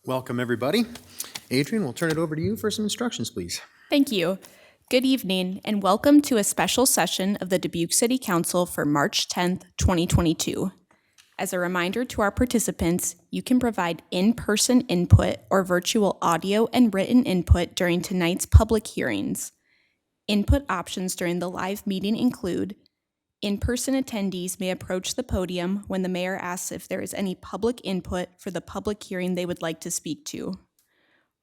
Welcome, everybody. Adrian, we'll turn it over to you for some instructions, please. Thank you. Good evening, and welcome to a special session of the Dubuque City Council for March 10th, 2022. As a reminder to our participants, you can provide in-person input or virtual audio and written input during tonight's public hearings. Input options during the live meeting include: in-person attendees may approach the podium when the mayor asks if there is any public input for the public hearing they would like to speak to.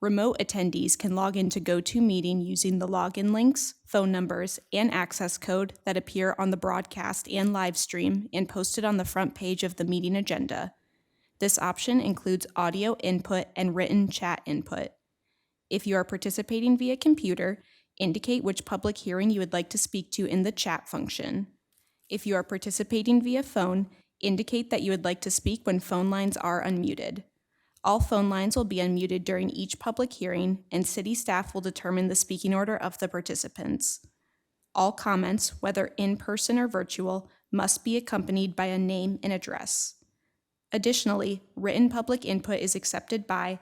Remote attendees can log into GoToMeeting using the login links, phone numbers, and access code that appear on the broadcast and live stream and posted on the front page of the meeting agenda. This option includes audio input and written chat input. If you are participating via computer, indicate which public hearing you would like to speak to in the chat function. If you are participating via phone, indicate that you would like to speak when phone lines are unmuted. All phone lines will be unmuted during each public hearing, and city staff will determine the speaking order of the participants. All comments, whether in person or virtual, must be accompanied by a name and address. Additionally, written public input is accepted by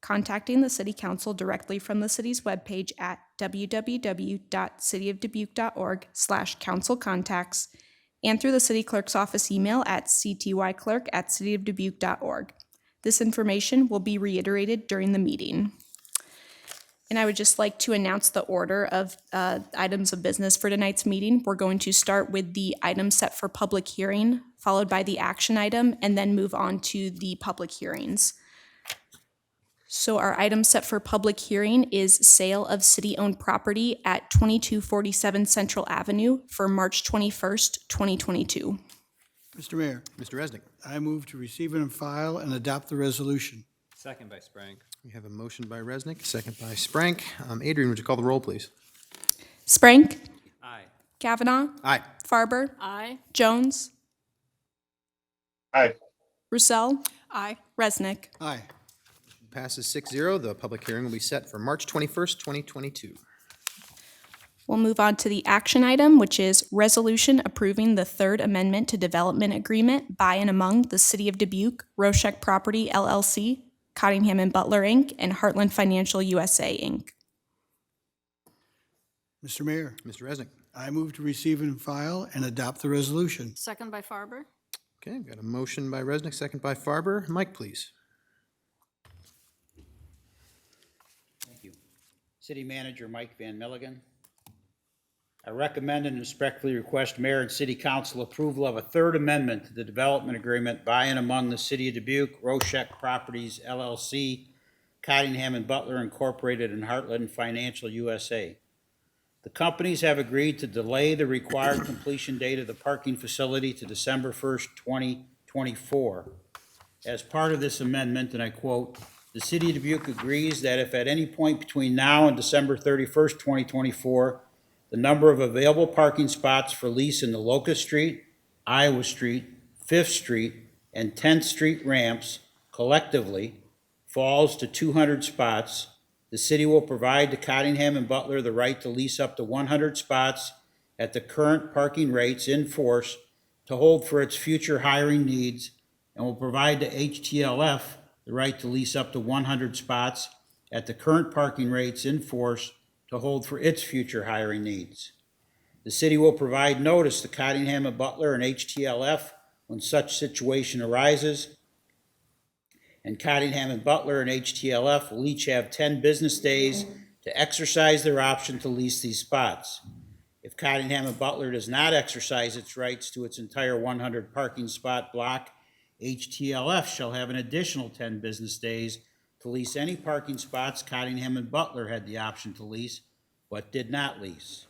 contacting the City Council directly from the city's webpage at www.cityofdubuque.org/councilcontacts and through the city clerk's office email at ctyclerk@cityofdubuque.org. This information will be reiterated during the meeting. And I would just like to announce the order of items of business for tonight's meeting. We're going to start with the item set for public hearing, followed by the action item, and then move on to the public hearings. So our item set for public hearing is sale of city-owned property at 2247 Central Avenue for March 21st, 2022. Mr. Mayor, Mr. Resnick. I move to receive and file and adopt the resolution. Second by Sprank. We have a motion by Resnick, second by Sprank. Adrian, would you call the roll, please? Sprank, Aye. Kavanaugh, Aye. Farber, Aye. Jones, Aye. Roussel, Aye. Resnick. Aye. Passes 6-0. The public hearing will be set for March 21st, 2022. We'll move on to the action item, which is resolution approving the third amendment to development agreement by and among the City of Dubuque, Roshek Property LLC, Cottingham and Butler Inc., and Heartland Financial USA Inc. Mr. Mayor, Mr. Resnick. I move to receive and file and adopt the resolution. Second by Farber. Okay, got a motion by Resnick, second by Farber. Mike, please. Thank you. City Manager Mike Van Milligan. I recommend and respectfully request Mayor and City Council approval of a third amendment to the development agreement by and among the City of Dubuque, Roshek Properties LLC, Cottingham and Butler Incorporated, and Heartland Financial USA. The companies have agreed to delay the required completion date of the parking facility to December 1st, 2024. As part of this amendment, and I quote, "The City of Dubuque agrees that if at any point between now and December 31st, 2024, the number of available parking spots for lease in the Locust Street, Iowa Street, 5th Street, and 10th Street ramps collectively falls to 200 spots, the city will provide to Cottingham and Butler the right to lease up to 100 spots at the current parking rates in force to hold for its future hiring needs, and will provide to HTLF the right to lease up to 100 spots at the current parking rates in force to hold for its future hiring needs. The city will provide notice to Cottingham and Butler and HTLF when such situation arises, and Cottingham and Butler and HTLF will each have 10 business days to exercise their option to lease these spots. If Cottingham and Butler does not exercise its rights to its entire 100 parking spot block, HTLF shall have an additional 10 business days to lease any parking spots Cottingham and Butler had the option to lease, but did not lease.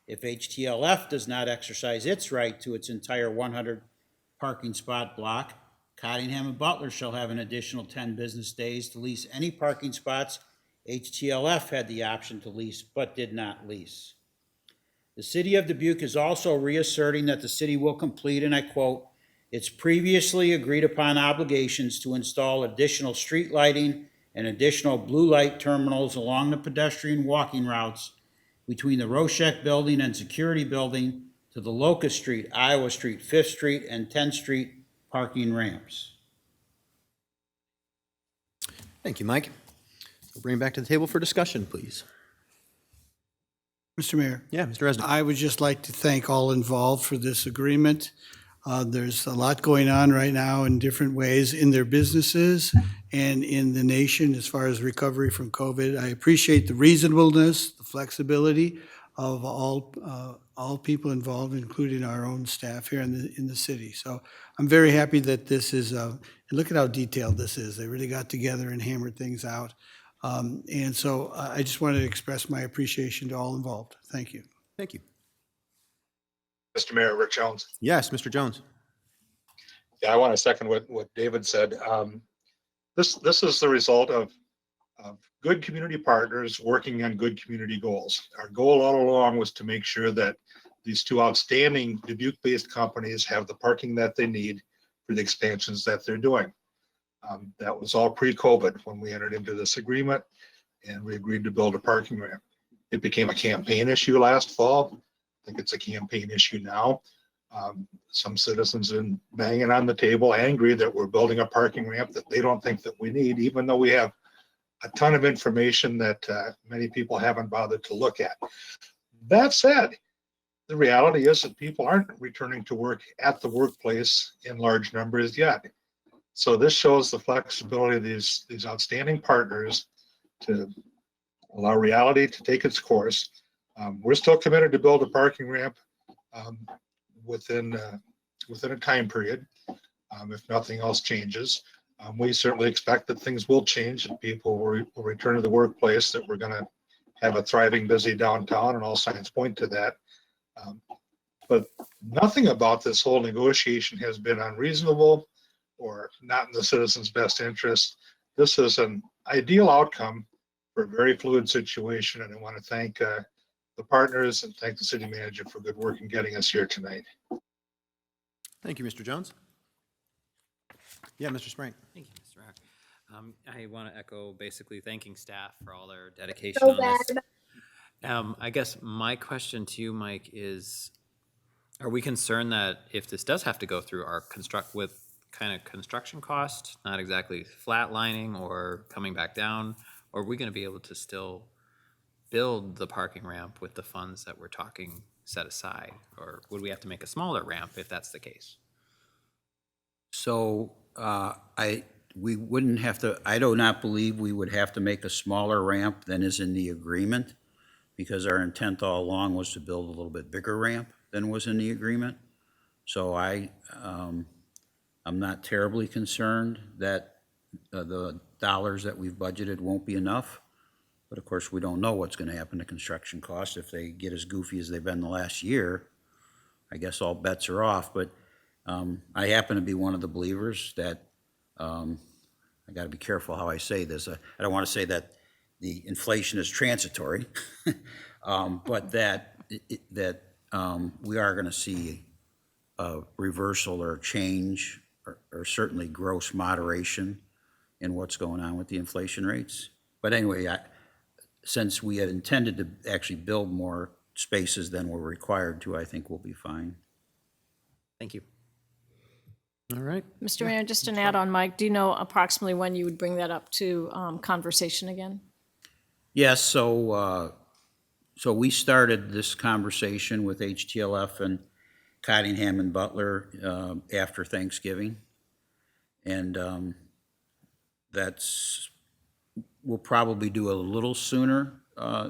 If HTLF does not exercise its right to its entire 100 parking spot block, Cottingham and Butler shall have an additional 10 business days to lease any parking spots HTLF had the option to lease, but did not lease. The City of Dubuque is also reasserting that the city will complete, and I quote, its previously agreed upon obligations to install additional street lighting and additional blue light terminals along the pedestrian walking routes between the Roshek Building and Security Building to the Locust Street, Iowa Street, 5th Street, and 10th Street parking ramps. Thank you, Mike. We'll bring it back to the table for discussion, please. Mr. Mayor, Yeah, Mr. Resnick. I would just like to thank all involved for this agreement. There's a lot going on right now in different ways in their businesses and in the nation as far as recovery from COVID. I appreciate the reasonableness, the flexibility of all people involved, including our own staff here in the city. So I'm very happy that this is, and look at how detailed this is. They really got together and hammered things out. And so I just wanted to express my appreciation to all involved. Thank you. Thank you. Mr. Mayor, Rick Jones. Yes, Mr. Jones. Yeah, I want to second what David said. This is the result of good community partners working on good community goals. Our goal all along was to make sure that these two outstanding Dubuque-based companies have the parking that they need for the expansions that they're doing. That was all pre-COVID when we entered into this agreement and we agreed to build a parking ramp. It became a campaign issue last fall. I think it's a campaign issue now. Some citizens have been banging on the table, angry that we're building a parking ramp that they don't think that we need, even though we have a ton of information that many people haven't bothered to look at. That said, the reality is that people aren't returning to work at the workplace in large numbers yet. So this shows the flexibility of these outstanding partners to allow reality to take its course. We're still committed to build a parking ramp within a time period, if nothing else changes. We certainly expect that things will change and people will return to the workplace, that we're going to have a thriving, busy downtown, and all signs point to that. But nothing about this whole negotiation has been unreasonable or not in the citizens' best interest. This is an ideal outcome for a very fluid situation, and I want to thank the partners and thank the city manager for good work in getting us here tonight. Thank you, Mr. Jones. Yeah, Mr. Sprank. Thank you, Mr. Rock. I want to echo basically thanking staff for all their dedication on this. I guess my question to you, Mike, is, are we concerned that if this does have to go through our kind of construction cost, not exactly flatlining or coming back down, or are we going to be able to still build the parking ramp with the funds that we're talking set aside? Or would we have to make a smaller ramp if that's the case? So we wouldn't have to, I do not believe we would have to make a smaller ramp than is in the agreement, because our intent all along was to build a little bit bigger ramp than was in the agreement. So I'm not terribly concerned that the dollars that we've budgeted won't be enough. But of course, we don't know what's going to happen to construction costs. If they get as goofy as they've been the last year, I guess all bets are off. But I happen to be one of the believers that, I got to be careful how I say this. I don't want to say that the inflation is transitory, but that we are going to see a reversal or change or certainly gross moderation in what's going on with the inflation rates. But anyway, since we had intended to actually build more spaces than we're required to, I think we'll be fine. Thank you. All right. Mr. Mayor, just an add on, Mike, do you know approximately when you would bring that up to conversation again? Yes, so we started this conversation with HTLF and Cottingham and Butler after Thanksgiving. And we'll probably do a little sooner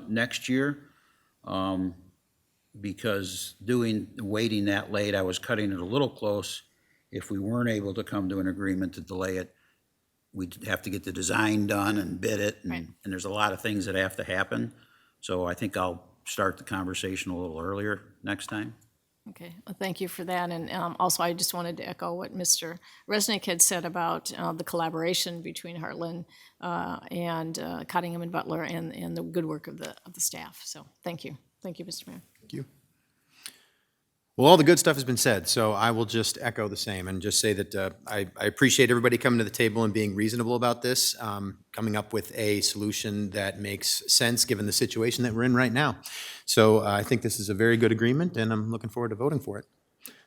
next year, because waiting that late, I was cutting it a little close. If we weren't able to come to an agreement to delay it, we'd have to get the design done and bid it, and, Right. and there's a lot of things that have to happen. So I think I'll start the conversation a little earlier next time. Okay, well, thank you for that. And also, I just wanted to echo what Mr. Resnick had said about the collaboration between Heartland and Cottingham and Butler and the good work of the staff. So thank you. Thank you, Mr. Mayor. Thank you. Well, all the good stuff has been said, so I will just echo the same and just say that I appreciate everybody coming to the table and being reasonable about this, coming up with a solution that makes sense given the situation that we're in right now. So I think this is a very good agreement, and I'm looking forward to voting for it.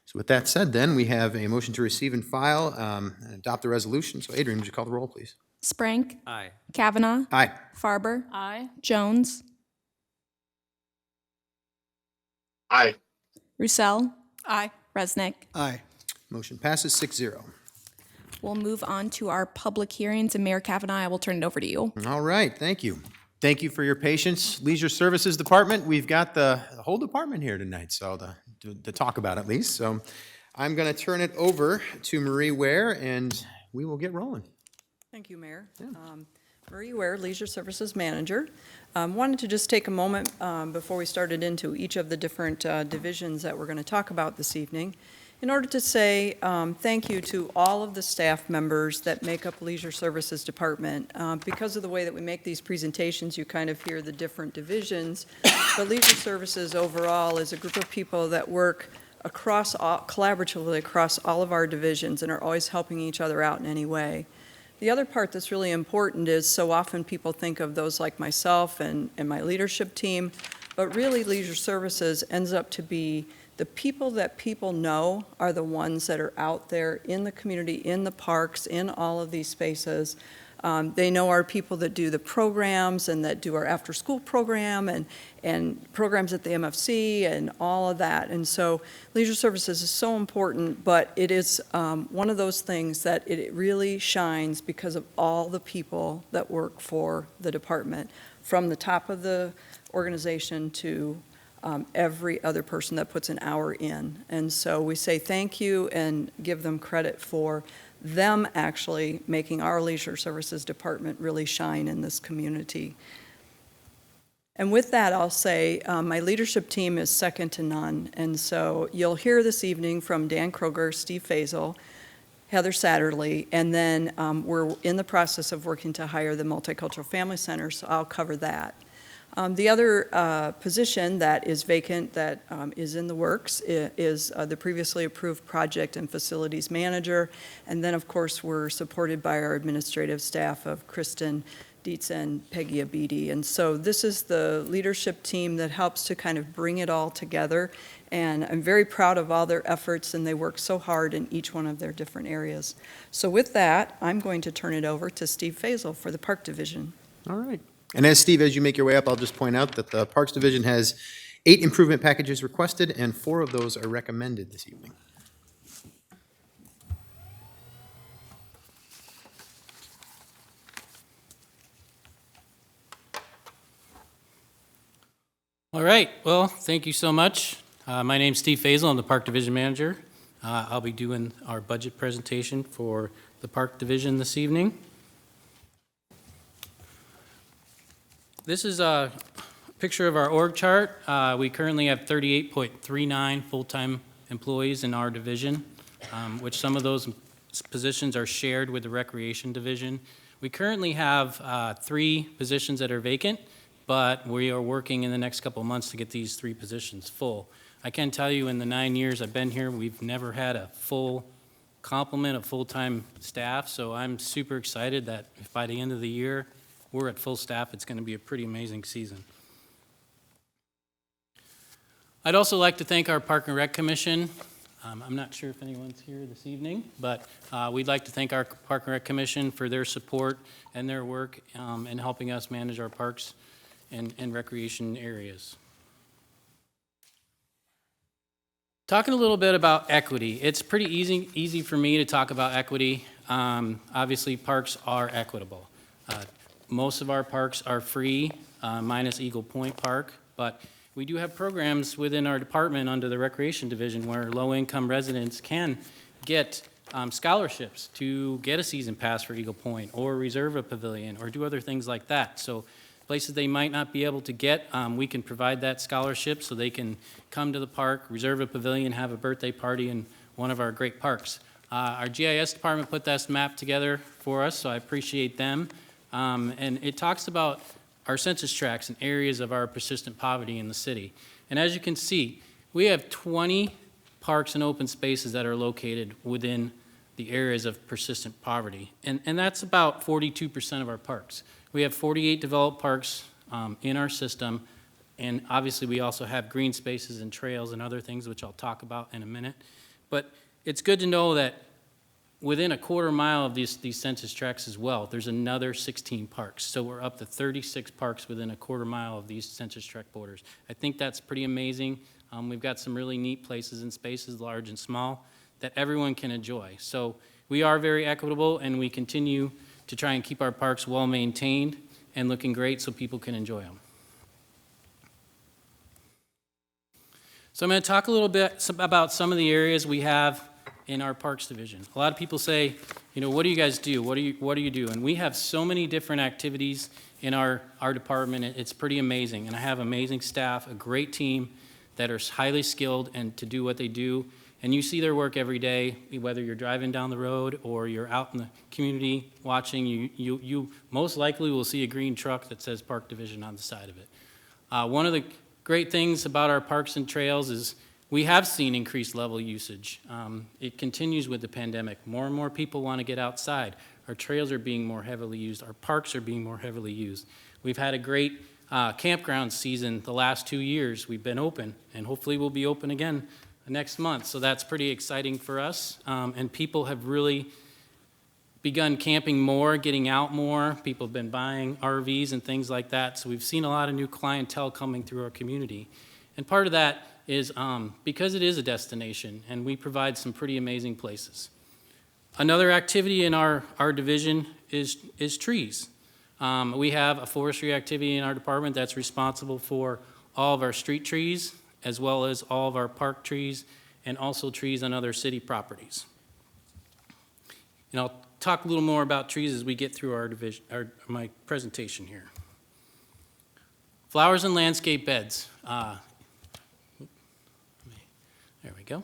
So with that said, then, we have a motion to receive and file and adopt the resolution. So Adrian, would you call the roll, please? Sprank, Aye. Kavanaugh, Aye. Farber, Aye. Jones, Aye. Roussel, Aye. Resnick. Aye. Motion passes 6-0. We'll move on to our public hearings, and Mayor Kavanaugh, I will turn it over to you. All right, thank you. Thank you for your patience. Leisure Services Department, we've got the whole department here tonight, so to talk about at least. So I'm going to turn it over to Marie Ware, and we will get rolling. Thank you, Mayor. Marie Ware, Leisure Services Manager. Wanted to just take a moment before we started into each of the different divisions that we're going to talk about this evening in order to say thank you to all of the staff members that make up Leisure Services Department. Because of the way that we make these presentations, you kind of hear the different divisions, but Leisure Services overall is a group of people that work collaboratively across all of our divisions and are always helping each other out in any way. The other part that's really important is so often people think of those like myself and my leadership team, but really Leisure Services ends up to be the people that people know are the ones that are out there in the community, in the parks, in all of these spaces. They know our people that do the programs and that do our after-school program and programs at the MFC and all of that. And so Leisure Services is so important, but it is one of those things that it really shines because of all the people that work for the department, from the top of the organization to every other person that puts an hour in. And so we say thank you and give them credit for them actually making our Leisure Services Department really shine in this community. And with that, I'll say my leadership team is second to none. And so you'll hear this evening from Dan Kroger, Steve Faisal, Heather Satterley, and then we're in the process of working to hire the Multicultural Family Center, so I'll cover that. The other position that is vacant that is in the works is the previously approved project and facilities manager. And then, of course, we're supported by our administrative staff of Kristen Dietz and Peggy Abidi. And so this is the leadership team that helps to kind of bring it all together. And I'm very proud of all their efforts, and they work so hard in each one of their different areas. So with that, I'm going to turn it over to Steve Faisal for the Park Division. All right. And Steve, as you make your way up, I'll just point out that the Parks Division has 8 improvement packages requested, and 4 of those are recommended this evening. All right, well, thank you so much. My name's Steve Faisal, I'm the Park Division Manager. I'll be doing our budget presentation for the Park Division this evening. This is a picture of our org chart. We currently have 38.39 full-time employees in our division, which some of those positions are shared with the Recreation Division. We currently have 3 positions that are vacant, but we are working in the next couple of months to get these 3 positions full. I can tell you in the 9 years I've been here, we've never had a full complement of full-time staff, so I'm super excited that if by the end of the year we're at full staff, it's going to be a pretty amazing season. I'd also like to thank our Park and Rec Commission. I'm not sure if anyone's here this evening, but we'd like to thank our Park and Rec Commission for their support and their work in helping us manage our parks and recreation areas. Talking a little bit about equity. It's pretty easy for me to talk about equity. Obviously, parks are equitable. Most of our parks are free, minus Eagle Point Park, but we do have programs within our department under the Recreation Division where low-income residents can get scholarships to get a season pass for Eagle Point or reserve a pavilion or do other things like that. So places they might not be able to get, we can provide that scholarship so they can come to the park, reserve a pavilion, have a birthday party in one of our great parks. Our GIS department put this map together for us, so I appreciate them. And it talks about our census tracts and areas of our persistent poverty in the city. And as you can see, we have 20 parks and open spaces that are located within the areas of persistent poverty. And that's about 42% of our parks. We have 48 developed parks in our system, and obviously we also have green spaces and trails and other things, which I'll talk about in a minute. But it's good to know that within a quarter mile of these census tracts as well, there's another 16 parks. So we're up to 36 parks within a quarter mile of these census tract borders. I think that's pretty amazing. We've got some really neat places and spaces, large and small, that everyone can enjoy. So we are very equitable, and we continue to try and keep our parks well-maintained and looking great so people can enjoy them. So I'm going to talk a little bit about some of the areas we have in our Parks Division. A lot of people say, you know, what do you guys do? What do you do? And we have so many different activities in our department. It's pretty amazing. And I have amazing staff, a great team that are highly skilled and to do what they do. And you see their work every day, whether you're driving down the road or you're out in the community watching. You most likely will see a green truck that says Park Division on the side of it. One of the great things about our parks and trails is we have seen increased level usage. It continues with the pandemic. More and more people want to get outside. Our trails are being more heavily used. Our parks are being more heavily used. We've had a great campground season the last 2 years. We've been open, and hopefully we'll be open again next month. So that's pretty exciting for us. And people have really begun camping more, getting out more. People have been buying RVs and things like that. So we've seen a lot of new clientele coming through our community. And part of that is because it is a destination, and we provide some pretty amazing places. Another activity in our division is trees. We have a forestry activity in our department that's responsible for all of our street trees, as well as all of our park trees, and also trees on other city properties. And I'll talk a little more about trees as we get through my presentation here. Flowers and landscape beds. There we go.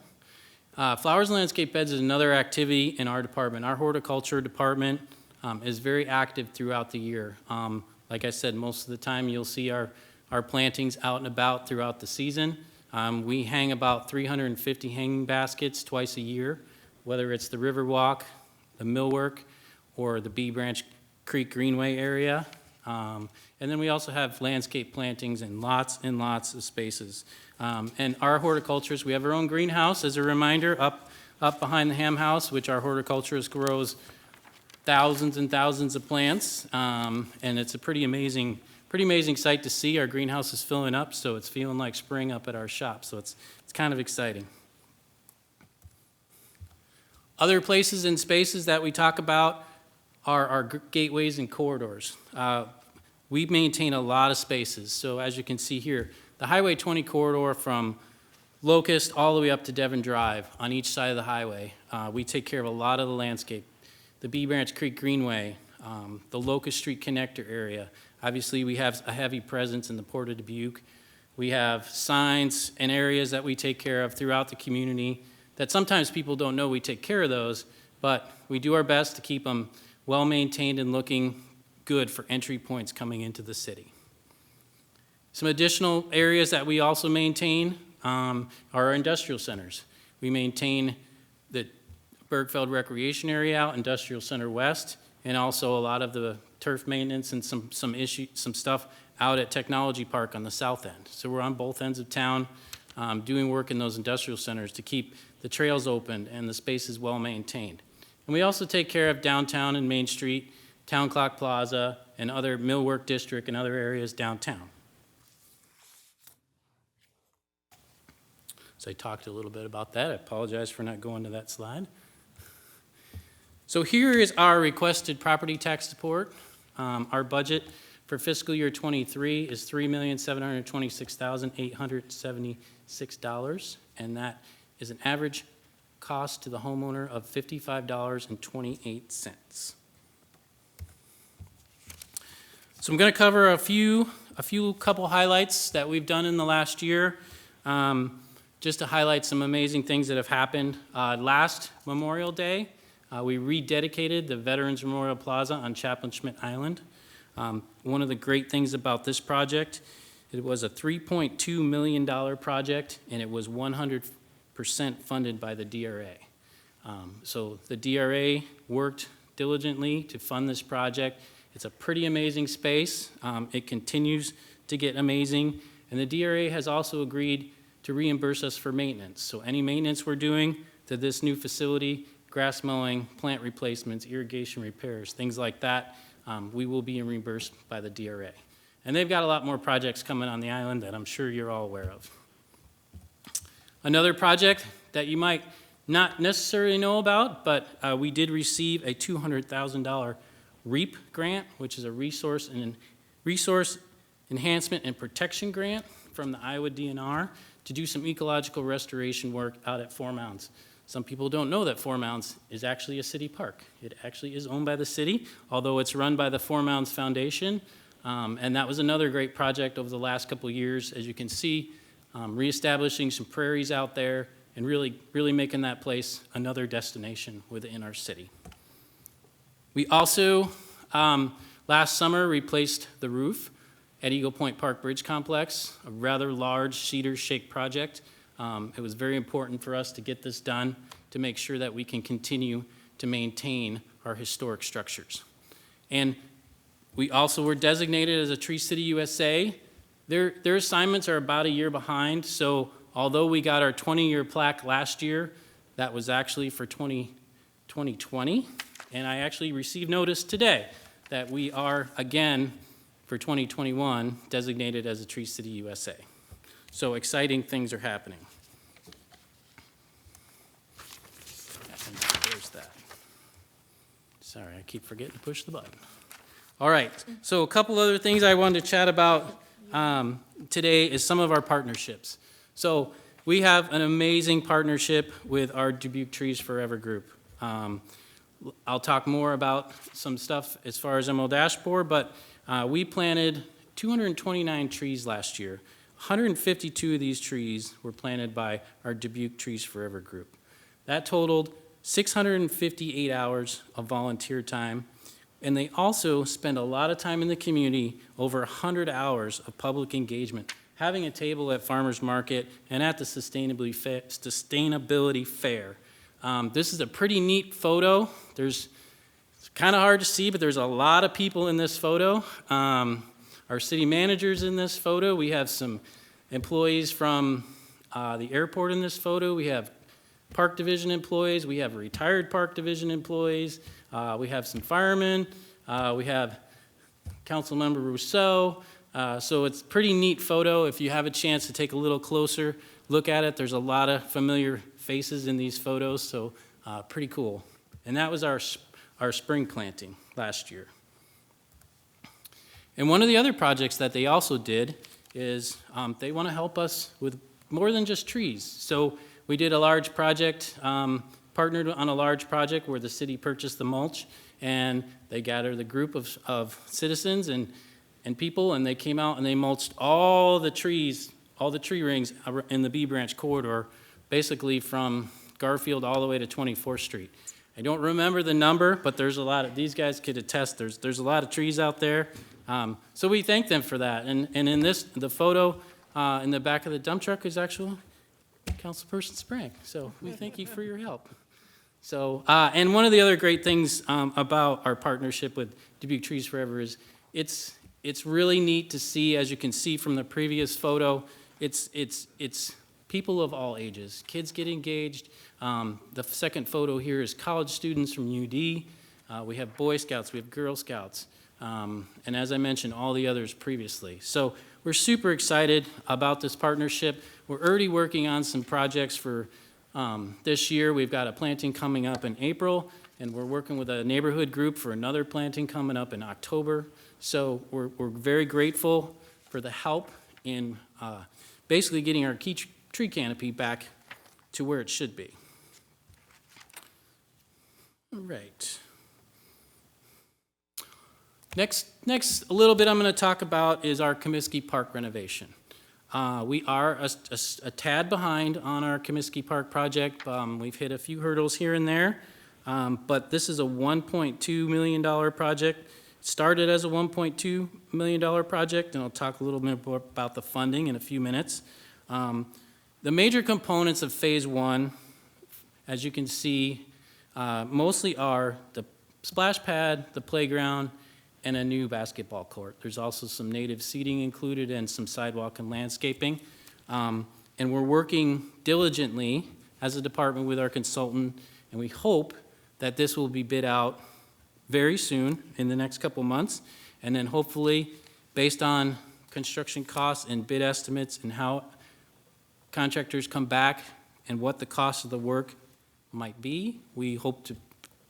Flowers and landscape beds is another activity in our department. Our horticulture department is very active throughout the year. Like I said, most of the time you'll see our plantings out and about throughout the season. We hang about 350 hanging baskets twice a year, whether it's the Riverwalk, the Millwork, or the Bee Branch Creek Greenway area. And then we also have landscape plantings in lots and lots of spaces. And our horticulturists, we have our own greenhouse, as a reminder, up behind the Ham House, which our horticulturist grows thousands and thousands of plants. And it's a pretty amazing sight to see. Our greenhouse is filling up, so it's feeling like spring up at our shop. So it's kind of exciting. Other places and spaces that we talk about are our gateways and corridors. We maintain a lot of spaces. So as you can see here, the Highway 20 corridor from Locust all the way up to Devon Drive on each side of the highway. We take care of a lot of the landscape. The Bee Branch Creek Greenway, the Locust Street connector area. Obviously, we have a heavy presence in the Port of Dubuque. We have signs and areas that we take care of throughout the community that sometimes people don't know we take care of those, but we do our best to keep them well-maintained and looking good for entry points coming into the city. Some additional areas that we also maintain are our industrial centers. We maintain the Bergfeld Recreation Area out, Industrial Center West, and also a lot of the turf maintenance and some stuff out at Technology Park on the south end. So we're on both ends of town doing work in those industrial centers to keep the trails open and the spaces well maintained. And we also take care of downtown and Main Street, Town Clock Plaza, and other Millwork District and other areas downtown. So I talked a little bit about that. I apologize for not going to that slide. So here is our requested property tax support. Our budget for fiscal year 23 is $3,726,876, and that is an average cost to the homeowner of $55.28. So I'm going to cover a couple highlights that we've done in the last year, just to highlight some amazing things that have happened. Last Memorial Day, we rededicated the Veterans Memorial Plaza on Chaplain Schmidt Island. One of the great things about this project, it was a $3.2 million project, and it was 100% funded by the DRA. So the DRA worked diligently to fund this project. It's a pretty amazing space. It continues to get amazing, and the DRA has also agreed to reimburse us for maintenance. So any maintenance we're doing to this new facility, grass mowing, plant replacements, irrigation repairs, things like that, we will be reimbursed by the DRA. And they've got a lot more projects coming on the island that I'm sure you're all aware of. Another project that you might not necessarily know about, but we did receive a $200,000 REAP grant, which is a resource enhancement and protection grant from the Iowa DNR to do some ecological restoration work out at Four Mounds. Some people don't know that Four Mounds is actually a city park. It actually is owned by the city, although it's run by the Four Mounds Foundation. And that was another great project over the last couple of years, as you can see, reestablishing some prairies out there and really making that place another destination within our city. We also, last summer, replaced the roof at Eagle Point Park Bridge Complex, a rather large cedar-shake project. It was very important for us to get this done to make sure that we can continue to maintain our historic structures. And we also were designated as a Tree City USA. Their assignments are about a year behind, so although we got our 20-year plaque last year, that was actually for 2020, and I actually received notice today that we are, again, for 2021, designated as a Tree City USA. So exciting things are happening. And there's that. Sorry, I keep forgetting to push the button. All right, so a couple other things I wanted to chat about today is some of our partnerships. So we have an amazing partnership with our Dubuque Trees Forever group. I'll talk more about some stuff as far as Emerald Ash Borer, but we planted 229 trees last year. 152 of these trees were planted by our Dubuque Trees Forever group. That totaled 658 hours of volunteer time, and they also spend a lot of time in the community, over 100 hours of public engagement, having a table at Farmers Market and at the Sustainability Fair. This is a pretty neat photo. It's kind of hard to see, but there's a lot of people in this photo. Our city manager's in this photo. We have some employees from the airport in this photo. We have Park Division employees. We have retired Park Division employees. We have some firemen. We have Councilmember Rousseau. So it's a pretty neat photo. If you have a chance to take a little closer look at it, there's a lot of familiar faces in these photos, so pretty cool. And that was our spring planting last year. And one of the other projects that they also did is they want to help us with more than just trees. So we did a large project, partnered on a large project where the city purchased the mulch, and they gathered a group of citizens and people, and they came out and they mulched all the trees, all the tree rings in the Bee Branch corridor, basically from Garfield all the way to 24th Street. I don't remember the number, but there's a lot of, these guys could attest, there's a lot of trees out there. So we thank them for that. And in this, the photo in the back of the dump truck is actually Councilperson Sprague. So we thank you for your help. So, and one of the other great things about our partnership with Dubuque Trees Forever is it's really neat to see, as you can see from the previous photo, it's people of all ages. Kids get engaged. The second photo here is college students from UD. We have Boy Scouts, we have Girl Scouts, and as I mentioned, all the others previously. So we're super excited about this partnership. We're already working on some projects for this year. We've got a planting coming up in April, and we're working with a neighborhood group for another planting coming up in October. So we're very grateful for the help in basically getting our key tree canopy back to where it should be. All right. Next, a little bit I'm going to talk about is our Comiskey Park renovation. We are a tad behind on our Comiskey Park project. We've hit a few hurdles here and there, but this is a $1.2 million project. It started as a $1.2 million project, and I'll talk a little bit more about the funding in a few minutes. The major components of Phase 1, as you can see, mostly are the splash pad, the playground, and a new basketball court. There's also some native seating included and some sidewalk and landscaping. And we're working diligently as a department with our consultant and we hope that this will be bid out very soon in the next couple months, and then hopefully, based on construction costs and bid estimates and how contractors come back and what the cost of the work might be, we hope to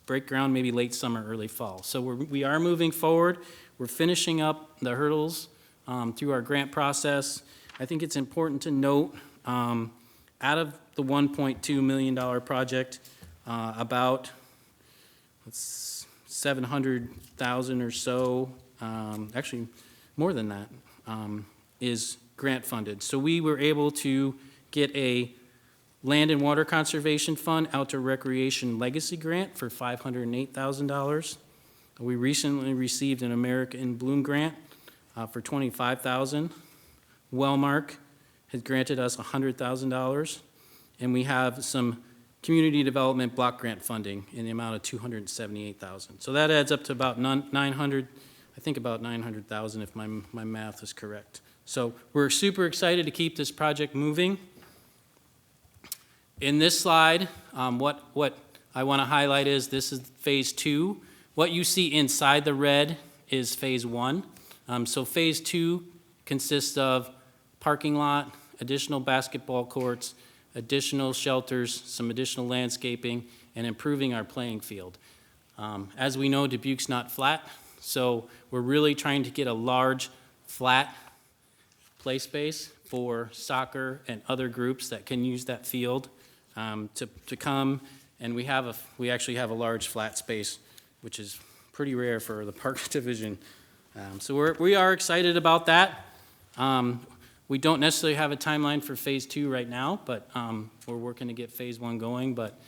break ground maybe late summer, early fall. So we are moving forward. We're finishing up the hurdles through our grant process. I think it's important to note, out of the $1.2 million project, about 700,000 or so, actually more than that, is grant funded. So we were able to get a Land and Water Conservation Fund Outdoor Recreation Legacy Grant for $508,000. We recently received an America in Bloom grant for $25,000. Wellmark has granted us $100,000, and we have some community development block grant funding in the amount of $278,000. So that adds up to about 900, I think about 900,000 if my math is correct. So we're super excited to keep this project moving. In this slide, what I want to highlight is this is phase 2. What you see inside the red is phase 1. So phase 2 consists of parking lot, additional basketball courts, additional shelters, some additional landscaping, and improving our playing field. As we know, Dubuque's not flat, so we're really trying to get a large, flat play space for soccer and other groups that can use that field to come. And we actually have a large flat space, which is pretty rare for the park division. So we are excited about that. We don't necessarily have a timeline for phase 2 right now, but we're working to get phase 1 going, but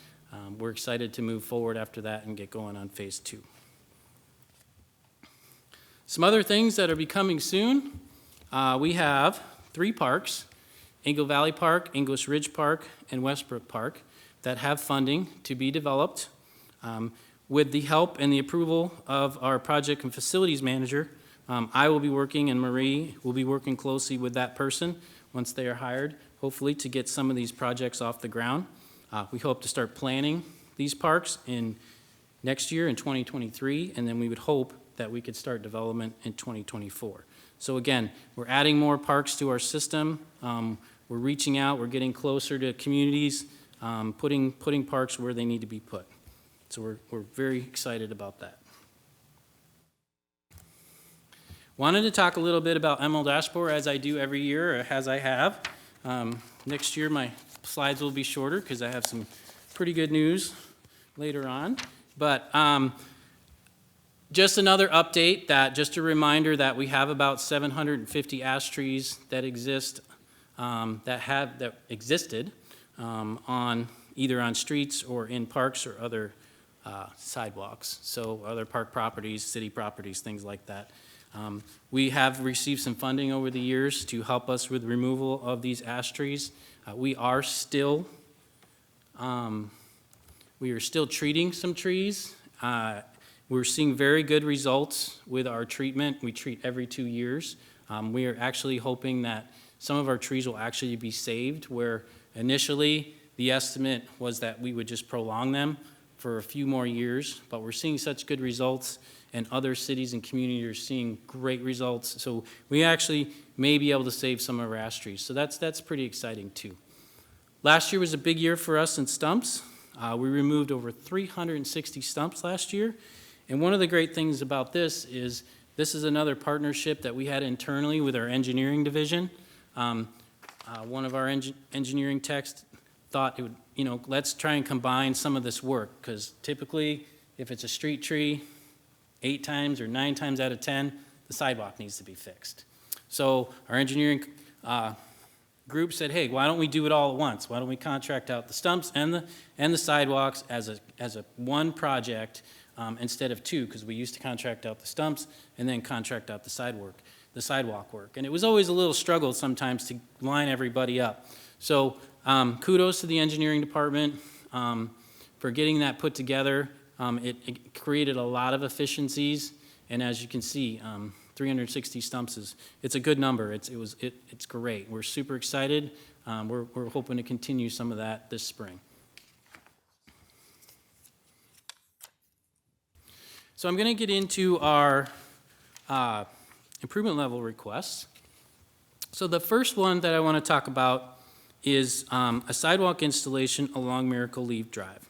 we're excited to move forward after that and get going on phase 2. Some other things that are becoming soon. We have 3 parks, Eagle Valley Park, English Ridge Park, and Westbrook Park, that have funding to be developed. With the help and the approval of our project and facilities manager, I will be working, and Marie will be working closely with that person once they are hired, hopefully to get some of these projects off the ground. We hope to start planning these parks in next year in 2023, and then we would hope that we could start development in 2024. So again, we're adding more parks to our system. We're reaching out, we're getting closer to communities, putting parks where they need to be put. So we're very excited about that. Wanted to talk a little bit about Emerald Ash Borer, as I do every year, or as I have. Next year, my slides will be shorter because I have some pretty good news later on. But just another update, just a reminder that we have about 750 ash trees that exist, that existed on either on streets or in parks or other sidewalks. So other park properties, city properties, things like that. We have received some funding over the years to help us with removal of these ash trees. We are still treating some trees. We're seeing very good results with our treatment. We treat every 2 years. We are actually hoping that some of our trees will actually be saved, where initially the estimate was that we would just prolong them for a few more years, but we're seeing such good results, and other cities and communities are seeing great results. So we actually may be able to save some of our ash trees. So that's pretty exciting too. Last year was a big year for us in stumps. We removed over 360 stumps last year. And one of the great things about this is another partnership that we had internally with our engineering division. One of our engineering techs thought it would, let's try and combine some of this work, because typically if it's a street tree, 8 times or 9 times out of 10, the sidewalk needs to be fixed. So our engineering group said, hey, why don't we do it all at once? Why don't we contract out the stumps and the sidewalks as a one project instead of 2, because we used to contract out the stumps and then contract out the sidewalk work. And it was always a little struggle sometimes to line everybody up. So kudos to the engineering department for getting that put together. It created a lot of efficiencies, and as you can see, 360 stumps it's a good number. It's great. We're super excited. We're hoping to continue some of that this spring. So I'm going to get into our improvement level requests. So the first one that I want to talk about is a sidewalk installation along Miracle Leaf Drive.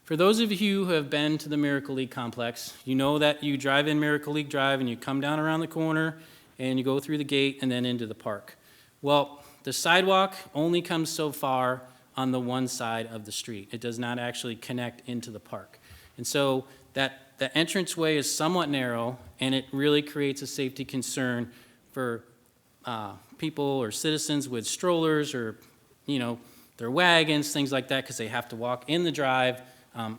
For those of you who have been to the Miracle League complex, you know that you drive in Miracle League Drive and you come down around the corner and you go through the gate and then into the park. Well, the sidewalk only comes so far on the one side of the street. It does not actually connect into the park. And so that the entranceway is somewhat narrow, and it really creates a safety concern for people or citizens with strollers or, you know, their wagons, things like that, because they have to walk in the drive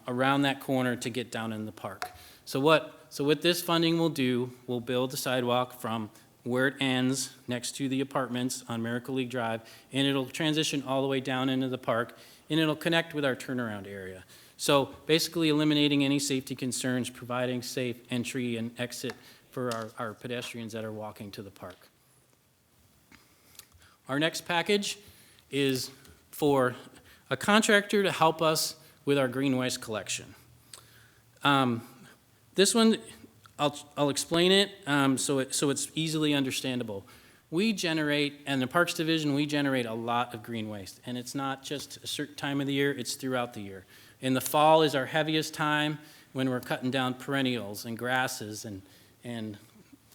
around that corner to get down in the park. So what this funding will do, we'll build the sidewalk from where it ends next to the apartments on Miracle League Drive, and it'll transition all the way down into the park, and it'll connect with our turnaround area. So basically eliminating any safety concerns, providing safe entry and exit for our pedestrians that are walking to the park. Our next package is for a contractor to help us with our green waste collection. This one, I'll explain it so it's easily understandable. We generate, and the Parks Division, we generate a lot of green waste, and it's not just a certain time of the year, it's throughout the year. In the fall is our heaviest time when we're cutting down perennials and grasses and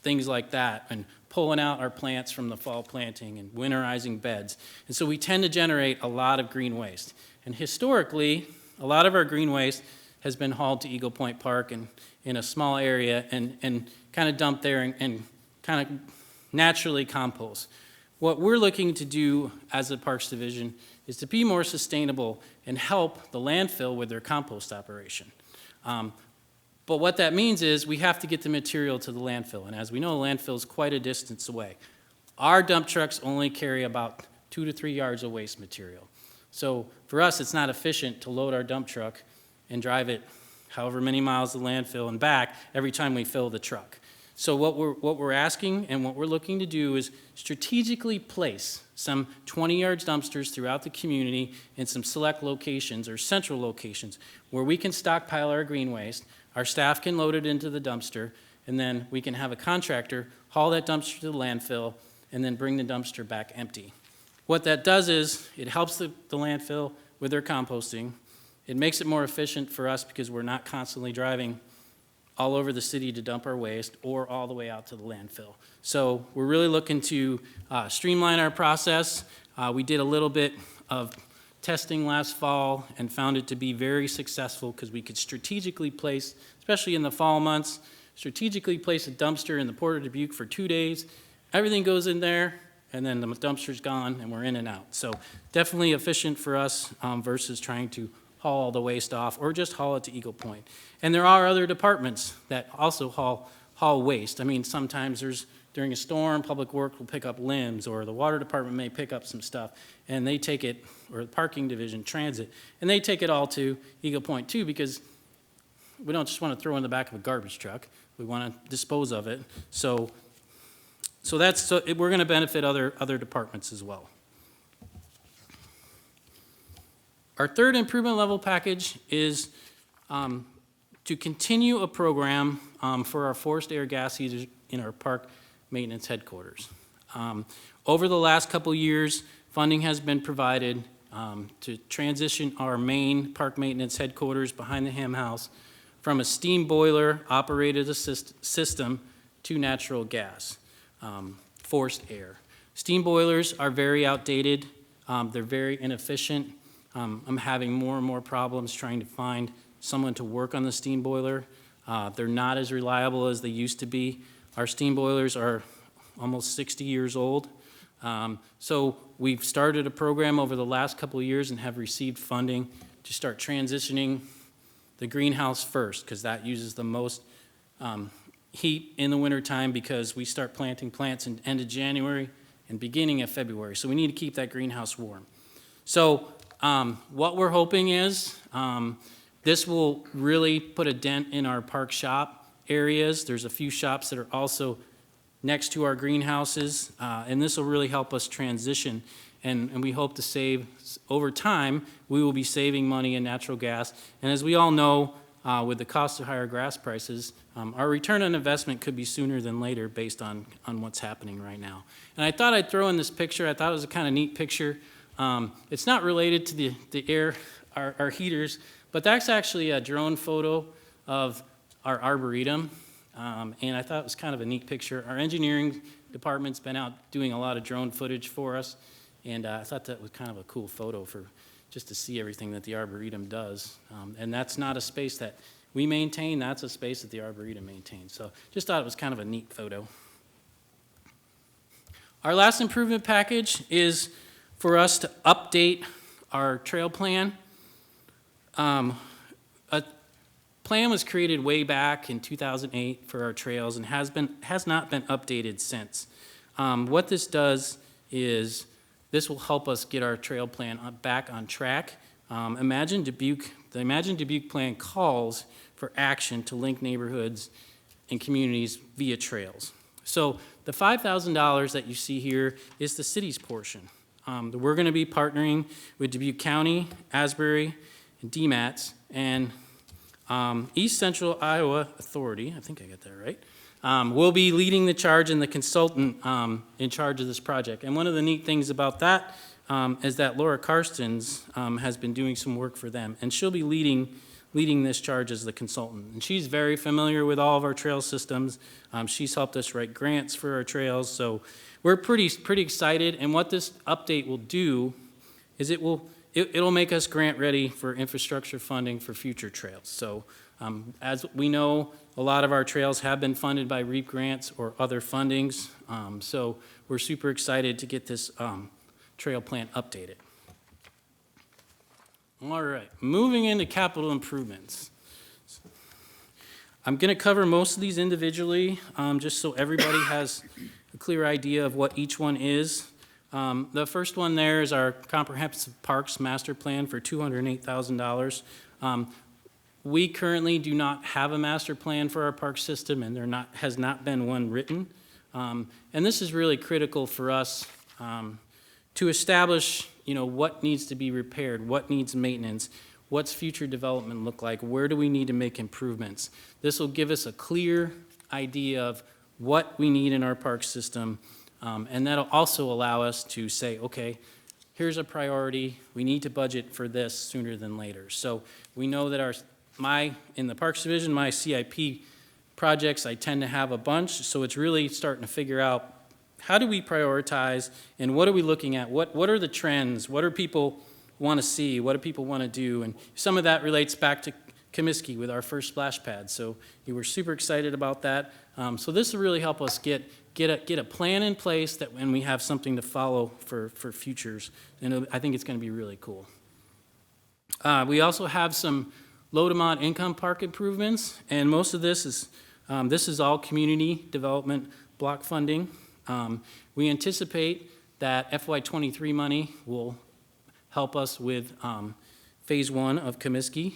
things like that, and pulling out our plants from the fall planting and winterizing beds. And so we tend to generate a lot of green waste. And historically, a lot of our green waste has been hauled to Eagle Point Park and in a small area and kind of dumped there and kind of naturally compost. What we're looking to do as the Parks Division is to be more sustainable and help the landfill with their compost operation. But what that means is we have to get the material to the landfill. And as we know, the landfill is quite a distance away. Our dump trucks only carry about 2 to 3 yards of waste material. So for us, it's not efficient to load our dump truck and drive it however many miles to the landfill and back every time we fill the truck. So what we're asking and what we're looking to do is strategically place some 20-yard dumpsters throughout the community in some select locations or central locations where we can stockpile our green waste, our staff can load it into the dumpster, and then we can have a contractor haul that dumpster to the landfill and then bring the dumpster back empty. What that does is it helps the landfill with their composting. It makes it more efficient for us because we're not constantly driving all over the city to dump our waste or all the way out to the landfill. So we're really looking to streamline our process. We did a little bit of testing last fall and found it to be very successful because we could strategically place, especially in the fall months, strategically place a dumpster in the Port of Dubuque for 2 days. Everything goes in there, and then the dumpster's gone, and we're in and out. So definitely efficient for us versus trying to haul all the waste off or just haul it to Eagle Point. And there are other departments that also haul waste. I mean, sometimes during a storm, Public Works will pick up limbs, or the Water Department may pick up some stuff, and they take it, or the Parking Division, Transit, and they take it all to Eagle Point too, because we don't just want to throw in the back of a garbage truck. We want to dispose of it. So we're going to benefit other departments as well. Our third improvement level package is to continue a program for our forced air gas heaters in our park maintenance headquarters. Over the last couple years, funding has been provided to transition our main park maintenance headquarters behind the Ham House from a steam boiler operated system to natural gas, forced air. Steam boilers are very outdated. They're very inefficient. I'm having more and more problems trying to find someone to work on the steam boiler. They're not as reliable as they used to be. Our steam boilers are almost 60 years old. So we've started a program over the last couple of years and have received funding to start transitioning the greenhouse first, because that uses the most heat in the wintertime, because we start planting plants in end of January and beginning of February. So we need to keep that greenhouse warm. So what we're hoping is this will really put a dent in our park shop areas. There's a few shops that are also next to our greenhouses, and this will really help us transition. And we hope to save, over time, we will be saving money in natural gas. And as we all know, with the cost of higher grass prices, our return on investment could be sooner than later based on what's happening right now. And I thought I'd throw in this picture. I thought it was a kind of neat picture. It's not related to the air, our heaters, but that's actually a drone photo of our arboretum. And I thought it was kind of a neat picture. Our engineering department's been out doing a lot of drone footage for us, and I thought that was kind of a cool photo for just to see everything that the Arboretum does. And that's not a space that we maintain, that's a space that the Arboretum maintains. So just thought it was kind of a neat photo. Our last improvement package is for us to update our trail plan. A plan was created way back in 2008 for our trails and has not been updated since. What this does is this will help us get our trail plan back on track. The Imagine Dubuque plan calls for action to link neighborhoods and communities via trails. So the $5,000 that you see here is the city's portion. We're going to be partnering with Dubuque County, Asbury, and DMATS, and East Central Iowa Authority, I think I got that right, will be leading the charge and the consultant in charge of this project. And one of the neat things about that is that Laura Karstens has been doing some work for them, and she'll be leading this charge as the consultant. And she's very familiar with all of our trail systems. She's helped us write grants for our trails, so we're pretty excited. And what this update will do is it'll make us grant ready for infrastructure funding for future trails. So as we know, a lot of our trails have been funded by REAP grants or other fundings. So we're super excited to get this trail plan updated. All right, moving into capital improvements. I'm going to cover most of these individually, just so everybody has a clear idea of what each one is. The first one there is our comprehensive parks master plan for $208,000. We currently do not have a master plan for our park system, and there has not been one written. And this is really critical for us to establish, what needs to be repaired, what needs maintenance, what's future development look like, where do we need to make improvements. This will give us a clear idea of what we need in our park system, and that'll also allow us to say, okay, here's a priority, we need to budget for this sooner than later. So we know that in the Parks Division, my CIP projects, I tend to have a bunch, so it's really starting to figure out how do we prioritize and what are we looking at? What are the trends? What do people want to see? What do people want to do? And some of that relates back to Comiskey with our first splash pad. So we were super excited about that. So this will really help us get a plan in place that when we have something to follow for futures. And I think it's going to be really cool. We also have some low to mod income park improvements, and most of this is all community development block funding. We anticipate that FY23 money will help us with phase 1 of Comiskey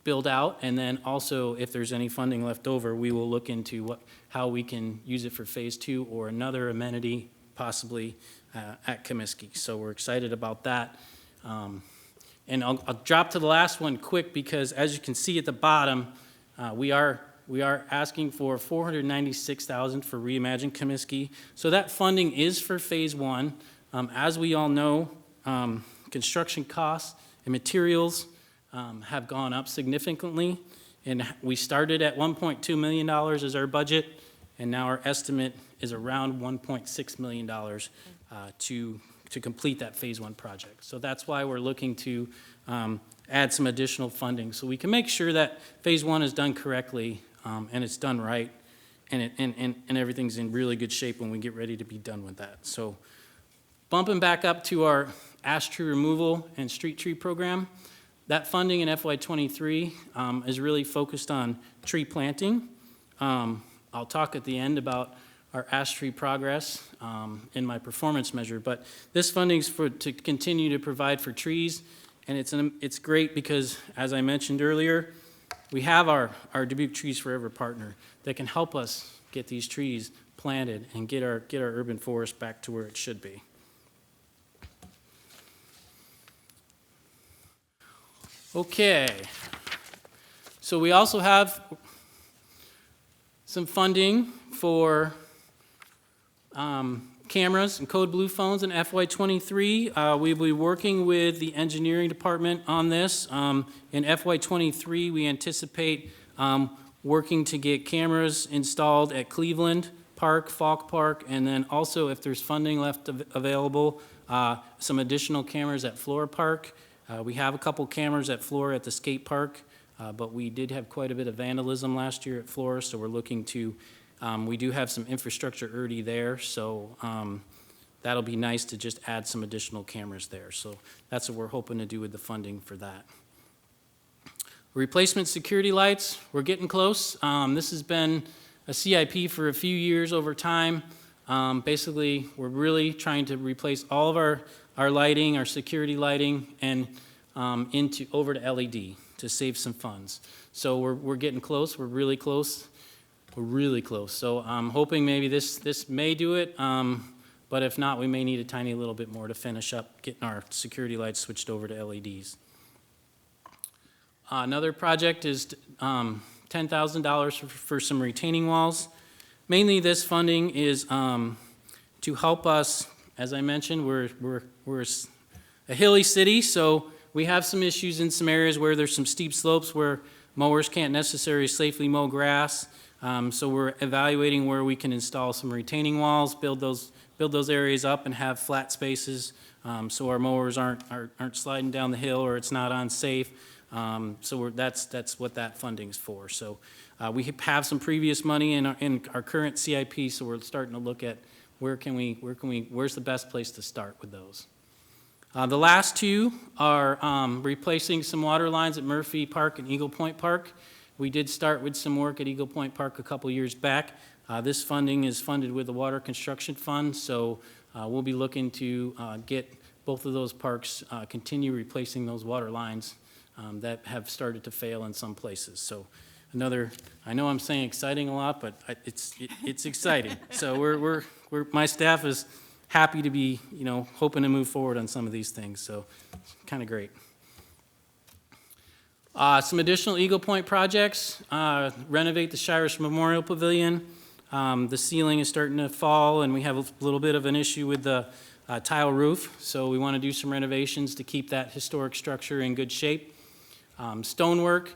build out, and then also if there's any funding left over, we will look into how we can use it for phase 2 or another amenity possibly at Comiskey. So we're excited about that. And I'll drop to the last one quick because as you can see at the bottom, we are asking for $496,000 for Reimagine Comiskey. So that funding is for phase 1. As we all know, construction costs and materials have gone up significantly. And we started at $1.2 million as our budget, and now our estimate is around $1.6 million to complete that phase 1 project. So that's why we're looking to add some additional funding so we can make sure that phase 1 is done correctly and it's done right and everything's in really good shape when we get ready to be done with that. So bumping back up to our ash tree removal and street tree program, that funding in FY23 is really focused on tree planting. I'll talk at the end about our ash tree progress in my performance measure, but this funding is to continue to provide for trees, and it's great because, as I mentioned earlier, we have our Dubuque Trees Forever partner that can help us get these trees planted and get our urban forest back to where it should be. Okay, So we also have some funding for cameras and code blue phones in FY23. We'll be working with the engineering department on this. In FY23, we anticipate working to get cameras installed at Cleveland Park, Falk Park, and then also, if there's funding left available, some additional cameras at Flora Park. We have a couple cameras at Flora at the skate park, but we did have quite a bit of vandalism last year at Flora, so we're looking to, we do have some infrastructure already there, so that'll be nice to just add some additional cameras there. So that's what we're hoping to do with the funding for that. Replacement security lights, we're getting close. This has been a CIP for a few years over time. Basically, we're really trying to replace all of our lighting, our security lighting, and over to LED to save some funds. So we're getting close. We're really close. We're really close. So I'm hoping maybe this may do it, but if not, we may need a tiny little bit more to finish up getting our security lights switched over to LEDs. Another project is $10,000 for some retaining walls. Mainly this funding is to help us, as I mentioned, we're a hilly city, so we have some issues in some areas where there's some steep slopes where mowers can't necessarily safely mow grass. So we're evaluating where we can install some retaining walls, build those areas up and have flat spaces, so our mowers aren't sliding down the hill or it's not unsafe. So that's what that funding's for. So we have some previous money in our current CIP, so we're starting to look at where's the best place to start with those. The last two are replacing some water lines at Murphy Park and Eagle Point Park. We did start with some work at Eagle Point Park a couple years back. This funding is funded with the Water Construction Fund, so we'll be looking to get both of those parks, continue replacing those water lines that have started to fail in some places. So I know I'm saying exciting a lot, but it's exciting. So my staff is happy to be, hoping to move forward on some of these things. So kind of great. Some additional Eagle Point projects, renovate the Shires Memorial Pavilion. The ceiling is starting to fall and we have a little bit of an issue with the tile roof. So we want to do some renovations to keep that historic structure in good shape. Stonework,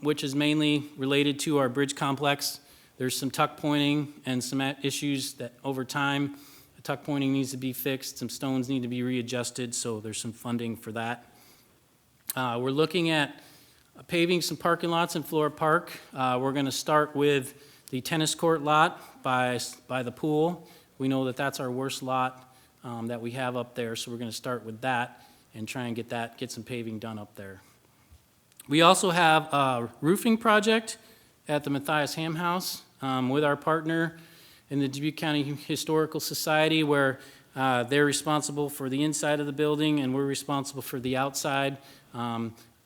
which is mainly related to our bridge complex. There's some tuck pointing and some issues that over time, the tuck pointing needs to be fixed, some stones need to be readjusted, so there's some funding for that. We're looking at paving some parking lots in Flora Park. We're going to start with the tennis court lot by the pool. We know that that's our worst lot that we have up there, so we're going to start with that and try and get some paving done up there. We also have a roofing project at the Matthias Ham House with our partner in the Dubuque County Historical Society, where they're responsible for the inside of the building and we're responsible for the outside.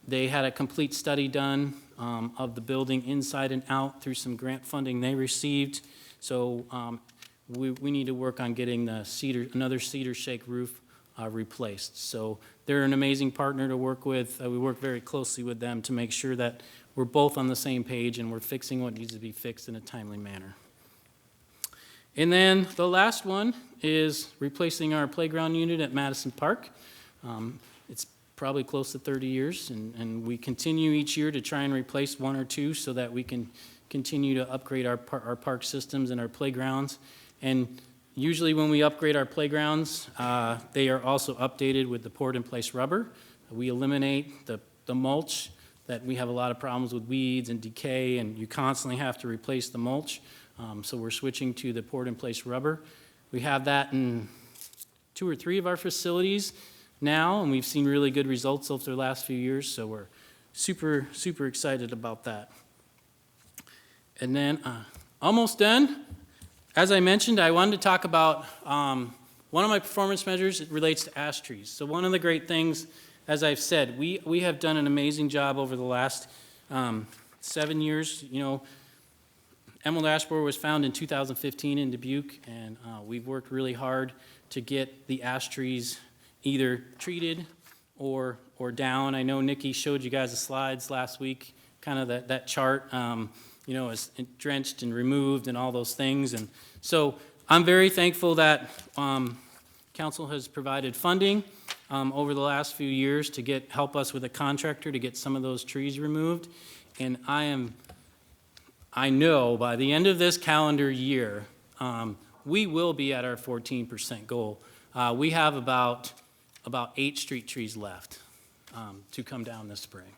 They had a complete study done of the building inside and out through some grant funding they received. So we need to work on getting another cedar shake roof replaced. So they're an amazing partner to work with. We work very closely with them to make sure that we're both on the same page and we're fixing what needs to be fixed in a timely manner. And then the last one is replacing our playground unit at Madison Park. It's probably close to 30 years, and we continue each year to try and replace one or two so that we can continue to upgrade our park systems and our playgrounds. And usually when we upgrade our playgrounds, they are also updated with the poured-in-place rubber. We eliminate the mulch, that we have a lot of problems with weeds and decay, and you constantly have to replace the mulch. So we're switching to the poured-in-place rubber. We have that in 2 or 3 of our facilities now, and we've seen really good results over the last few years, so we're super, super excited about that. And then, almost done. As I mentioned, I wanted to talk about one of my performance measures. It relates to ash trees. So one of the great things, as I've said, we have done an amazing job over the last 7 years. Emerald ash borer was found in 2015 in Dubuque, and we've worked really hard to get the ash trees either treated or down. I know Nikki showed you guys the slides last week, kind of that chart, you know, is drenched and removed and all those things. And so I'm very thankful that council has provided funding over the last few years to help us with a contractor to get some of those trees removed. And I know by the end of this calendar year, we will be at our 14% goal. We have about 8 street trees left to come down this spring.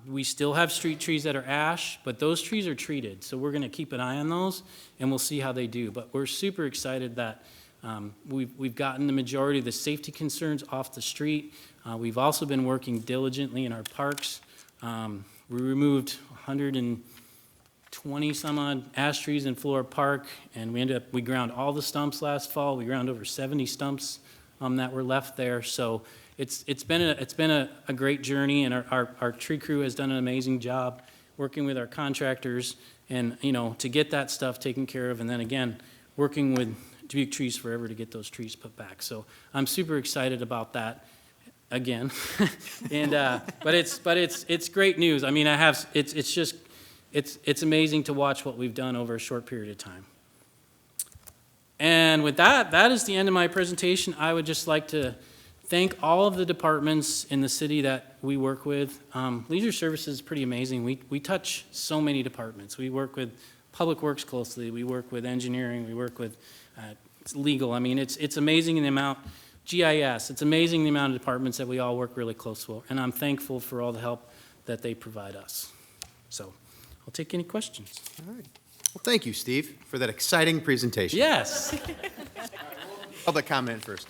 We still have street trees that are ash, but those trees are treated, so we're gonna keep an eye on those, and we'll see how they do. But we're super excited that we've gotten the majority of the safety concerns off the street. We've also been working diligently in our parks. We removed 120 some odd ash trees in Flora Park, and we ground all the stumps last fall. We ground over 70 stumps that were left there. So it's been a great journey, and our tree crew has done an amazing job working with our contractors, and you know, to get that stuff taken care of, and then again working with Dubuque Trees Forever to get those trees put back. So I'm super excited about that again. And but it's great news. I mean, it's amazing to watch what we've done over a short period of time. And with that is the end of my presentation. I would just like to thank all of the departments in the city that we work with. Leisure Services is pretty amazing. We touch so many departments. We work with Public Works closely. We work with engineering. We work with legal. I mean, it's amazing the amount, GIS, it's amazing the amount of departments that we all work really close with. And I'm thankful for all the help that they provide us. So I'll take any questions. All right. Well, thank you, Steve, for that exciting presentation. Yes. Public comment first.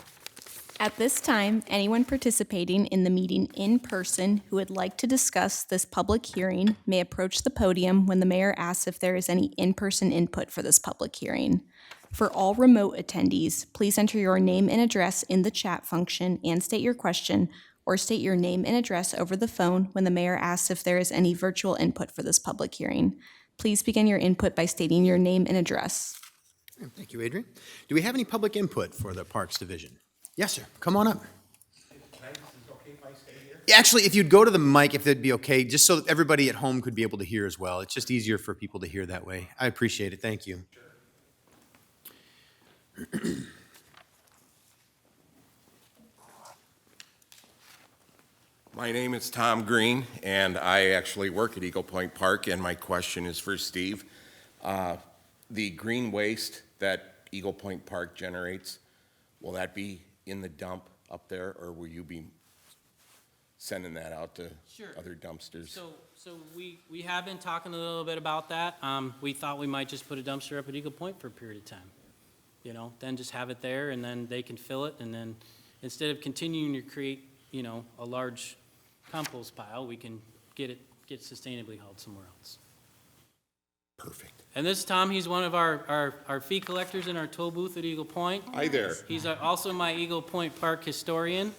At this time, anyone participating in the meeting in person who would like to discuss this public hearing may approach the podium when the mayor asks if there is any in-person input for this public hearing. For all remote attendees, please enter your name and address in the chat function and state your question, or state your name and address over the phone when the mayor asks if there is any virtual input for this public hearing. Please begin your input by stating your name and address. Thank you, Adrian. Do we have any public input for the Parks Division? Yes, sir. Come on up. Yeah, actually, if you'd go to the mic, if that'd be okay, just so that everybody at home could be able to hear as well. It's just easier for people to hear that way. I appreciate it. Thank you. My name is Tom Green, and I actually work at Eagle Point Park, and my question is for Steve. The green waste that Eagle Point Park generates, will that be in the dump up there, or will you be sending that out to Sure. other dumpsters? So we have been talking a little bit about that. We thought we might just put a dumpster up at Eagle Point for a period of time. You know, then just have it there, and then they can fill it, and then instead of continuing to create, you know, a large compost pile, we can get sustainably hauled somewhere else. Perfect. And this is Tom. He's one of our fee collectors in our toll booth at Eagle Point. Hi there. He's also my Eagle Point Park historian.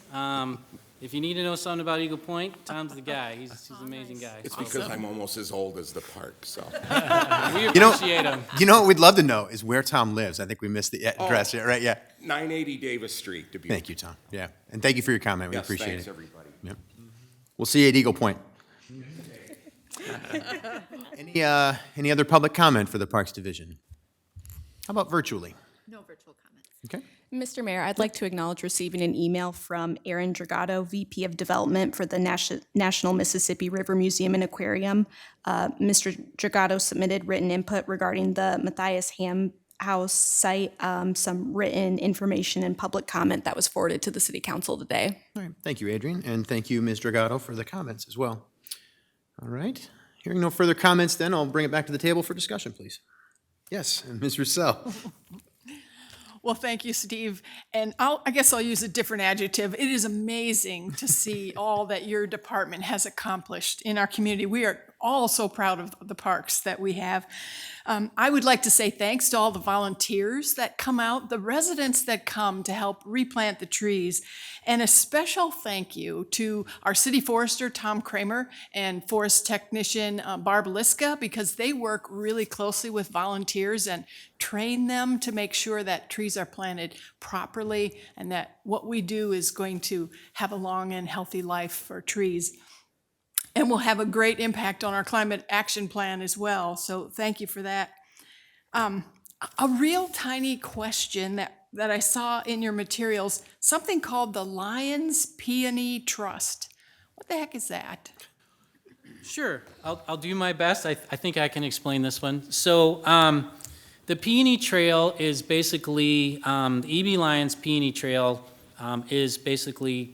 If you need to know something about Eagle Point, Tom's the guy. He's an amazing guy. It's because I'm almost as old as the park, so. We You know- appreciate him. You know what we'd love to know is where Tom lives. I think we missed the address yet, right? Yeah. 980 Davis Street, Dubuque. Thank you, Tom. Yeah. And thank you for your comment. We Yes, appreciate thanks, it. everybody. We'll see you at Eagle Point. Any other public comment for the Parks Division? How about virtually? No virtual comments. Okay. Mr. Mayor, I'd like to acknowledge receiving an email from Aaron Dragato, VP of Development for the National Mississippi River Museum and Aquarium. Mr. Dragato submitted written input regarding the Matthias Ham House site, some written information and public comment that was forwarded to the City Council today. All right. Thank you, Adrian. And thank you, Ms. Dragato, for the comments as well. All right. Hearing no further comments, then I'll bring it back to the table for discussion, please. Yes, and Ms. Roussel. Well, thank you, Steve. And I guess I'll use a different adjective. It is amazing to see all that your department has accomplished in our community. We are all so proud of the parks that we have. I would like to say thanks to all the volunteers that come out, the residents that come to help replant the trees, and a special thank you to our city forester, Tom Kramer, and forest technician, Barb Liska, because they work really closely with volunteers and train them to make sure that trees are planted properly and that what we do is going to have a long and healthy life for trees. and will have a great impact on our climate action plan as well. So thank you for that. A real tiny question that I saw in your materials, something called the Lions Peony Trust. What the heck is that? Sure, I'll do my best. I think I can explain this one. So the Peony Trail is basically, the E.B. Lyons Peony Trail is basically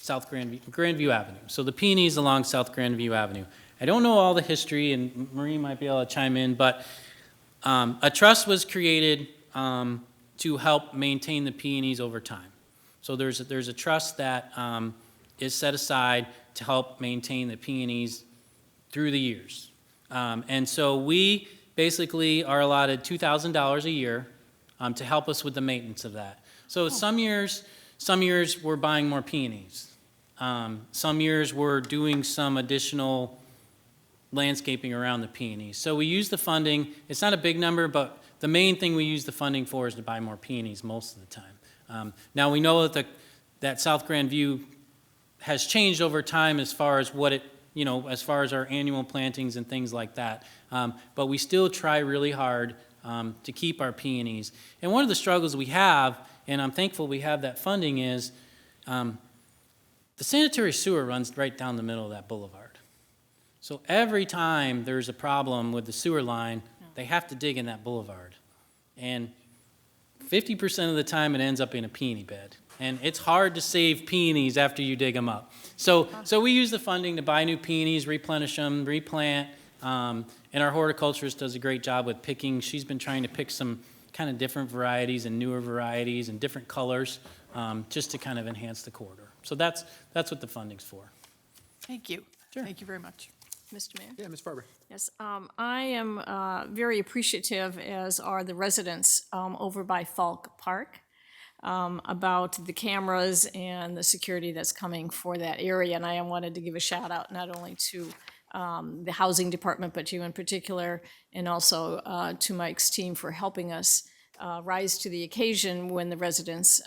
South Grandview Avenue. So the peonies along South Grandview Avenue. I don't know all the history, and Marie might be able to chime in, but a trust was created to help maintain the peonies over time. So there's a trust that is set aside to help maintain the peonies through the years. And so we basically are allotted $2,000 a year to help us with the maintenance of that. So some years we're buying more peonies. Some years we're doing some additional landscaping around the peonies. So we use the funding. It's not a big number, but the main thing we use the funding for is to buy more peonies most of the time. Now we know that South Grandview has changed over time as far as what it, as far as our annual plantings and things like that. But we still try really hard to keep our peonies. And one of the struggles we have, and I'm thankful we have that funding, is the sanitary sewer runs right down the middle of that boulevard. So every time there's a problem with the sewer line, they have to dig in that boulevard. And 50% of the time it ends up in a peony bed. And it's hard to save peonies after you dig them up. So we use the funding to buy new peonies, replenish them, replant, and our horticulturist does a great job with picking. She's been trying to pick some kind of different varieties and newer varieties and different colors just to kind of enhance the corridor. So that's what the funding's for. Thank you. Thank you very much. Mr. Mayor? Yeah, Ms. Farber. Yes, I am very appreciative, as are the residents over by Falk Park, about the cameras and the security that's coming for that area. And I wanted to give a shout out not only to the housing department, but you in particular, and also to Mike's team for helping us rise to the occasion when the residents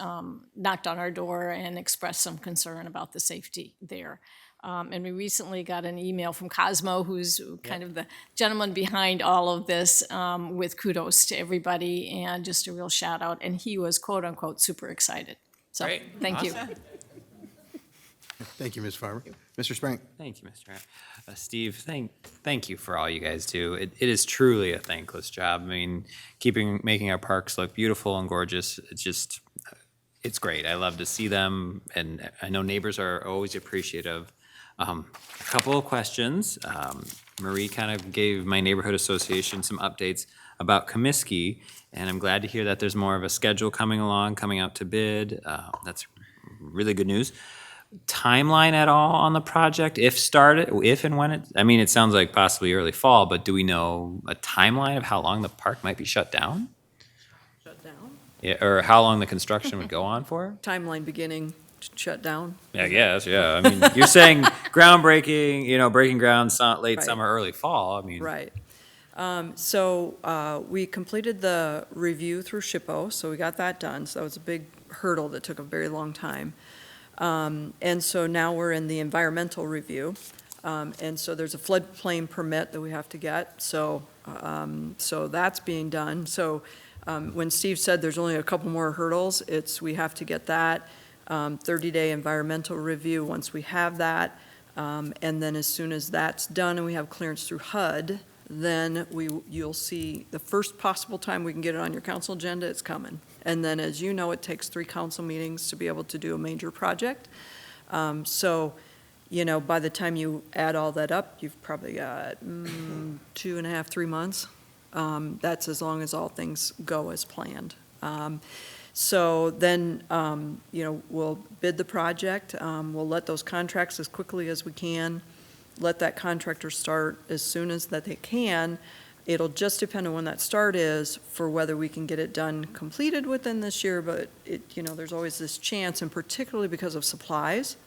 knocked on our door and expressed some concern about the safety there. And we recently got an email from Cosmo, who's kind of the gentleman behind all of this, with kudos to everybody and just a real shout out. And he was quote unquote super excited. So Great. thank you. Awesome. Thank you, Ms. Farber. Mr. Sprang. Thank you, Mr. Mayor. Steve, thank you for all you guys do. It is truly a thankless job. I mean, making our parks look beautiful and gorgeous. It's great. I love to see them, and I know neighbors are always appreciative. A couple of questions. Marie kind of gave my neighborhood association some updates about Comiskey, and I'm glad to hear that there's more of a schedule coming out to bid. That's really good news. Timeline at all on the project, if and when it sounds like possibly early fall, but do we know a timeline of how long the park might be shut down? Shut down? Yeah, or how long the construction would go on for? Timeline beginning, shut down? I guess, yeah. I mean, you're saying groundbreaking, breaking ground late Right. summer, early fall. I mean, Right. So we completed the review through SHPO, so we got that done. So that was a big hurdle that took a very long time. And so now we're in the environmental review. And so there's a floodplain permit that we have to get. So that's being done. So when Steve said there's only a couple more hurdles, we have to get that 30-day environmental review once we have that. And then as soon as that's done and we have clearance through HUD, then you'll see the first possible time we can get it on your council agenda, it's coming. And then, as you know, it takes 3 council meetings to be able to do a major project. So, by the time you add all that up, you've probably got 2.5, 3 months. That's as long as all things go as planned. So then, we'll bid the project. We'll let those contracts as quickly as we can. Let that contractor start as soon as that they can. It'll just depend on when that start is for whether we can get it done completed within this year, but there's always this chance, and particularly because of supplies,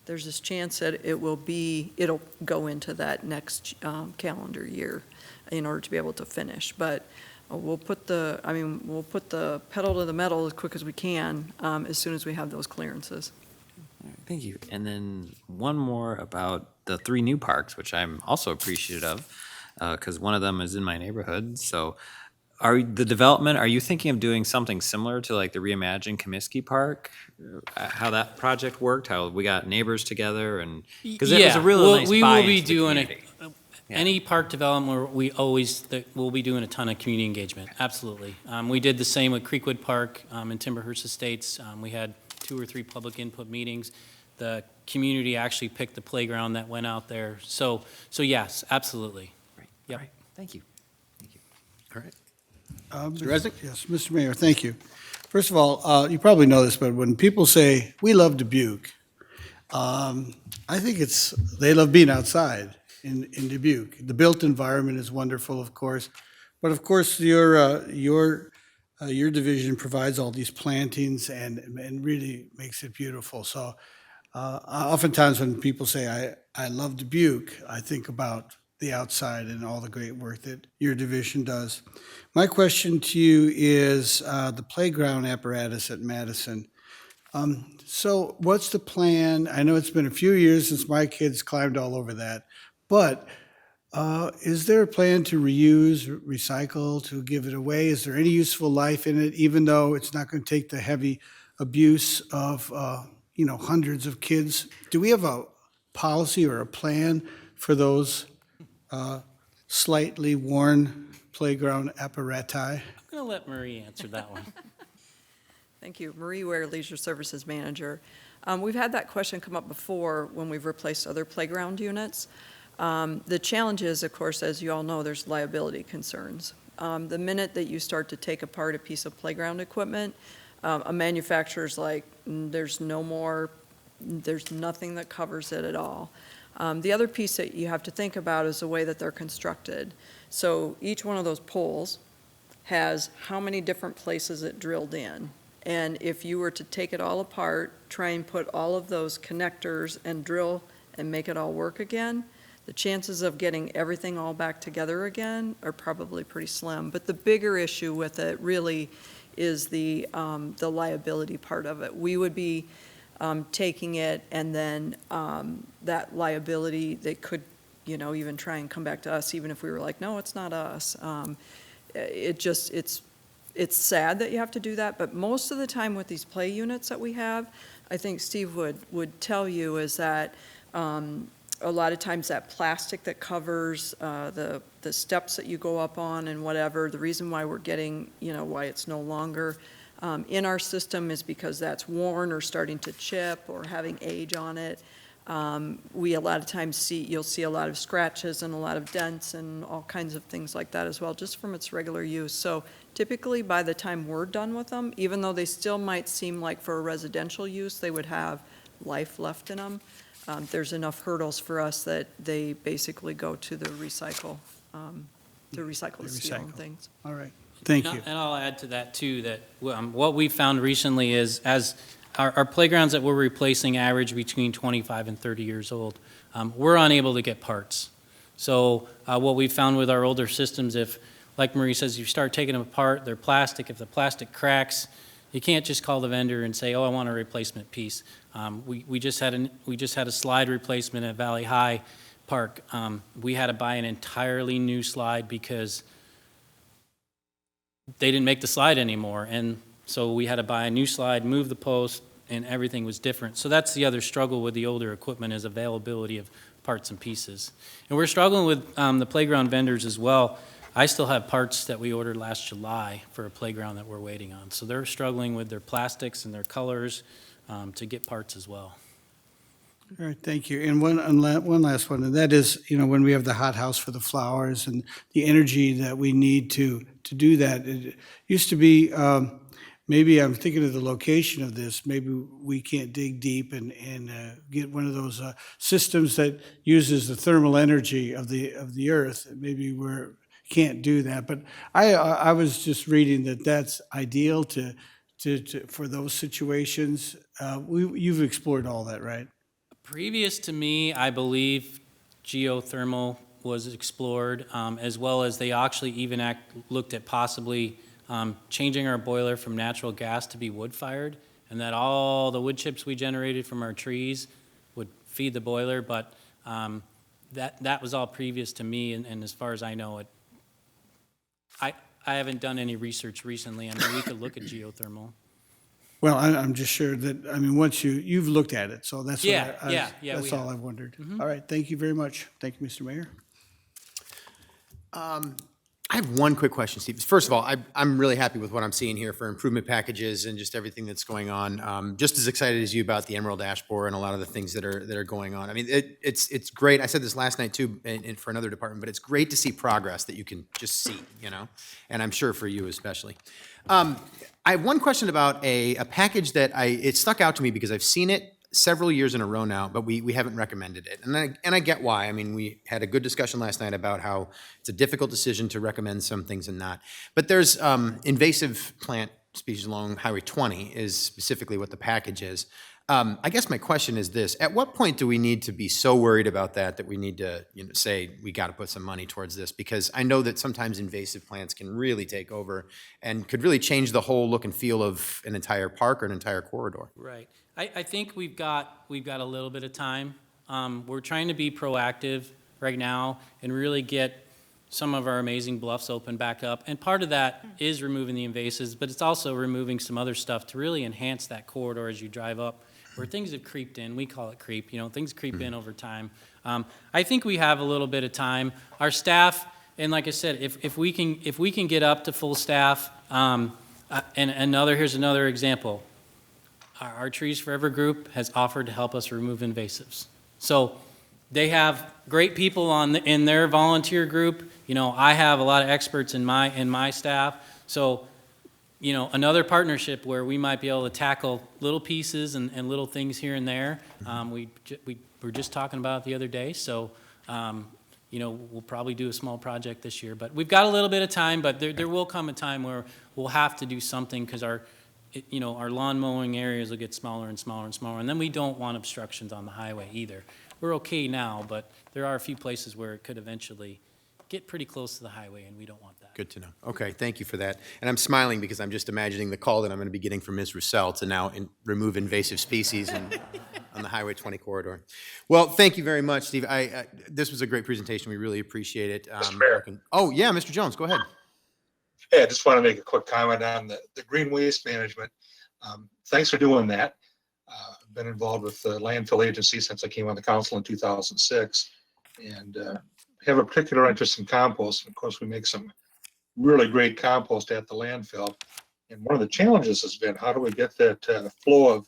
there's this chance that it'll go into that next calendar year in order to be able to finish. But we'll put the pedal to the metal as quick as we can as soon as we have those clearances. Thank you. And then one more about the 3 new parks, which I'm also appreciative of, because one of them is in my neighborhood. So are you thinking of doing something similar to like the Reimagine Comiskey Park? How that project worked, how we got neighbors together and, because it was a really nice we buy will be into the doing community. any park development, we'll be doing a ton of community engagement, absolutely. We did the same with Creekwood Park in Timberhurst Estates. We had 2 or 3 public input meetings. The community actually picked the playground that went out there. So yes, absolutely. Yep. Right. Thank you. All right. Mr. Resnick? Yes, Mr. Mayor, thank you. First of all, you probably know this, but when people say, "We love Dubuque," I think they love being outside in Dubuque. The built environment is wonderful, of course, but of course, your division provides all these plantings and really makes it beautiful. So oftentimes when people say, I love Dubuque, I think about the outside and all the great work that your division does. My question to you is the playground apparatus at Madison. So what's the plan? I know it's been a few years since my kids climbed all over that, but is there a plan to reuse, recycle, to give it away? Is there any useful life in it, even though it's not going to take the heavy abuse of hundreds of kids? Do we have a policy or a plan for those slightly worn playground apparati? I'm going to let Marie answer that one. Thank you. Marie Ware, Leisure Services Manager. We've had that question come up before when we've replaced other playground units. The challenge is, of course, as you all know, there's liability concerns. The minute that you start to take apart a piece of playground equipment, a manufacturer's like, there's nothing that covers it at all. The other piece that you have to think about is the way that they're constructed. So each one of those poles has how many different places it drilled in. And if you were to take it all apart, try and put all of those connectors and drill and make it all work again, the chances of getting everything all back together again are probably pretty slim. But the bigger issue with it really is the liability part of it. We would be taking it, and then that liability, they could, even try and come back to us, even if we were like, no, it's not us. It's sad that you have to do that, but most of the time with these play units that we have, I think Steve would tell you is that a lot of times that plastic that covers the steps that you go up on and whatever, the reason why we're getting, why it's no longer in our system is because that's worn or starting to chip or having age on it. We a lot of times you'll see a lot of scratches and a lot of dents and all kinds of things like that as well, just from its regular use. So typically by the time we're done with them, even though they still might seem like for a residential use, they would have life left in them, there's enough hurdles for us that they basically go to the recycle, the steel and things. All right, thank you. And I'll add to that too, that what we found recently is as our playgrounds that we're replacing average between 25 and 30 years old, we're unable to get parts. So what we found with our older systems, if, like Marie says, you start taking them apart, they're plastic. If the plastic cracks, you can't just call the vendor and say, oh, I want a replacement piece. We just had a slide replacement at Valley High Park. We had to buy an entirely new slide because they didn't make the slide anymore. And so we had to buy a new slide, move the post, and everything was different. So that's the other struggle with the older equipment is availability of parts and pieces. And we're struggling with the playground vendors as well. I still have parts that we ordered last July for a playground that we're waiting on. So they're struggling with their plastics and their colors to get parts as well. All right, thank you. And one last one, and that is, when we have the hothouse for the flowers and the energy that we need to do that. It used to be, maybe I'm thinking of the location of this, maybe we can't dig deep and get one of those systems that uses the thermal energy of the earth. Maybe we can't do that, but I was just reading that that's ideal for those situations. You've explored all that, right? Previous to me, I believe geothermal was explored, as well as they actually even looked at possibly changing our boiler from natural gas to be wood-fired, and that all the wood chips we generated from our trees would feed the boiler, but That was all previous to me, and as far as I know, I haven't done any research recently. I mean, we could look at geothermal. Well, I'm just sure that, I mean, once you've looked at it, so that's what Yeah, I- yeah, we that's all have. I wondered. All right, thank you very much. Thank you, Mr. Mayor. I have one quick question, Steve. First of all, I'm really happy with what I'm seeing here for improvement packages and just everything that's going on. Just as excited as you about the Emerald Ash Borer and a lot of the things that are going on. I mean, it's great. I said this last night too, and for another department, but it's great to see progress that you can just see, you know, and I'm sure for you especially. I have one question about a package that it stuck out to me because I've seen it several years in a row now, but we haven't recommended it. And I get why. I mean, we had a good discussion last night about how it's a difficult decision to recommend some things and not. But there's invasive plant species along Highway 20 is specifically what the package is. I guess my question is this: at what point do we need to be so worried about that we need to, say we got to put some money towards this? Because I know that sometimes invasive plants can really take over and could really change the whole look and feel of an entire park or an entire corridor. Right. I think we've got a little bit of time. We're trying to be proactive right now and really get some of our amazing bluffs open back up. And part of that is removing the invasives, but it's also removing some other stuff to really enhance that corridor as you drive up, where things have creeped in. We call it creep, things creep in over time. I think we have a little bit of time. Our staff, and like I said, if we can get up to full staff, and here's another example. Our Trees Forever group has offered to help us remove invasives. So they have great people in their volunteer group. I have a lot of experts in my staff. So, another partnership where we might be able to tackle little pieces and little things here and there. We were just talking about it the other day. So, we'll probably do a small project this year. But we've got a little bit of time, but there will come a time where we'll have to do something because our lawn mowing areas will get smaller and smaller and smaller, and then we don't want obstructions on the highway either. We're okay now, but there are a few places where it could eventually get pretty close to the highway, and we don't want that. Good to know. Okay, thank you for that. And I'm smiling because I'm just imagining the call that I'm going to be getting from Ms. Roussel to now remove invasive species on the Highway 20 corridor. Well, thank you very much, Steve. This was a great presentation. We really appreciate it. Mr. Mayor. Oh, yeah, Mr. Jones, go ahead. Hey, I just want to make a quick comment on the green waste management. Thanks for doing that. I've been involved with the landfill agency since I came on the council in 2006, and have a particular interest in compost. Of course, we make some really great compost at the landfill. And one of the challenges has been, how do we get that flow of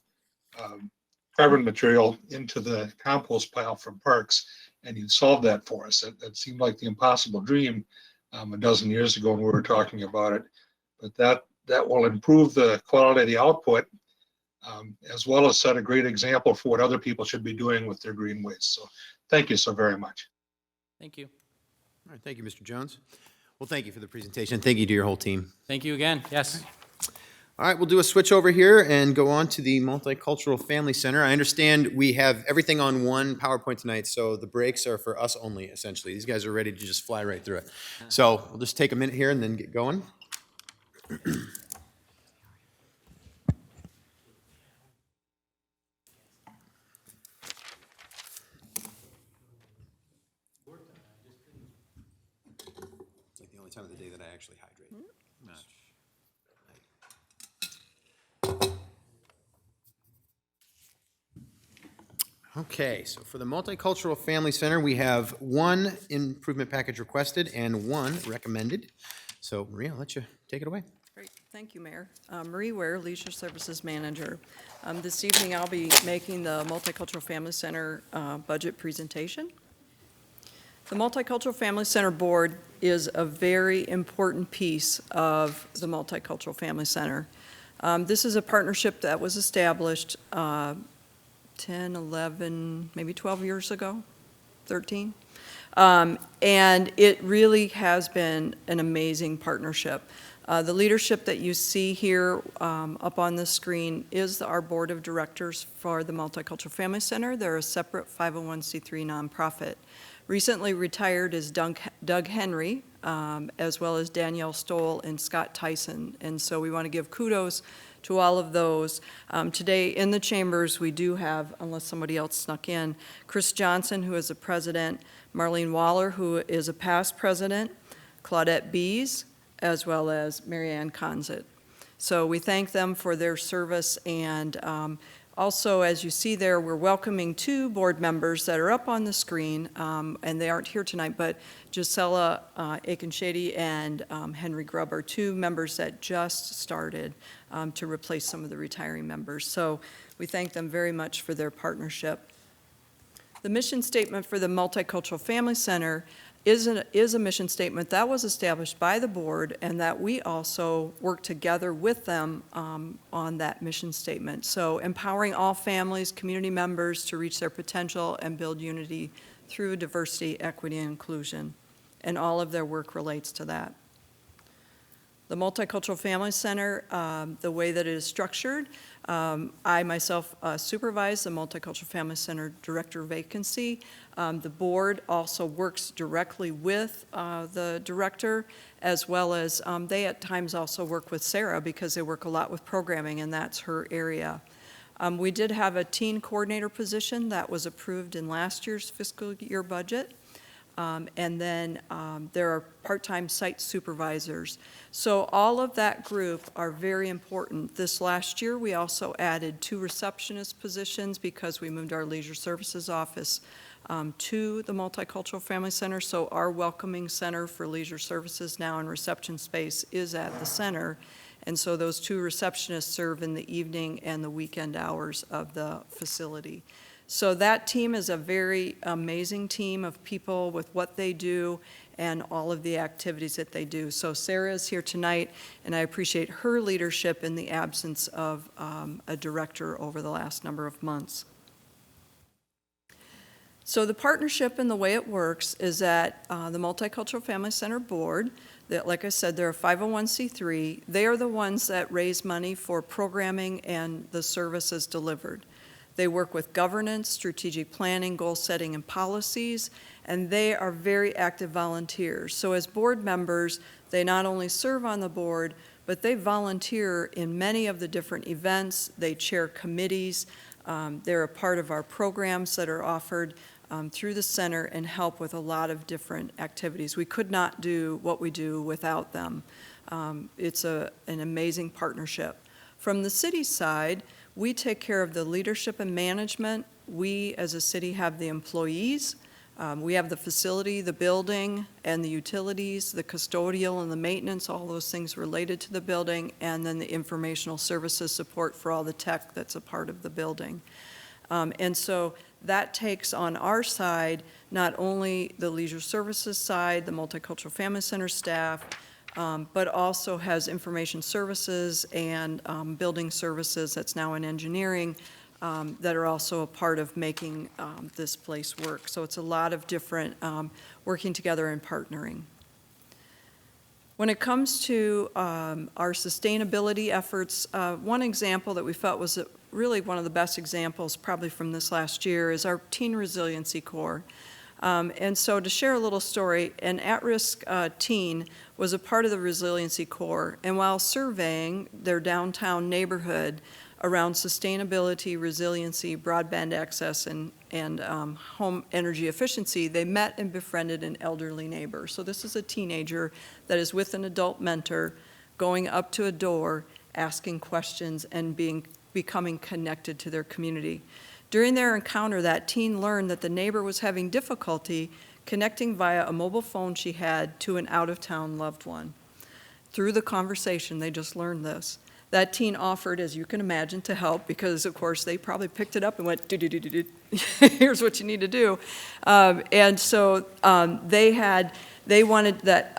carbon material into the compost pile from parks? And you solved that for us. That seemed like the impossible dream a dozen years ago when we were talking about it. But that will improve the quality of the output, as well as set a great example for what other people should be doing with their green waste. So thank you so very much. Thank you. All right, thank you, Mr. Jones. Well, thank you for the presentation. Thank you to your whole team. Thank you again. Yes. All right, we'll do a switch over here and go on to the Multicultural Family Center. I understand we have everything on one PowerPoint tonight, so the breaks are for us only, essentially. These guys are ready to just fly right through it. So we'll just take a minute here and then get going. It's like the only time of the day that I actually hydrate. Okay, so for the Multicultural Family Center, we have one improvement package requested and one recommended. So Maria, I'll let you take it away. Great, thank you, Mayor. Marie Ware, Leisure Services Manager. This evening, I'll be making the Multicultural Family Center budget presentation. The Multicultural Family Center Board is a very important piece of the Multicultural Family Center. This is a partnership that was established 10, 11, maybe 12 years ago, 13. And it really has been an amazing partnership. The leadership that you see here up on the screen is our board of directors for the Multicultural Family Center. They're a separate 501c3 nonprofit. Recently retired is Doug Henry, as well as Danielle Stoll and Scott Tyson. And so we want to give kudos to all of those. Today in the chambers, we do have, unless somebody else snuck in, Chris Johnson, who is the president, Marlene Waller, who is a past president, Claudette Bees, as well as Marianne Conzit. So we thank them for their service, and also, as you see there, we're welcoming 2 board members that are up on the screen, and they aren't here tonight, but Gisela Aiken-Shady and Henry Grubb are 2 members that just started to replace some of the retiring members. So we thank them very much for their partnership. The mission statement for the Multicultural Family Center is a mission statement that was established by the board, and that we also work together with them on that mission statement. So empowering all families, community members to reach their potential and build unity through diversity, equity, and inclusion. And all of their work relates to that. The Multicultural Family Center, the way that it is structured, I myself supervise the Multicultural Family Center director vacancy. The board also works directly with the director, as well as they at times also work with Sarah, because they work a lot with programming, and that's her area. We did have a teen coordinator position that was approved in last year's fiscal year budget. And then there are part-time site supervisors. So all of that group are very important. This last year, we also added 2 receptionist positions because we moved our leisure services office to the Multicultural Family Center. So our welcoming center for leisure services now in reception space is at the center. And so those 2 receptionists serve in the evening and the weekend hours of the facility. So that team is a very amazing team of people with what they do and all of the activities that they do. So Sarah is here tonight, and I appreciate her leadership in the absence of a director over the last number of months. So the partnership and the way it works is that the Multicultural Family Center Board, that, like I said, they're a 501c3. They are the ones that raise money for programming and the services delivered. They work with governance, strategic planning, goal setting, and policies, and they are very active volunteers. So as board members, they not only serve on the board, but they volunteer in many of the different events. They chair committees. They're a part of our programs that are offered through the center and help with a lot of different activities. We could not do what we do without them. It's an amazing partnership. From the city side, we take care of the leadership and management. We, as a city, have the employees. We have the facility, the building, and the utilities, the custodial and the maintenance, all those things related to the building, and then the informational services support for all the tech that's a part of the building. And so that takes on our side, not only the leisure services side, the Multicultural Family Center staff, but also has information services and building services that's now in engineering that are also a part of making this place work. So it's a lot of different working together and partnering. When it comes to our sustainability efforts, one example that we felt was really one of the best examples probably from this last year is our Teen Resiliency Corps. And so to share a little story, an at-risk teen was a part of the Resiliency Corps, and while surveying their downtown neighborhood around sustainability, resiliency, broadband access, and home energy efficiency, they met and befriended an elderly neighbor. So this is a teenager that is with an adult mentor, going up to a door, asking questions, and becoming connected to their community. During their encounter, that teen learned that the neighbor was having difficulty connecting via a mobile phone she had to an out-of-town loved one. Through the conversation, they just learned this. That teen offered, as you can imagine, to help because, of course, they probably picked it up and went, do-do-do-do-do, here's what you need to do. And so they wanted that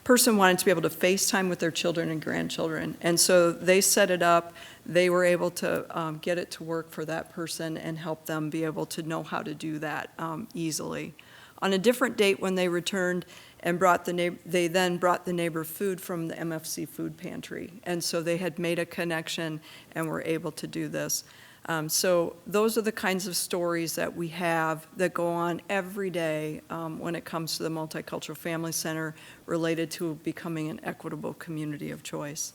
person wanted to be able to FaceTime with their children and grandchildren. And so they set it up. They were able to get it to work for that person and help them be able to know how to do that easily. On a different date when they returned and they then brought the neighbor food from the MFC food pantry. And so they had made a connection and were able to do this. So those are the kinds of stories that we have that go on every day when it comes to the Multicultural Family Center related to becoming an equitable community of choice.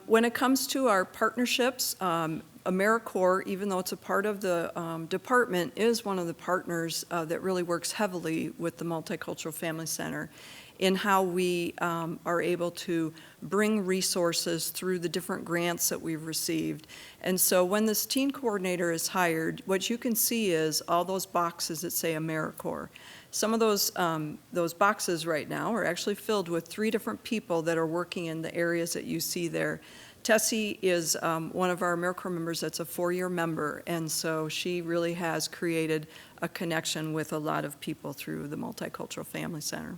When it comes to our partnerships, AmeriCorps, even though it's a part of the department, is one of the partners that really works heavily with the Multicultural Family Center in how we are able to bring resources through the different grants that we've received. And so when this teen coordinator is hired, what you can see is all those boxes that say AmeriCorps. Some of those boxes right now are actually filled with 3 different people that are working in the areas that you see there. Tessie is one of our AmeriCorps members that's a 4-year member, and so she really has created a connection with a lot of people through the Multicultural Family Center.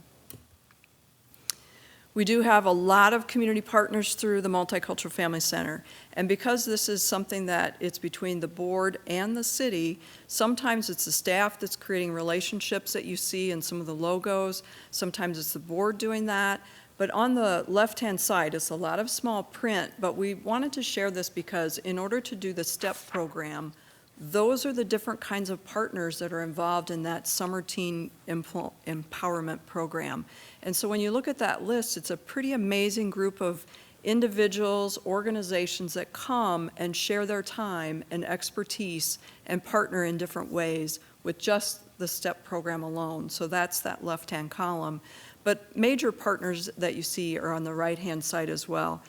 We do have a lot of community partners through the Multicultural Family Center, and because this is something that it's between the board and the city, sometimes it's the staff that's creating relationships that you see in some of the logos, sometimes it's the board doing that, but on the left-hand side, it's a lot of small print, but we wanted to share this because in order to do the STEP program, those are the different kinds of partners that are involved in that Summer Teen Empowerment Program. And so when you look at that list, it's a pretty amazing group of individuals, organizations that come and share their time and expertise and partner in different ways with just the STEP program alone. So that's that left-hand column. But major partners that you see are on the right-hand side as well.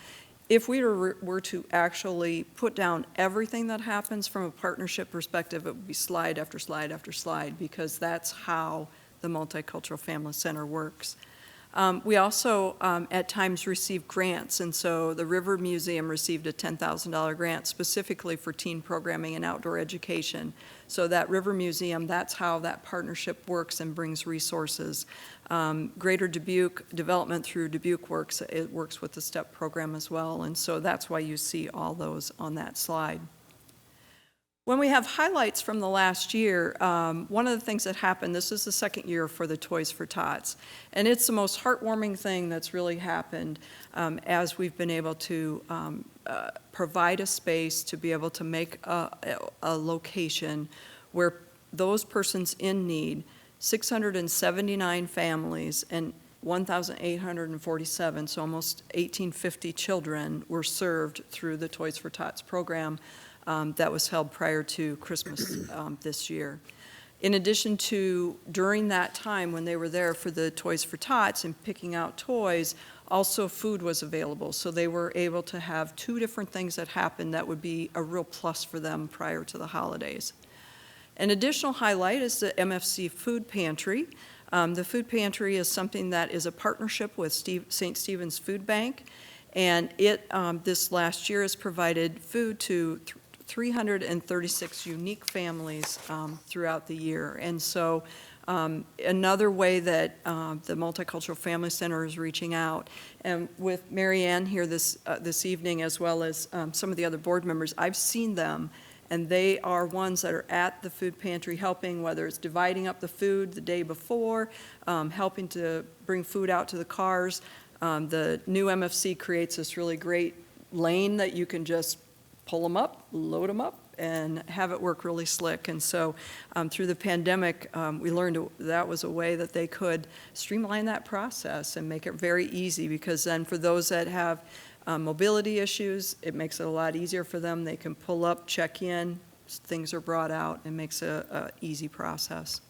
If we were to actually put down everything that happens from a partnership perspective, it would be slide after slide after slide, because that's how the Multicultural Family Center works. We also, at times, receive grants, and so the River Museum received a $10,000 grant specifically for teen programming and outdoor education. So that River Museum, that's how that partnership works and brings resources. Greater Dubuque Development through Dubuque Works, it works with the STEP program as well, and so that's why you see all those on that slide. When we have highlights from the last year, one of the things that happened, this is the second year for the Toys for Tots, and it's the most heartwarming thing that's really happened as we've been able to provide a space to be able to make a location where those persons in need, 679 families and 1,847, so almost 1,850 children were served through the Toys for Tots program that was held prior to Christmas this year. In addition to, during that time when they were there for the Toys for Tots and picking out toys, also food was available. So they were able to have 2 different things that happened that would be a real plus for them prior to the holidays. An additional highlight is the MFC Food Pantry. The Food Pantry is something that is a partnership with St. Stephen's Food Bank, and it, this last year, has provided food to 336 unique families throughout the year. And so another way that the Multicultural Family Center is reaching out, and with Mary Ann here this evening, as well as some of the other board members, I've seen them, and they are ones that are at the food pantry helping, whether it's dividing up the food the day before, helping to bring food out to the cars. The new MFC creates this really great lane that you can just pull them up, load them up, and have it work really slick. And so through the pandemic, we learned that was a way that they could streamline that process and make it very easy, because then for those that have mobility issues, it makes it a lot easier for them. They can pull up, check in, things are brought out, and makes a easy process.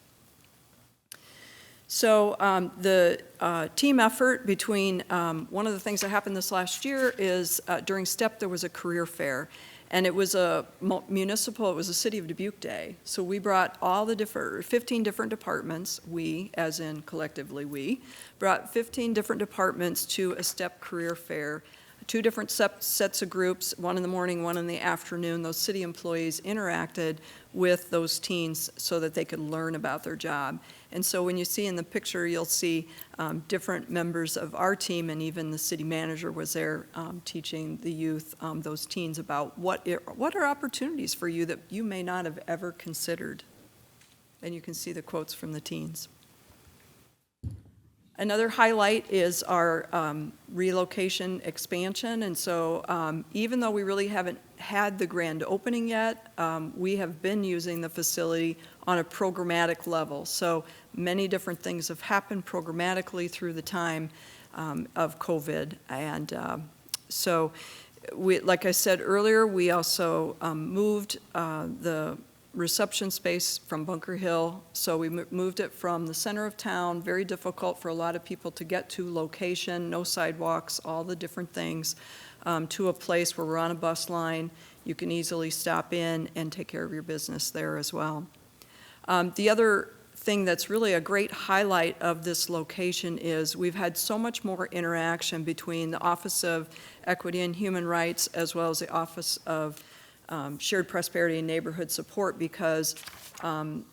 So the team effort between, one of the things that happened this last year is during STEP there was a career fair, and it was a municipal, it was a City of Dubuque Day. So we brought all the 15 different departments, we, as in collectively we, brought 15 different departments to a STEP career fair. 2 different sets of groups, one in the morning, one in the afternoon. Those city employees interacted with those teens so that they could learn about their job. And so when you see in the picture, you'll see different members of our team, and even the city manager was there teaching the youth, those teens, about what are opportunities for you that you may not have ever considered. And you can see the quotes from the teens. Another highlight is our relocation expansion, and so even though we really haven't had the grand opening yet, we have been using the facility on a programmatic level. So many different things have happened programmatically through the time of COVID, and so like I said earlier, we also moved the reception space from Bunker Hill. So we moved it from the center of town, very difficult for a lot of people to get to location, no sidewalks, all the different things, to a place where we're on a bus line. You can easily stop in and take care of your business there as well. The other thing that's really a great highlight of this location is we've had so much more interaction between the Office of Equity and Human Rights as well as the Office of Shared Prosperity and Neighborhood Support, because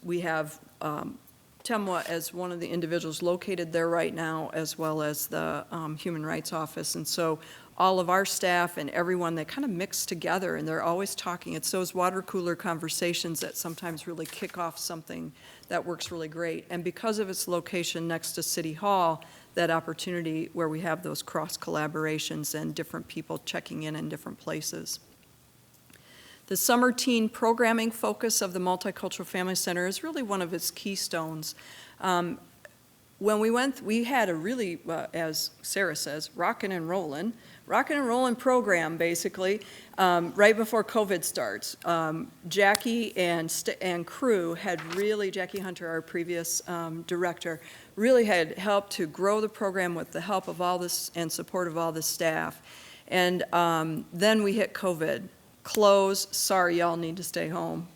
we have Temwa as one of the individuals located there right now, as well as the Human Rights Office. And so all of our staff and everyone, they kind of mix together, and they're always talking. It's those water cooler conversations that sometimes really kick off something that works really great. And because of its location next to City Hall, that opportunity where we have those cross collaborations and different people checking in different places. The summer teen programming focus of the Multicultural Family Center is really one of its keystones. When we went, we had a really, as Sarah says, rockin' and rollin' program, basically, right before COVID starts. Jackie and crew had really, Jackie Hunter, our previous director, really had helped to grow the program with the help of all this and support of all the staff. And then we hit COVID. Close, sorry, y'all need to stay home.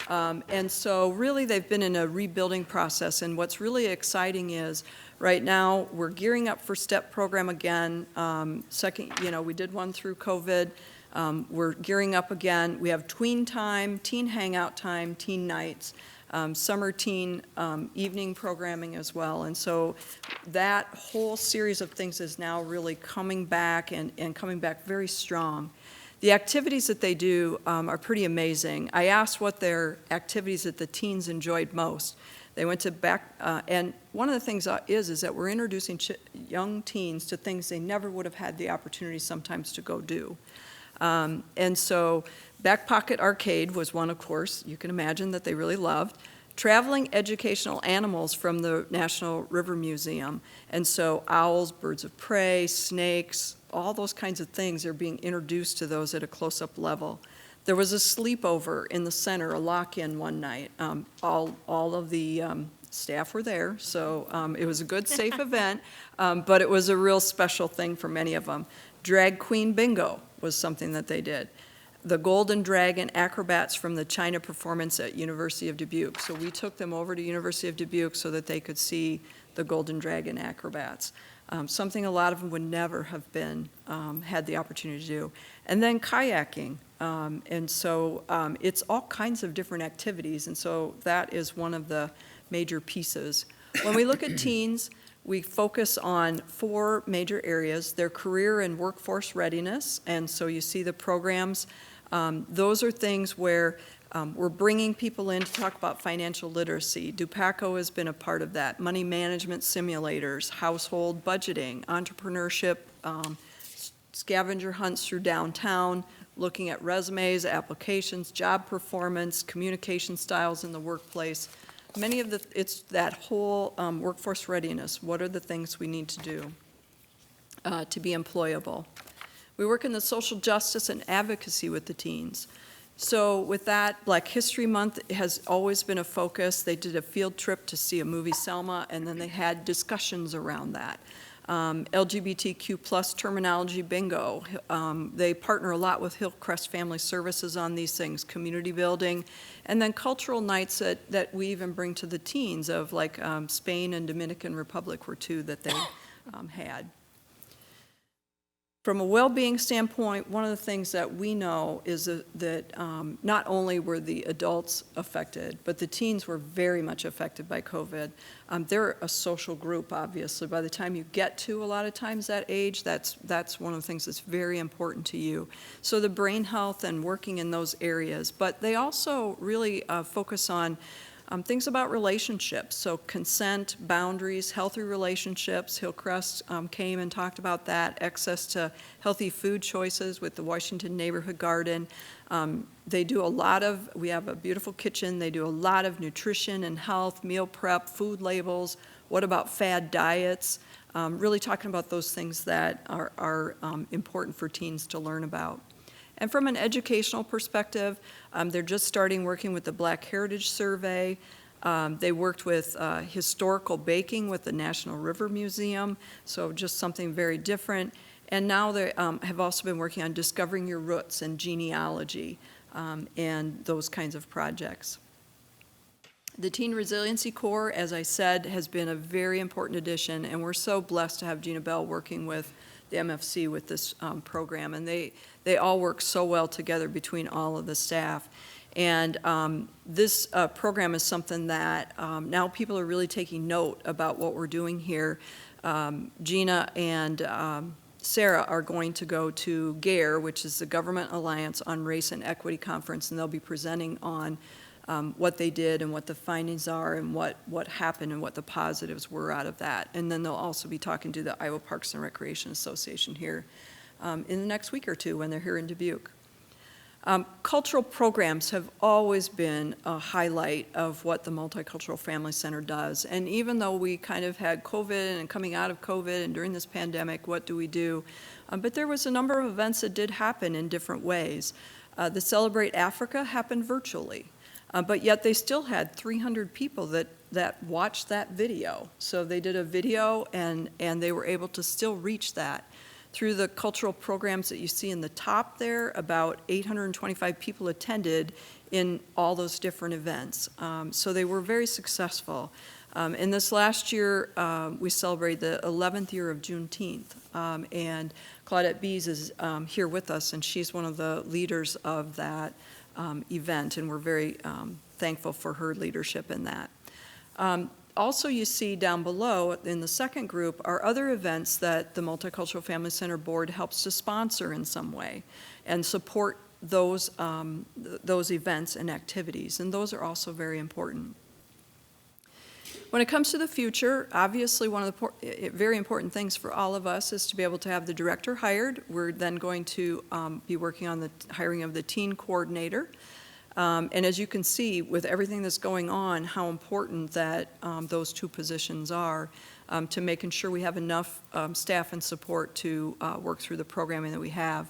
And so really they've been in a rebuilding process, and what's really exciting is right now we're gearing up for STEP program again. We did one through COVID. We're gearing up again. We have tween time, teen hangout time, teen nights, summer teen evening programming as well. And so that whole series of things is now really coming back and coming back very strong. The activities that they do are pretty amazing. I asked what their activities that the teens enjoyed most. They went to and one of the things is that we're introducing young teens to things they never would have had the opportunity sometimes to go do. And so Back Pocket Arcade was one, of course, you can imagine that they really loved. Traveling educational animals from the National River Museum. And so owls, birds of prey, snakes, all those kinds of things are being introduced to those at a close-up level. There was a sleepover in the center, a lock-in one night. All of the staff were there, so it was a good, safe event, but it was a real special thing for many of them. Drag Queen Bingo was something that they did. The Golden Dragon acrobats from the China performance at University of Dubuque. So we took them over to University of Dubuque so that they could see the Golden Dragon acrobats. Something a lot of them would never have been, had the opportunity to do. And then kayaking. And so it's all kinds of different activities, and so that is one of the major pieces. When we look at teens, we focus on 4 major areas: their career and workforce readiness, and so you see the programs. Those are things where we're bringing people in to talk about financial literacy. DUPACO has been a part of that. Money management simulators, household budgeting, entrepreneurship, scavenger hunts through downtown, looking at resumes, applications, job performance, communication styles in the workplace. It's that whole workforce readiness. What are the things we need to do to be employable? We work in the social justice and advocacy with the teens. So with that, Black History Month has always been a focus. They did a field trip to see a movie, Selma, and then they had discussions around that. LGBTQ plus terminology bingo. They partner a lot with Hillcrest Family Services on these things, community building, and then cultural nights that we even bring to the teens of like Spain and Dominican Republic were 2 that they had. From a well-being standpoint, one of the things that we know is that not only were the adults affected, but the teens were very much affected by COVID. They're a social group, obviously. By the time you get to a lot of times that age, that's one of the things that's very important to you. So the brain health and working in those areas, but they also really focus on things about relationships, so consent, boundaries, healthy relationships. Hillcrest came and talked about that, access to healthy food choices with the Washington Neighborhood Garden. They do a lot of, we have a beautiful kitchen, they do a lot of nutrition and health, meal prep, food labels. What about fad diets? Really talking about those things that are important for teens to learn about. And from an educational perspective, they're just starting working with the Black Heritage Survey. They worked with historical baking with the National River Museum, so just something very different. And now they have also been working on discovering your roots and genealogy and those kinds of projects. The Teen Resiliency Corps, as I said, has been a very important addition, and we're so blessed to have Gina Bell working with the MFC with this program. And they all work so well together between all of the staff. And this program is something that now people are really taking note about what we're doing here. Gina and Sarah are going to go to GARE, which is the Government Alliance on Race and Equity Conference, and they'll be presenting on what they did and what the findings are and what happened and what the positives were out of that. And then they'll also be talking to the Iowa Parks and Recreation Association here in the next week or two when they're here in Dubuque. Cultural programs have always been a highlight of what the Multicultural Family Center does. And even though we kind of had COVID and coming out of COVID and during this pandemic, what do we do? But there was a number of events that did happen in different ways. The Celebrate Africa happened virtually. But yet they still had 300 people that watched that video. So they did a video and they were able to still reach that. Through the cultural programs that you see in the top there, about 825 people attended in all those different events. So they were very successful. In this last year, we celebrated the 11th year of Juneteenth. And Claudette Bees is here with us, and she's one of the leaders of that event, and we're very thankful for her leadership in that. Also, you see down below in the second group are other events that the Multicultural Family Center Board helps to sponsor in some way and support those events and activities, and those are also very important. When it comes to the future, obviously one of the very important things for all of us is to be able to have the director hired. We're then going to be working on the hiring of the teen coordinator. And as you can see, with everything that's going on, how important that those two positions are to making sure we have enough staff and support to work through the programming that we have.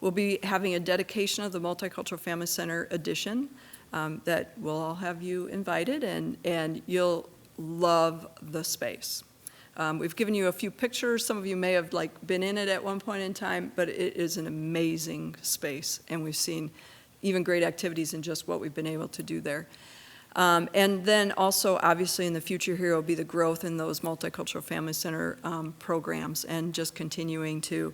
We'll be having a dedication of the Multicultural Family Center edition that we'll all have you invited, and you'll love the space. We've given you a few pictures. Some of you may have been in it at one point in time, but it is an amazing space, and we've seen even great activities in just what we've been able to do there. And then also, obviously, in the future here will be the growth in those Multicultural Family Center programs and just continuing to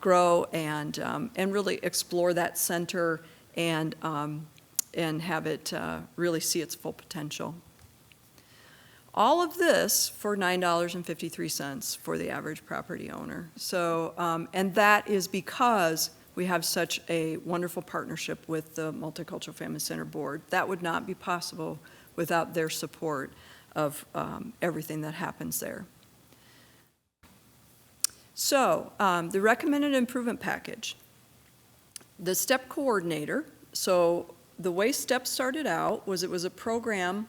grow and really explore that center and have it really see its full potential. All of this for $9.53 for the average property owner. So, and that is because we have such a wonderful partnership with the Multicultural Family Center Board. That would not be possible without their support of everything that happens there. So, the recommended improvement package. The STEP coordinator, so the way STEP started out was it was a program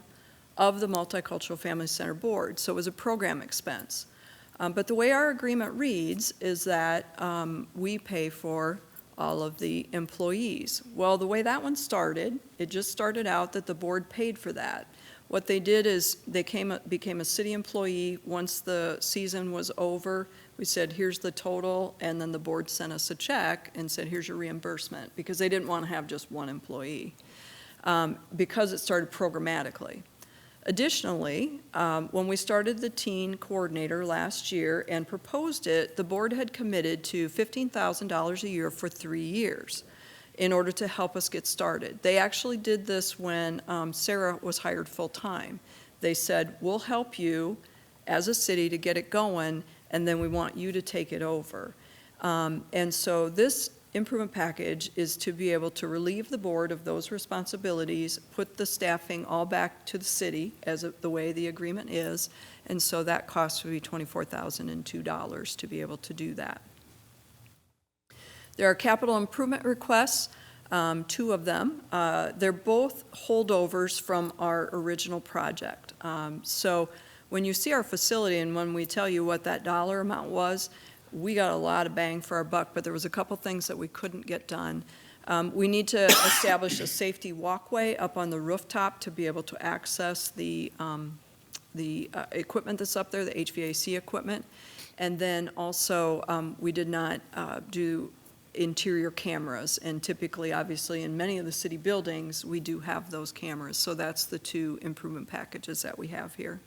of the Multicultural Family Center Board, so it was a program expense. But the way our agreement reads is that we pay for all of the employees. Well, the way that one started, it just started out that the board paid for that. What they did is they became a city employee. Once the season was over, we said, here's the total, and then the board sent us a check and said, here's your reimbursement, because they didn't want to have just one employee, because it started programmatically. Additionally, when we started the teen coordinator last year and proposed it, the board had committed to $15,000 a year for 3 years in order to help us get started. They actually did this when Sarah was hired full-time. They said, we'll help you as a city to get it going, and then we want you to take it over. And so this improvement package is to be able to relieve the board of those responsibilities, put the staffing all back to the city as the way the agreement is, and so that cost would be $24,002 to be able to do that. There are capital improvement requests, 2 of them. They're both holdovers from our original project. So when you see our facility and when we tell you what that dollar amount was, we got a lot of bang for our buck, but there was a couple things that we couldn't get done. We need to establish a safety walkway up on the rooftop to be able to access the equipment that's up there, the HVAC equipment. And then also, we did not do interior cameras, and typically, obviously, in many of the city buildings, we do have those cameras. So that's the two improvement packages that we have here.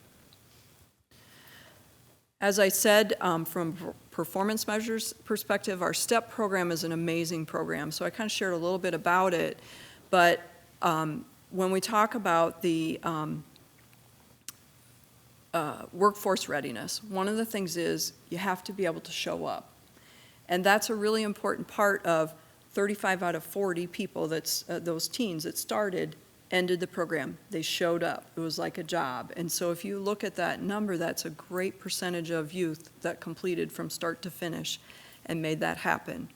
As I said, from performance measures perspective, our STEP program is an amazing program. So I kind of shared a little bit about it, but when we talk about the workforce readiness, one of the things is you have to be able to show up. And that's a really important part of 35 out of 40 people that's, those teens that started, ended the program. They showed up. It was like a job. And so if you look at that number, that's a great percentage of youth that completed from start to finish and made that happen.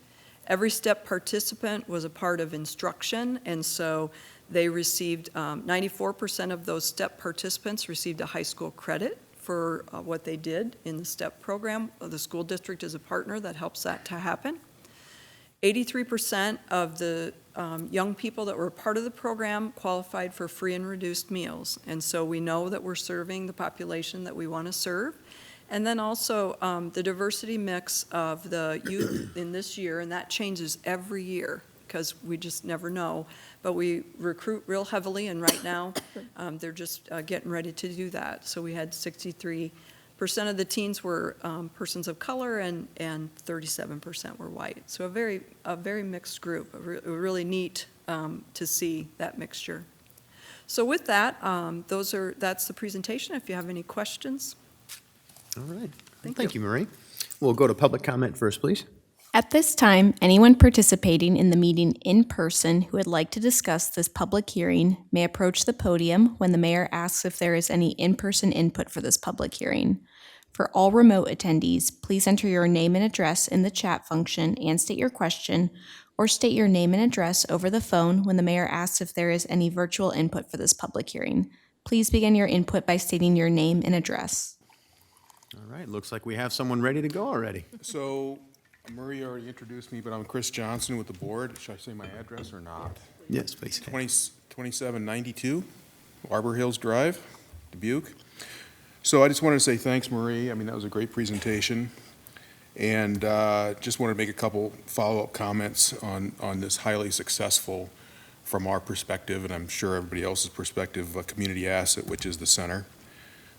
Every STEP participant was a part of instruction, and so they received, 94% of those STEP participants received a high school credit for what they did in the STEP program. The school district is a partner that helps that to happen. 83% of the young people that were part of the program qualified for free and reduced meals. And so we know that we're serving the population that we want to serve. And then also the diversity mix of the youth in this year, and that changes every year because we just never know. But we recruit real heavily, and right now they're just getting ready to do that. So we had 63% of the teens were persons of color, and 37% were white. So a very mixed group. Really neat to see that mixture. So with that, that's the presentation. If you have any questions. All right. Thank Thank you, Marie. We'll go to public comment first, please. At this time, anyone participating in the meeting in person who would like to discuss this public hearing may approach the podium when the mayor asks if there is any in-person input for this public hearing. For all remote attendees, please enter your name and address in the chat function and state your question, or state your name and address over the phone when the mayor asks if there is any virtual input for this public hearing. Please begin your input by stating your name and address. All right, looks like we have someone ready to go already. So, Murray already introduced me, but I'm Chris Johnson with the board. Should I say my address or not? Yes, please. 2792 Arbor Hills Drive, Dubuque. So I just wanted to say thanks, Marie. I mean, that was a great presentation. And just wanted to make a couple follow-up comments on this highly successful, from our perspective, and I'm sure everybody else's perspective, a community asset, which is the center.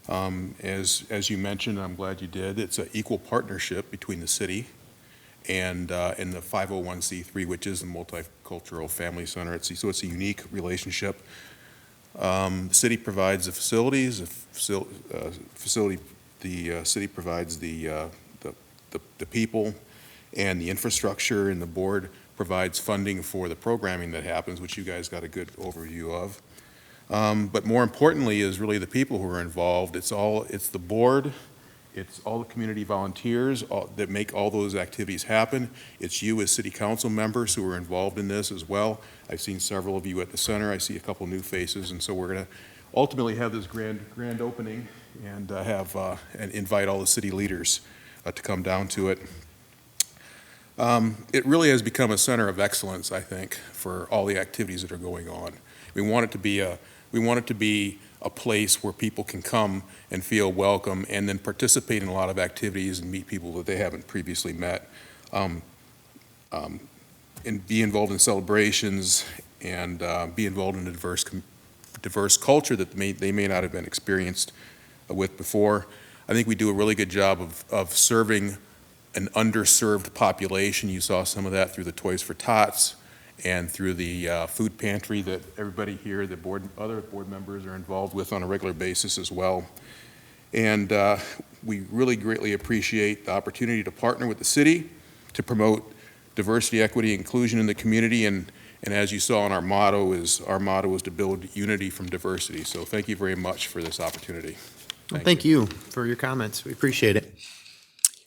As you mentioned, I'm glad you did, it's an equal partnership between the city and the 501c3, which is the Multicultural Family Center. So it's a unique relationship. The city provides the facilities, the city provides the people and the infrastructure, and the board provides funding for the programming that happens, which you guys got a good overview of. But more importantly is really the people who are involved. It's the board, it's all the community volunteers that make all those activities happen. It's you as city council members who are involved in this as well. I've seen several of you at the center. I see a couple new faces, and so we're going to ultimately have this grand opening and and invite all the city leaders to come down to it. It really has become a center of excellence, I think, for all the activities that are going on. We want it to be a place where people can come and feel welcome and then participate in a lot of activities and meet people that they haven't previously met, and be involved in celebrations and be involved in a diverse culture that they may not have been experienced with before. I think we do a really good job of serving an underserved population. You saw some of that through the Toys for Tots and through the food pantry that everybody here, other board members are involved with on a regular basis as well. And we really greatly appreciate the opportunity to partner with the city to promote diversity, equity, inclusion in the community. And as you saw in our motto is to build unity from diversity. So thank you very much for this opportunity. Thank you for your comments. We appreciate it. Do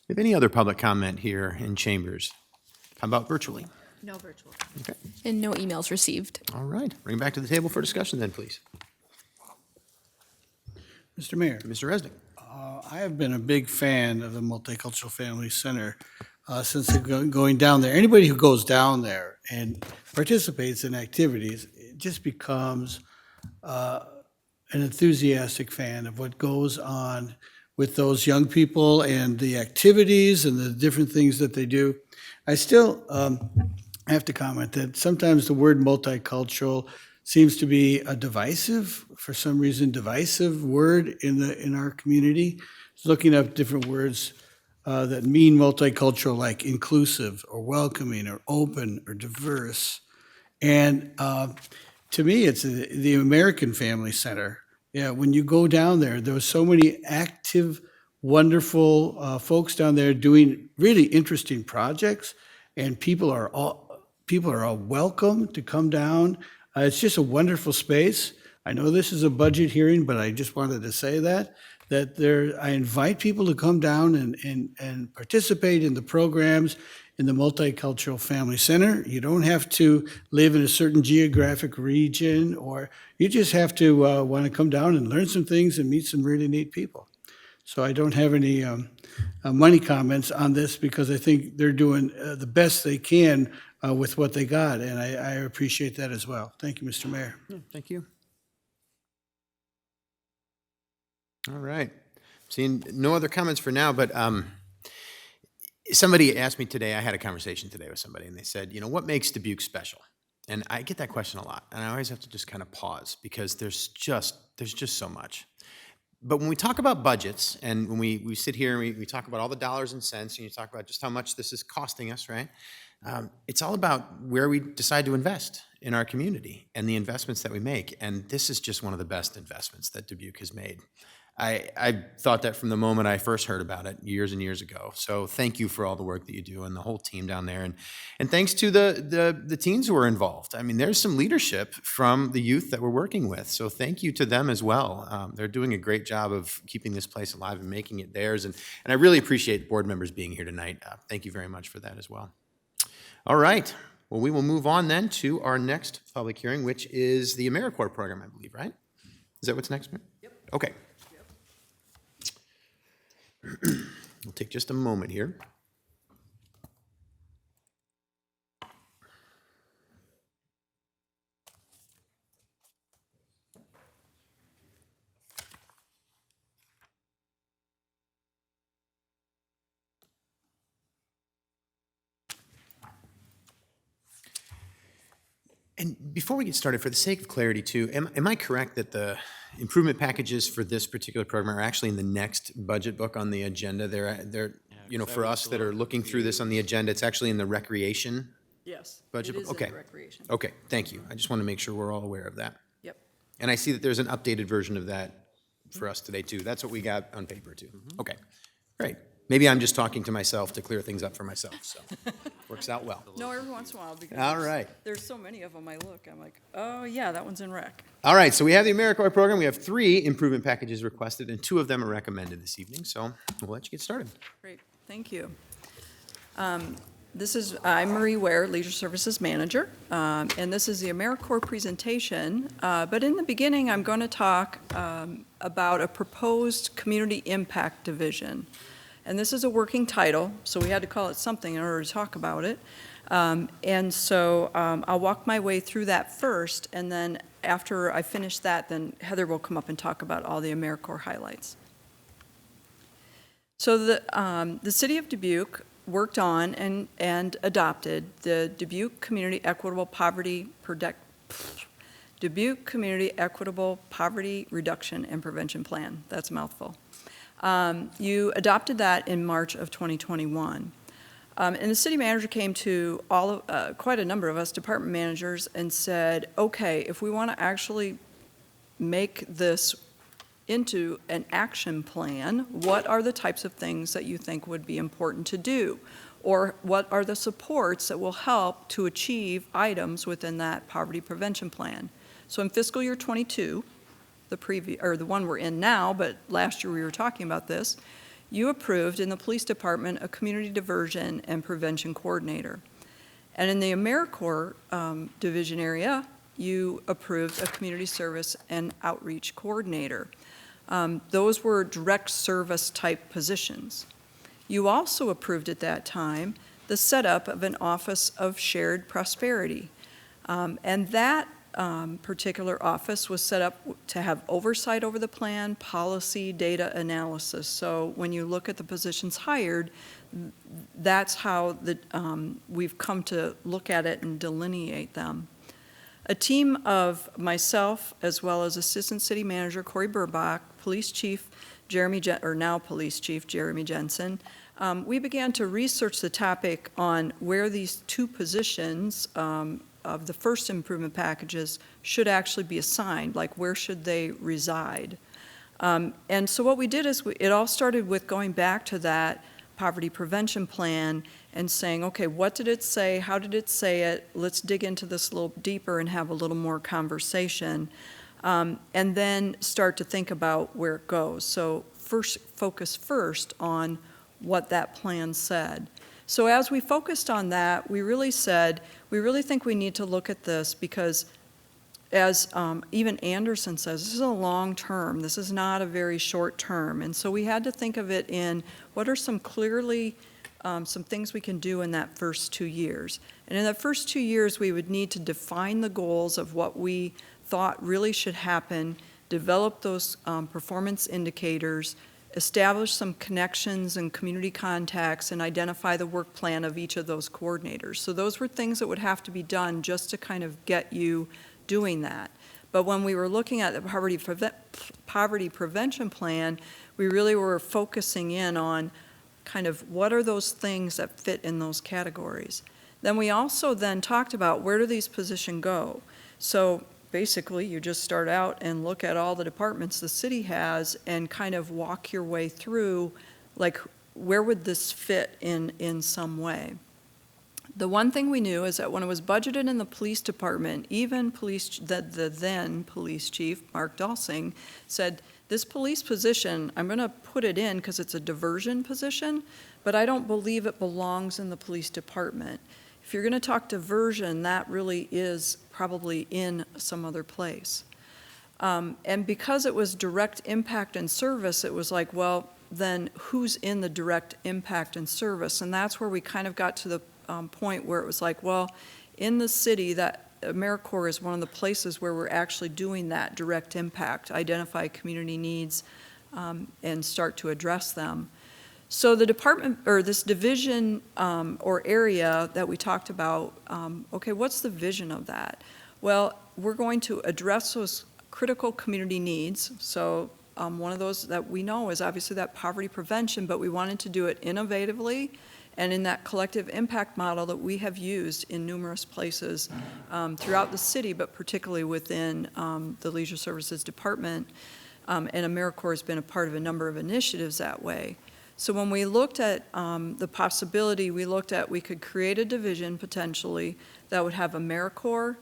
you have any other public comment here in chambers? How about virtually? No virtual. Okay. And no emails received. All right. Bring it back to the table for discussion then, please. Mr. Mayor, Mr. Resnick. I have been a big fan of the Multicultural Family Center since going down there. Anybody who goes down there and participates in activities, it just becomes an enthusiastic fan of what goes on with those young people and the activities and the different things that they do. I still have to comment that sometimes the word multicultural seems to be a for some reason, divisive word in our community. Looking up different words that mean multicultural, like inclusive or welcoming or open or diverse. And to me, it's the American Family Center. Yeah, when you go down there, there were so many active, wonderful folks down there doing really interesting projects, and people are all welcome to come down. It's just a wonderful space. I know this is a budget hearing, but I just wanted to say that I invite people to come down and participate in the programs in the Multicultural Family Center. You don't have to live in a certain geographic region, or you just have to want to come down and learn some things and meet some really neat people. So I don't have any money comments on this because I think they're doing the best they can with what they got, and I appreciate that as well. Thank you, Mr. Mayor. Thank you. All right. Seeing no other comments for now, but somebody asked me today, I had a conversation today with somebody, and they said, what makes Dubuque special? And I get that question a lot, and I always have to just kind of pause because there's just so much. But when we talk about budgets, and when we sit here and we talk about all the dollars and cents, and you talk about just how much this is costing us, right? It's all about where we decide to invest in our community and the investments that we make. And this is just one of the best investments that Dubuque has made. I thought that from the moment I first heard about it years and years ago. So thank you for all the work that you do and the whole team down there. And thanks to the teens who are involved. I mean, there's some leadership from the youth that we're working with. So thank you to them as well. They're doing a great job of keeping this place alive and making it theirs. And I really appreciate board members being here tonight. Thank you very much for that as well. All right. Well, we will move on then to our next public hearing, which is the AmeriCorps program, I believe, right? Is that what's next? Yep. Okay. We'll take just a moment here. And before we get started, for the sake of clarity too, am I correct that the improvement packages for this particular program are actually in the next budget book on the agenda? They're for us that are looking through this on the agenda, it's actually in the recreation Yes. budget It book? is in Okay. recreation. Okay, thank you. I just want to make sure we're all aware of that. Yep. And I see that there's an updated version of that for us today too. That's what we got on paper too. Okay, great. Maybe I'm just talking to myself to clear things up for myself, so works out well. No, every once in a while, because All right. there's so many of them, I'm like, oh, yeah, that one's in rec. All right, so we have the AmeriCorps program. We have 3 improvement packages requested, and 2 of them are recommended this evening, so we'll let you get started. Great, thank you. I'm Marie Ware, Leisure Services Manager, and this is the AmeriCorps presentation. But in the beginning, I'm going to talk about a proposed community impact division. And this is a working title, so we had to call it something in order to talk about it. And so I'll walk my way through that first, and then after I finish that, then Heather will come up and talk about all the AmeriCorps highlights. So the City of Dubuque worked on and adopted the Dubuque Community Equitable Poverty Reduction and Prevention Plan. That's a mouthful. You adopted that in March of 2021. And the city manager came to quite a number of us department managers and said, okay, if we want to actually make this into an action plan, what are the types of things that you think would be important to do? Or what are the supports that will help to achieve items within that poverty prevention plan? So in fiscal year 22, the one we're in now, but last year we were talking about this, you approved in the police department a community diversion and prevention coordinator. And in the AmeriCorps division area, you approved a community service and outreach coordinator. Those were direct service type positions. You also approved at that time the setup of an Office of Shared Prosperity. And that particular office was set up to have oversight over the plan, policy, data analysis. So when you look at the positions hired, that's how we've come to look at it and delineate them. A team of myself, as well as Assistant City Manager Corey Burbach, Police Chief now Police Chief Jeremy Jensen, we began to research the topic on where these two positions of the first improvement packages should actually be assigned, like where should they reside. And so what we did is it all started with going back to that poverty prevention plan and saying, okay, what did it say? How did it say it? Let's dig into this a little deeper and have a little more conversation. And then start to think about where it goes. So focus first on what that plan said. So as we focused on that, we really said, we really think we need to look at this because as even Anderson says, this is a long term. This is not a very short term. And so we had to think of it in what are some clearly some things we can do in that first 2 years. And in the first 2 years, we would need to define the goals of what we thought really should happen, develop those performance indicators, establish some connections and community contacts, and identify the work plan of each of those coordinators. So those were things that would have to be done just to kind of get you doing that. But when we were looking at the poverty prevention plan, we really were focusing in on kind of what are those things that fit in those categories. Then we also then talked about where do these positions go. So basically, you just start out and look at all the departments the city has and kind of walk your way through, like, where would this fit in some way? The one thing we knew is that when it was budgeted in the police department, even the then police chief, Mark Dulsing, said, this police position, I'm going to put it in because it's a diversion position, but I don't believe it belongs in the police department. If you're going to talk diversion, that really is probably in some other place. And because it was direct impact and service, it was like, well, then who's in the direct impact and service? And that's where we kind of got to the point where it was like, well, in the city, that AmeriCorps is one of the places where we're actually doing that direct impact, identify community needs, and start to address them. So the department, or this division or area that we talked about, okay, what's the vision of that? Well, we're going to address those critical community needs. So one of those that we know is obviously that poverty prevention, but we wanted to do it innovatively and in that collective impact model that we have used in numerous places throughout the city, but particularly within the Leisure Services Department. And AmeriCorps has been a part of a number of initiatives that way. So when we looked at the possibility, we looked at we could create a division potentially that would have AmeriCorps,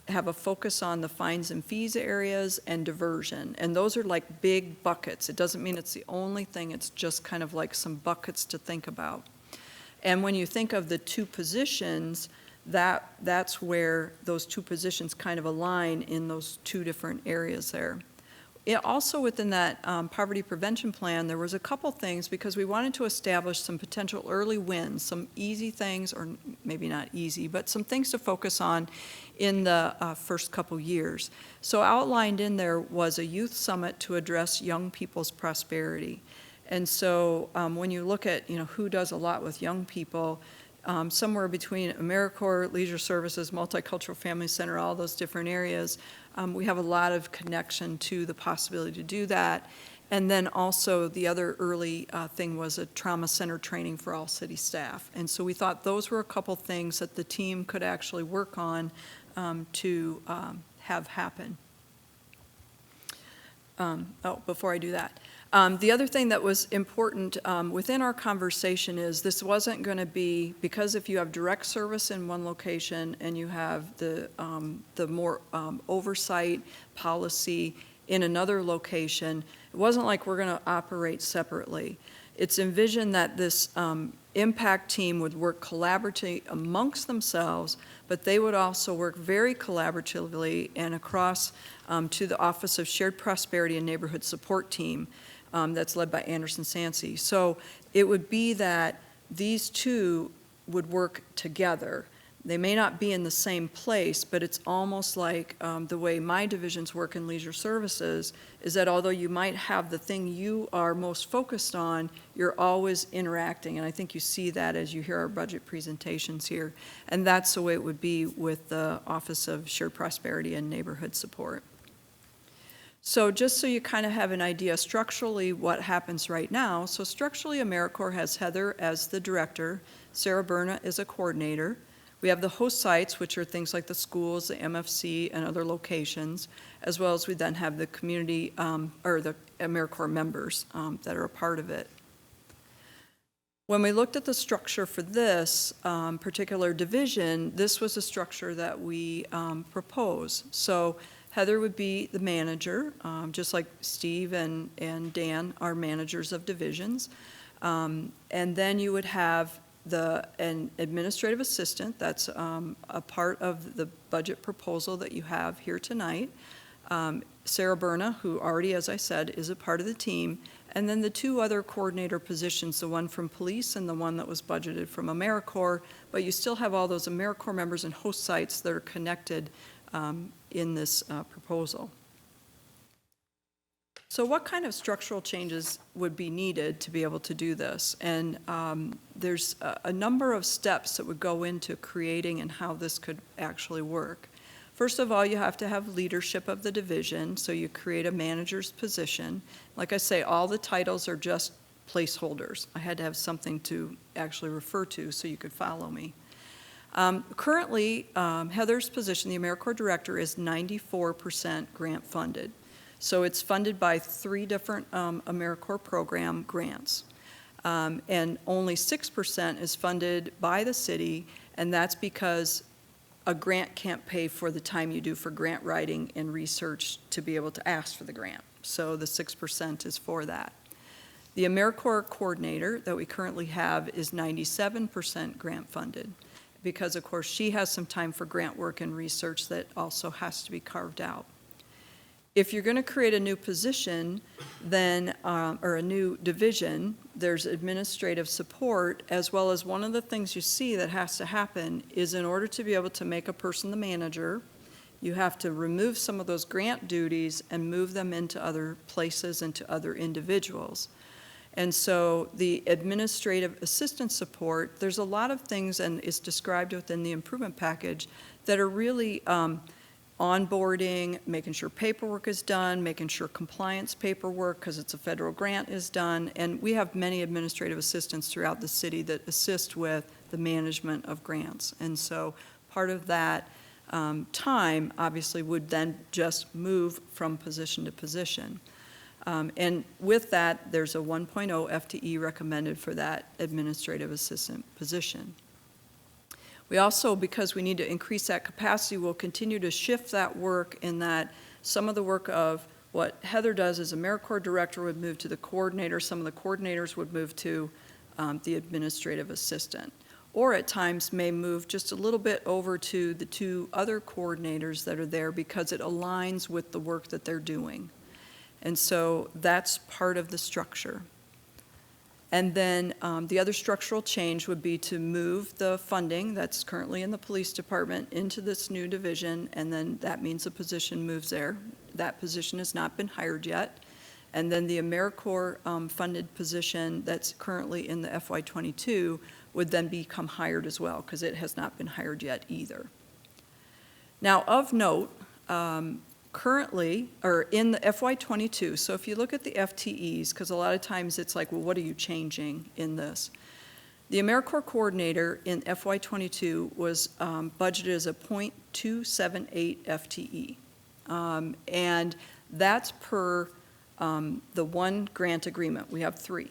have a focus on the fines and fees areas and diversion. And those are like big buckets. It doesn't mean it's the only thing, it's just kind of like some buckets to think about. And when you think of the two positions, that's where those two positions kind of align in those two different areas there. Also within that poverty prevention plan, there was a couple things because we wanted to establish some potential early wins, some easy things, or maybe not easy, but some things to focus on in the first couple years. So outlined in there was a youth summit to address young people's prosperity. And so when you look at, who does a lot with young people, somewhere between AmeriCorps, Leisure Services, Multicultural Family Center, all those different areas, we have a lot of connection to the possibility to do that. And then also the other early thing was a trauma center training for all city staff. And so we thought those were a couple things that the team could actually work on to have happen. Before I do that. The other thing that was important within our conversation is this wasn't going to be, because if you have direct service in one location and you have the more oversight policy in another location, it wasn't like we're going to operate separately. It's envisioned that this impact team would work collaboratively amongst themselves, but they would also work very collaboratively and across to the Office of Shared Prosperity and Neighborhood Support Team that's led by Anderson Sansey. So it would be that these two would work together. They may not be in the same place, but it's almost like the way my divisions work in leisure services is that although you might have the thing you are most focused on, you're always interacting. And I think you see that as you hear our budget presentations here. And that's the way it would be with the Office of Shared Prosperity and Neighborhood Support. So just so you kind of have an idea structurally what happens right now, so structurally AmeriCorps has Heather as the director, Sarah Berna is a coordinator. We have the host sites, which are things like the schools, the MFC, and other locations, as well as we then have the community, or the AmeriCorps members that are a part of it. When we looked at the structure for this particular division, this was a structure that we proposed. So Heather would be the manager, just like Steve and Dan are managers of divisions. And then you would have an administrative assistant, that's a part of the budget proposal that you have here tonight. Sarah Berna, who already, as I said, is a part of the team, and then the two other coordinator positions, the one from police and the one that was budgeted from AmeriCorps, but you still have all those AmeriCorps members and host sites that are connected in this proposal. So what kind of structural changes would be needed to be able to do this? And there's a number of steps that would go into creating and how this could actually work. First of all, you have to have leadership of the division, so you create a manager's position. Like I say, all the titles are just placeholders. I had to have something to actually refer to so you could follow me. Currently, Heather's position, the AmeriCorps director, is 94% grant funded. So it's funded by 3 different AmeriCorps program grants. And only 6% is funded by the city, and that's because a grant can't pay for the time you do for grant writing and research to be able to ask for the grant. So the 6% is for that. The AmeriCorps coordinator that we currently have is 97% grant funded, because of course she has some time for grant work and research that also has to be carved out. If you're going to create a new position, then, or a new division, there's administrative support, as well as one of the things you see that has to happen is in order to be able to make a person the manager, you have to remove some of those grant duties and move them into other places and to other individuals. And so the administrative assistant support, there's a lot of things, and it's described within the improvement package, that are really onboarding, making sure paperwork is done, making sure compliance paperwork, because it's a federal grant, is done. And we have many administrative assistants throughout the city that assist with the management of grants. And so part of that time, obviously, would then just move from position to position. And with that, there's a 1.0 FTE recommended for that administrative assistant position. We also, because we need to increase that capacity, will continue to shift that work in that some of the work of what Heather does as AmeriCorps director would move to the coordinator, some of the coordinators would move to the administrative assistant, or at times may move just a little bit over to the 2 other coordinators that are there because it aligns with the work that they're doing. And so that's part of the structure. And then the other structural change would be to move the funding that's currently in the police department into this new division, and then that means the position moves there. That position has not been hired yet. And then the AmeriCorps funded position that's currently in the FY22 would then become hired as well, because it has not been hired yet either. Now, of note, currently, or in the FY22, so if you look at the FTEs, because a lot of times it's like, well, what are you changing in this? The AmeriCorps coordinator in FY22 was budgeted as a .278 FTE. And that's per the one grant agreement. We have 3.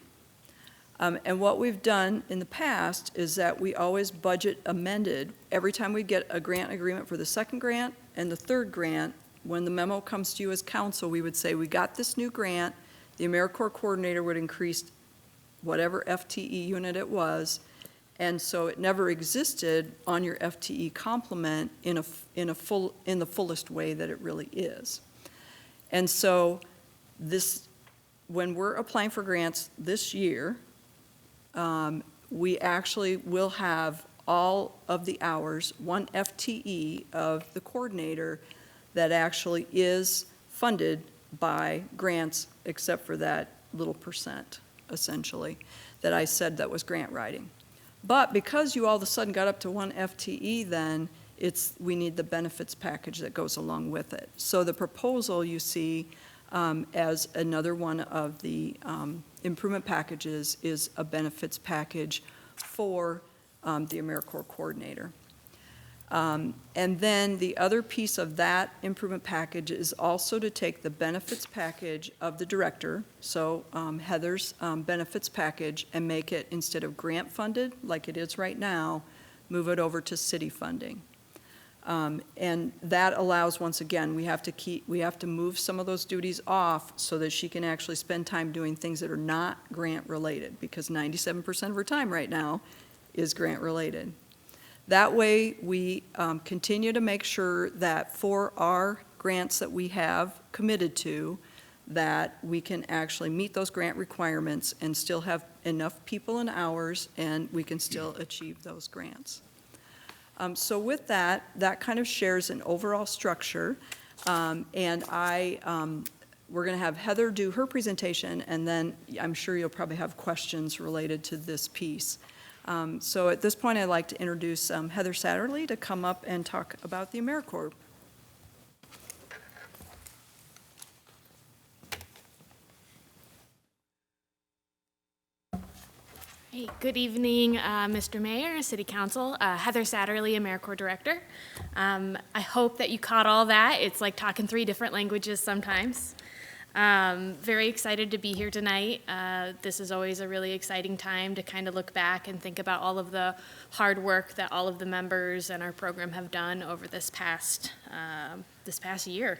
And what we've done in the past is that we always budget amended every time we get a grant agreement for the 2nd grant and the 3rd grant. When the memo comes to you as council, we would say, we got this new grant, the AmeriCorps coordinator would increase whatever FTE unit it was, And so it never existed on your FTE complement in the fullest way that it really is. And so when we're applying for grants this year, we actually will have all of the hours, 1 FTE of the coordinator that actually is funded by grants, except for that little percent, essentially, that I said that was grant writing. But because you all of a sudden got up to 1 FTE, then we need the benefits package that goes along with it. So the proposal you see as another one of the improvement packages is a benefits package for the AmeriCorps coordinator. And then the other piece of that improvement package is also to take the benefits package of the director, so Heather's benefits package, and make it, instead of grant funded like it is right now, move it over to city funding. And that allows, once again, we have to move some of those duties off so that she can actually spend time doing things that are not grant related, because 97% of her time right now is grant related. That way, we continue to make sure that for our grants that we have committed to, that we can actually meet those grant requirements and still have enough people and hours, and we can still achieve those grants. So with that, that kind of shares an overall structure, and we're going to have Heather do her presentation, and then I'm sure you'll probably have questions related to this piece. So at this point, I'd like to introduce Heather Satterley to come up and talk about the AmeriCorps. Hey, good evening, Mr. Mayor, City Council. Heather Satterley, AmeriCorps Director. I hope that you caught all that. It's like talking 3 different languages sometimes. Very excited to be here tonight. This is always a really exciting time to kind of look back and think about all of the hard work that all of the members and our program have done over this past year.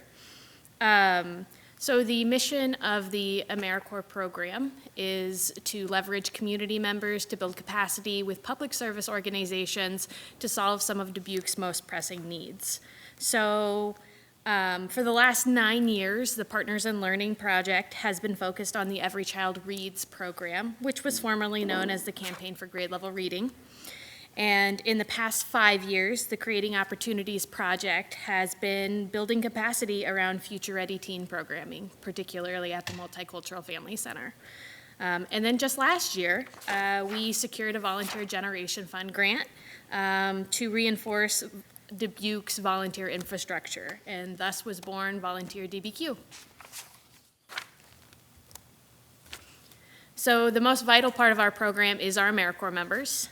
So the mission of the AmeriCorps program is to leverage community members to build capacity with public service organizations to solve some of Dubuque's most pressing needs. So for the last 9 years, the Partners in Learning Project has been focused on the Every Child Reads program, which was formerly known as the Campaign for Grade Level Reading. And in the past 5 years, the Creating Opportunities Project has been building capacity around Future Ready teen programming, particularly at the Multicultural Family Center. And then just last year, we secured a Volunteer Generation Fund grant to reinforce Dubuque's volunteer infrastructure, and thus was born Volunteer DBQ. So the most vital part of our program is our AmeriCorps members.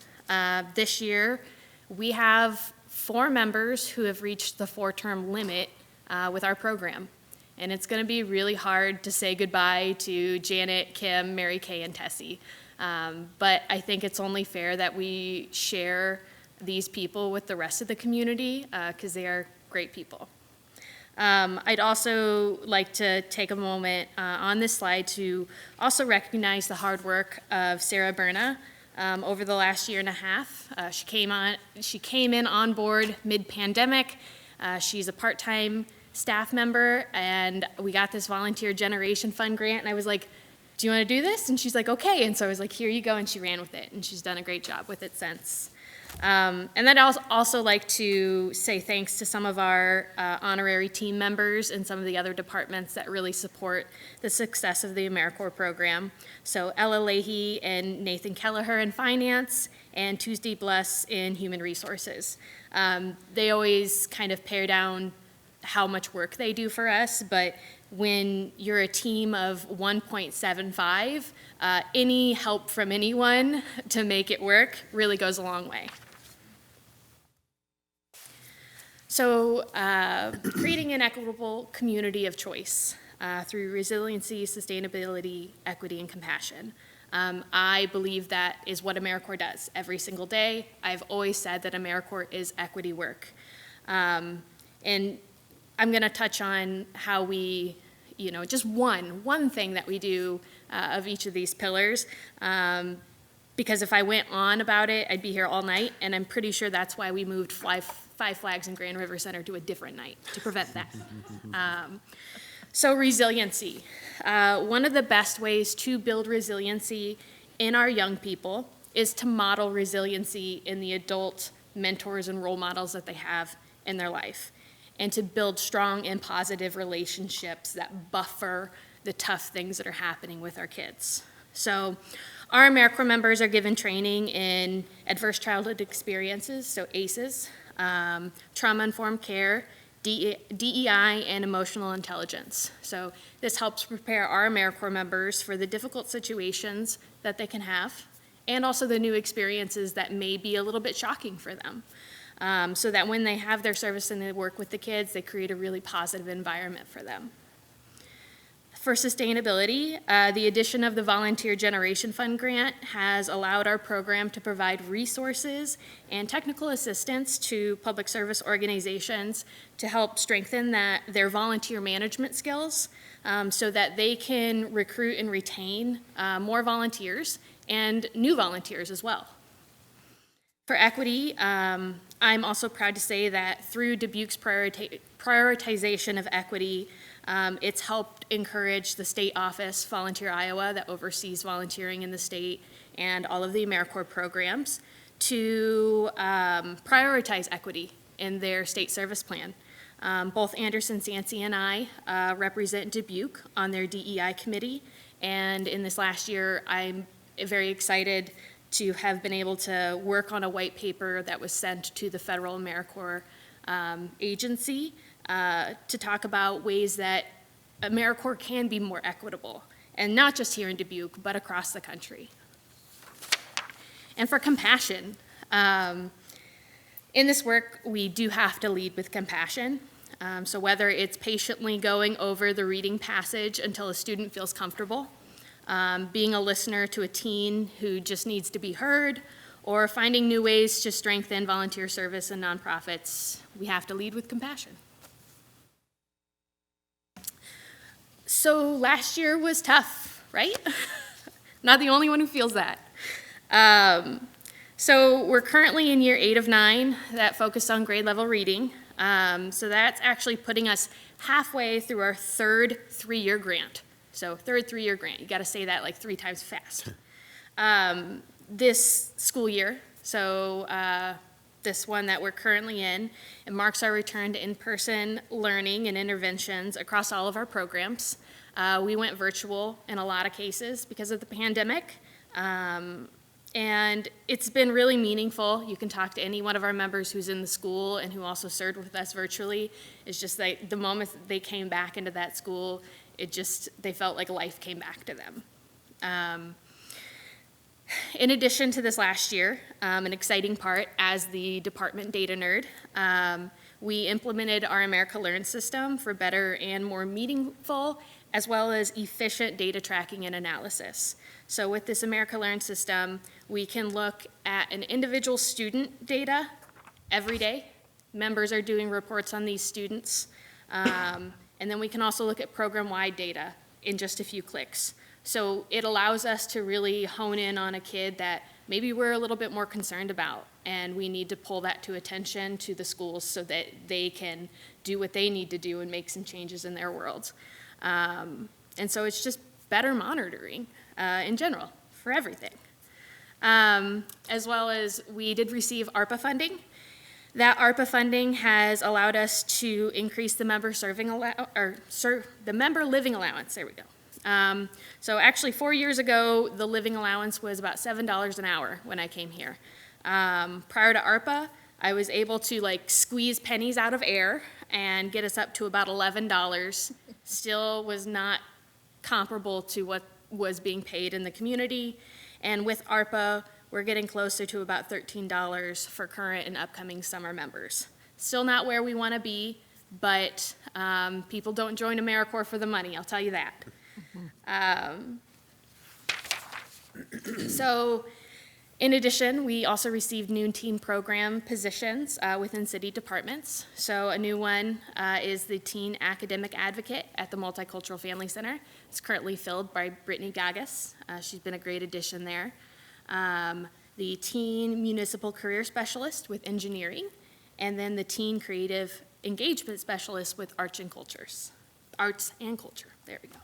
This year, we have 4 members who have reached the 4-term limit with our program. And it's going to be really hard to say goodbye to Janet, Kim, Mary Kay, and Tessie. But I think it's only fair that we share these people with the rest of the community because they are great people. I'd also like to take a moment on this slide to also recognize the hard work of Sarah Berna. Over the last year and a half, she came in on board mid-pandemic. She's a part-time staff member, and we got this Volunteer Generation Fund grant, and I was like, do you want to do this? And she's like, okay. And so I was like, here you go, and she ran with it, and she's done a great job with it since. And then I'd also like to say thanks to some of our honorary team members and some of the other departments that really support the success of the AmeriCorps program. So Ella Leahy and Nathan Kelleher in finance, and Tuesday Bless in human resources. They always kind of pare down how much work they do for us, but when you're a team of 1.75, any help from anyone to make it work really goes a long way. So creating an equitable community of choice through resiliency, sustainability, equity, and compassion. I believe that is what AmeriCorps does every single day. I've always said that AmeriCorps is equity work. And I'm going to touch on how we, just one thing that we do of each of these pillars. Because if I went on about it, I'd be here all night, and I'm pretty sure that's why we moved Five Flags in Grand River Center to a different night, to prevent that. So resiliency. One of the best ways to build resiliency in our young people is to model resiliency in the adult mentors and role models that they have in their life, and to build strong and positive relationships that buffer the tough things that are happening with our kids. So our AmeriCorps members are given training in adverse childhood experiences, so ACEs, trauma-informed care, DEI, and emotional intelligence. So this helps prepare our AmeriCorps members for the difficult situations that they can have, and also the new experiences that may be a little bit shocking for them. So that when they have their service and they work with the kids, they create a really positive environment for them. For sustainability, the addition of the Volunteer Generation Fund grant has allowed our program to provide resources and technical assistance to public service organizations to help strengthen their volunteer management skills, so that they can recruit and retain more volunteers and new volunteers as well. For equity, I'm also proud to say that through Dubuque's prioritization of equity, it's helped encourage the state office, Volunteer Iowa, that oversees volunteering in the state, and all of the AmeriCorps programs to prioritize equity in their state service plan. Both Anderson Sancy and I represent Dubuque on their DEI committee, and in this last year, I'm very excited to have been able to work on a white paper that was sent to the federal AmeriCorps agency to talk about ways that AmeriCorps can be more equitable, and not just here in Dubuque, but across the country. And for compassion, in this work, we do have to lead with compassion. So whether it's patiently going over the reading passage until a student feels comfortable, being a listener to a teen who just needs to be heard, or finding new ways to strengthen volunteer service and nonprofits, we have to lead with compassion. So last year was tough, right? Not the only one who feels that. So we're currently in year 8 of 9 that focused on grade level reading. So that's actually putting us halfway through our third 3-year grant. So third 3-year grant, you gotta say that like 3 times fast. This school year, so this one that we're currently in, it marks our return to in-person learning and interventions across all of our programs. We went virtual in a lot of cases because of the pandemic. And it's been really meaningful. You can talk to any one of our members who's in the school and who also served with us virtually. It's just like the moment they came back into that school, they felt like life came back to them. In addition to this last year, an exciting part as the department data nerd, we implemented our America Learn system for better and more meaningful as well as efficient data tracking and analysis. So with this America Learn system, we can look at an individual student data every day. Members are doing reports on these students. And then we can also look at program-wide data in just a few clicks. So it allows us to really hone in on a kid that maybe we're a little bit more concerned about, and we need to pull that to attention to the schools so that they can do what they need to do and make some changes in their world. And so it's just better monitoring in general for everything. As well as we did receive ARPA funding. That ARPA funding has allowed us to increase the member member living allowance. There we go. So actually 4 years ago, the living allowance was about $7 an hour when I came here. Prior to ARPA, I was able to squeeze pennies out of air and get us up to about $11. Still was not comparable to what was being paid in the community. And with ARPA, we're getting closer to about $13 for current and upcoming summer members. Still not where we want to be, but people don't join AmeriCorps for the money, I'll tell you that. So in addition, we also received new teen program positions within city departments. So a new one is the Teen Academic Advocate at the Multicultural Family Center. It's currently filled by Brittany Gagas. She's been a great addition there. the teen municipal career specialist with engineering, and then the teen creative engagement specialist with arts and culture. There we go.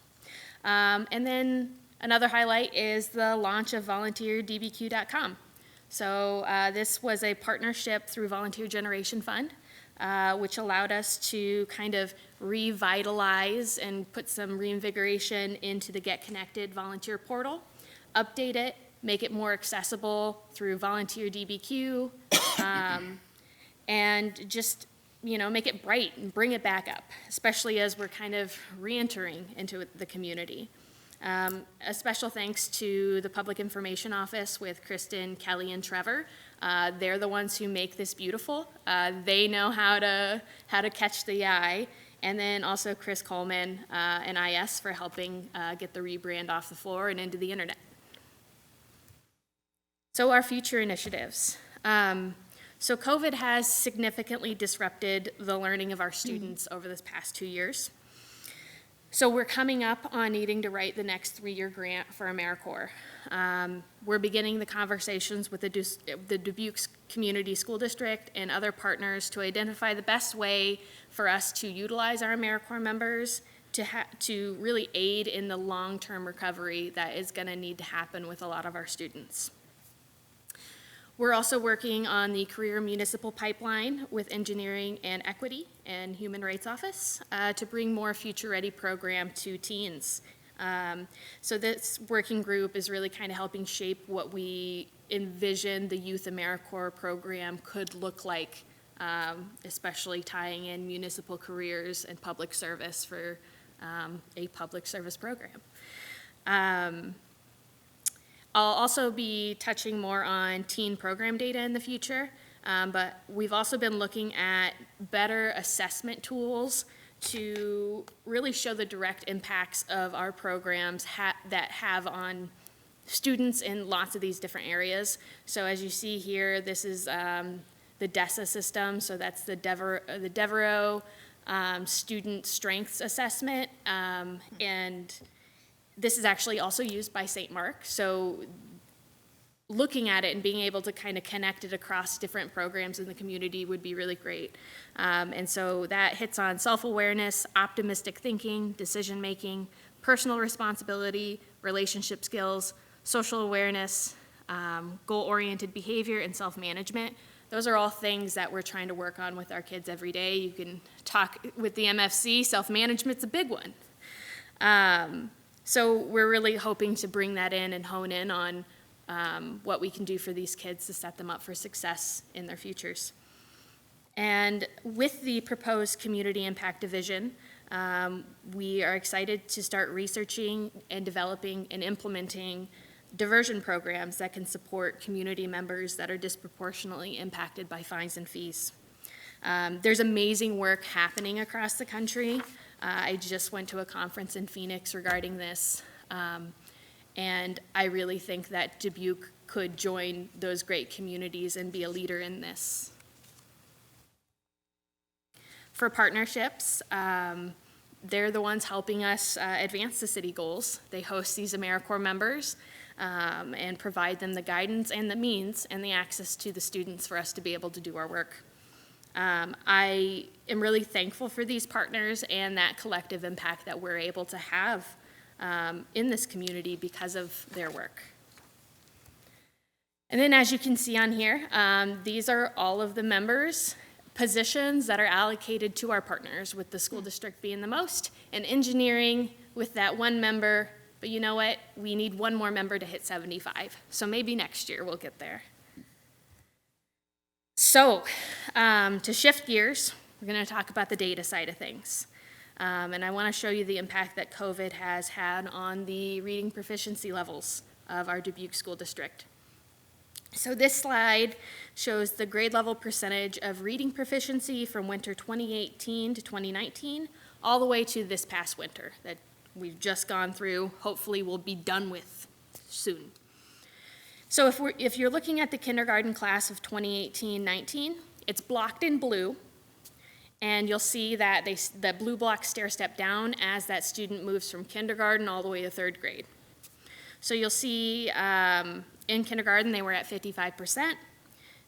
And then another highlight is the launch of volunteerdbq.com. So this was a partnership through Volunteer Generation Fund, which allowed us to kind of revitalize and put some reinvigoration into the Get Connected volunteer portal, update it, make it more accessible through Volunteer DBQ, and just, you know, make it bright and bring it back up, especially as we're kind of re-entering into the community. A special thanks to the Public Information Office with Kristen, Kelly, and Trevor. They're the ones who make this beautiful. They know how to catch the eye. And then also Chris Coleman and IS for helping get the rebrand off the floor and into the internet. So our future initiatives. So COVID has significantly disrupted the learning of our students over this past 2 years. So we're coming up on needing to write the next 3-year grant for AmeriCorps. We're beginning the conversations with the Dubuque Community School District and other partners to identify the best way for us to utilize our AmeriCorps members to really aid in the long-term recovery that is going to need to happen with a lot of our students. We're also working on the career municipal pipeline with engineering and equity and human rights office to bring more future-ready program to teens. So this working group is really kind of helping shape what we envision the Youth AmeriCorps program could look like, especially tying in municipal careers and public service for a public service program. I'll also be touching more on teen program data in the future, but we've also been looking at better assessment tools to really show the direct impacts of our programs that have on students in lots of these different areas. So as you see here, this is the DESA system, so that's the Devereaux Student Strengths Assessment, and this is actually also used by St. Mark, so looking at it and being able to kind of connect it across different programs in the community would be really great. And so that hits on self-awareness, optimistic thinking, decision-making, personal responsibility, relationship skills, social awareness, goal-oriented behavior, and self-management. Those are all things that we're trying to work on with our kids every day. You can talk with the MFC, self-management's a big one. So we're really hoping to bring that in and hone in on what we can do for these kids to set them up for success in their futures. And with the proposed Community Impact Division, we are excited to start researching and developing and implementing diversion programs that can support community members that are disproportionately impacted by fines and fees. There's amazing work happening across the country. I just went to a conference in Phoenix regarding this, and I really think that Dubuque could join those great communities and be a leader in this. For partnerships, they're the ones helping us advance the city goals. They host these AmeriCorps members and provide them the guidance and the means and the access to the students for us to be able to do our work. I am really thankful for these partners and that collective impact that we're able to have in this community because of their work. And then as you can see on here, these are all of the members' positions that are allocated to our partners, with the school district being the most, and engineering with that one member. But you know what? We need one more member to hit 75. So maybe next year we'll get there. So, to shift gears, we're going to talk about the data side of things. And I want to show you the impact that COVID has had on the reading proficiency levels of our Dubuque School District. So this slide shows the grade level percentage of reading proficiency from winter 2018 to 2019, all the way to this past winter that we've just gone through, hopefully we'll be done with soon. So if you're looking at the kindergarten class of 2018-19, it's blocked in blue, and you'll see that the blue blocks stair step down as that student moves from kindergarten all the way to third grade. So you'll see In kindergarten, they were at 55%.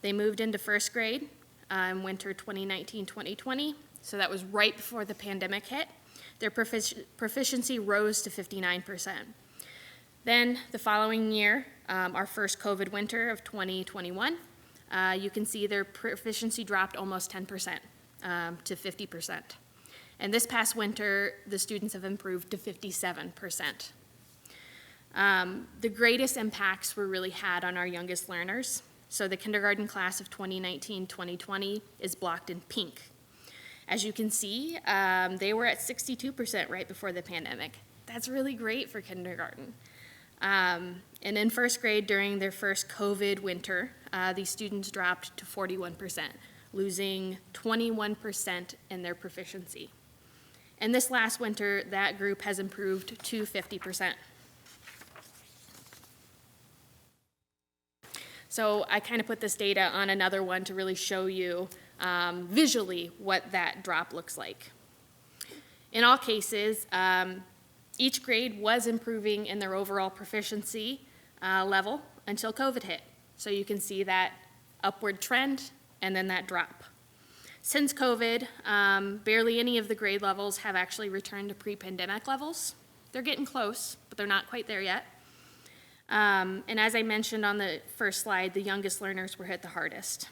They moved into first grade in winter 2019-2020, so that was right before the pandemic hit. Their proficiency rose to 59%. Then the following year, our first COVID winter of 2021, you can see their proficiency dropped almost 10% to 50%. And this past winter, the students have improved to 57%. The greatest impacts were really had on our youngest learners. So the kindergarten class of 2019-2020 is blocked in pink. As you can see, they were at 62% right before the pandemic. That's really great for kindergarten. And in first grade, during their first COVID winter, these students dropped to 41%, losing 21% in their proficiency. And this last winter, that group has improved to 50%. So I kind of put this data on another one to really show you visually what that drop looks like. In all cases, each grade was improving in their overall proficiency level until COVID hit. So you can see that upward trend and then that drop. Since COVID, barely any of the grade levels have actually returned to pre-pandemic levels. They're getting close, but they're not quite there yet. And as I mentioned on the first slide, the youngest learners were hit the hardest.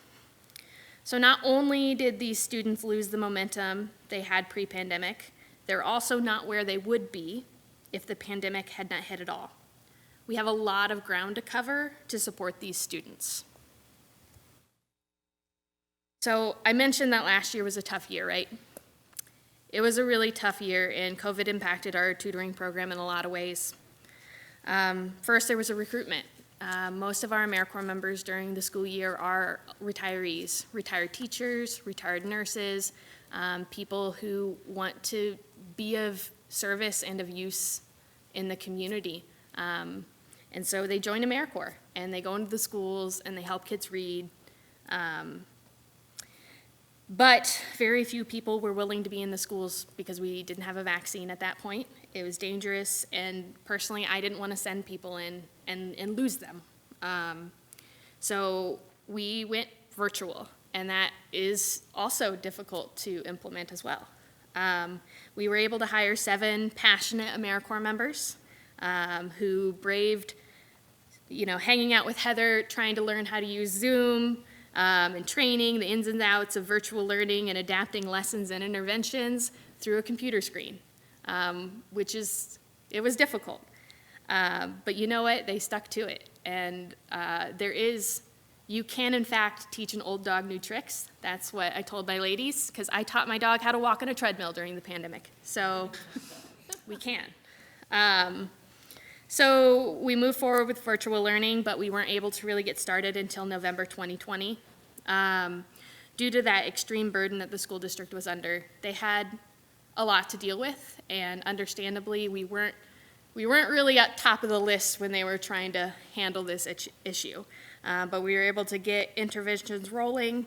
So not only did these students lose the momentum they had pre-pandemic, they're also not where they would be if the pandemic had not hit at all. We have a lot of ground to cover to support these students. So I mentioned that last year was a tough year, right? It was a really tough year, and COVID impacted our tutoring program in a lot of ways. First, there was a recruitment. Most of our AmeriCorps members during the school year are retirees, retired teachers, retired nurses, people who want to be of service and of use in the community. And so they join AmeriCorps, and they go into the schools, and they help kids read. But very few people were willing to be in the schools because we didn't have a vaccine at that point. It was dangerous, and personally, I didn't want to send people in and lose them. So we went virtual, and that is also difficult to implement as well. We were able to hire 7 passionate AmeriCorps members who braved, hanging out with Heather, trying to learn how to use Zoom, and training, the ins and outs of virtual learning and adapting lessons and interventions through a computer screen, it was difficult. But you know what? They stuck to it. And you can in fact teach an old dog new tricks. That's what I told my ladies, because I taught my dog how to walk on a treadmill during the pandemic. So we can. So we moved forward with virtual learning, but we weren't able to really get started until November 2020. Due to that extreme burden that the school district was under, they had a lot to deal with, and understandably, we weren't really at top of the list when they were trying to handle this issue. But we were able to get interventions rolling.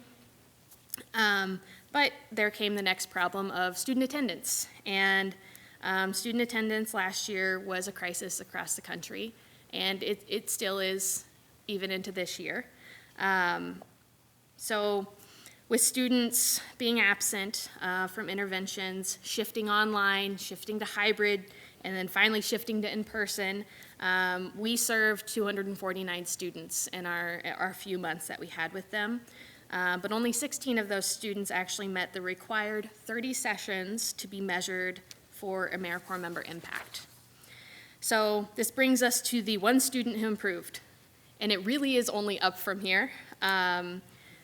But there came the next problem of student attendance. And student attendance last year was a crisis across the country, and it still is even into this year. So with students being absent from interventions, shifting online, shifting to hybrid, and then finally shifting to in-person, we served 249 students in our few months that we had with them. But only 16 of those students actually met the required 30 sessions to be measured for AmeriCorps member impact. So this brings us to the one student who improved, and it really is only up from here.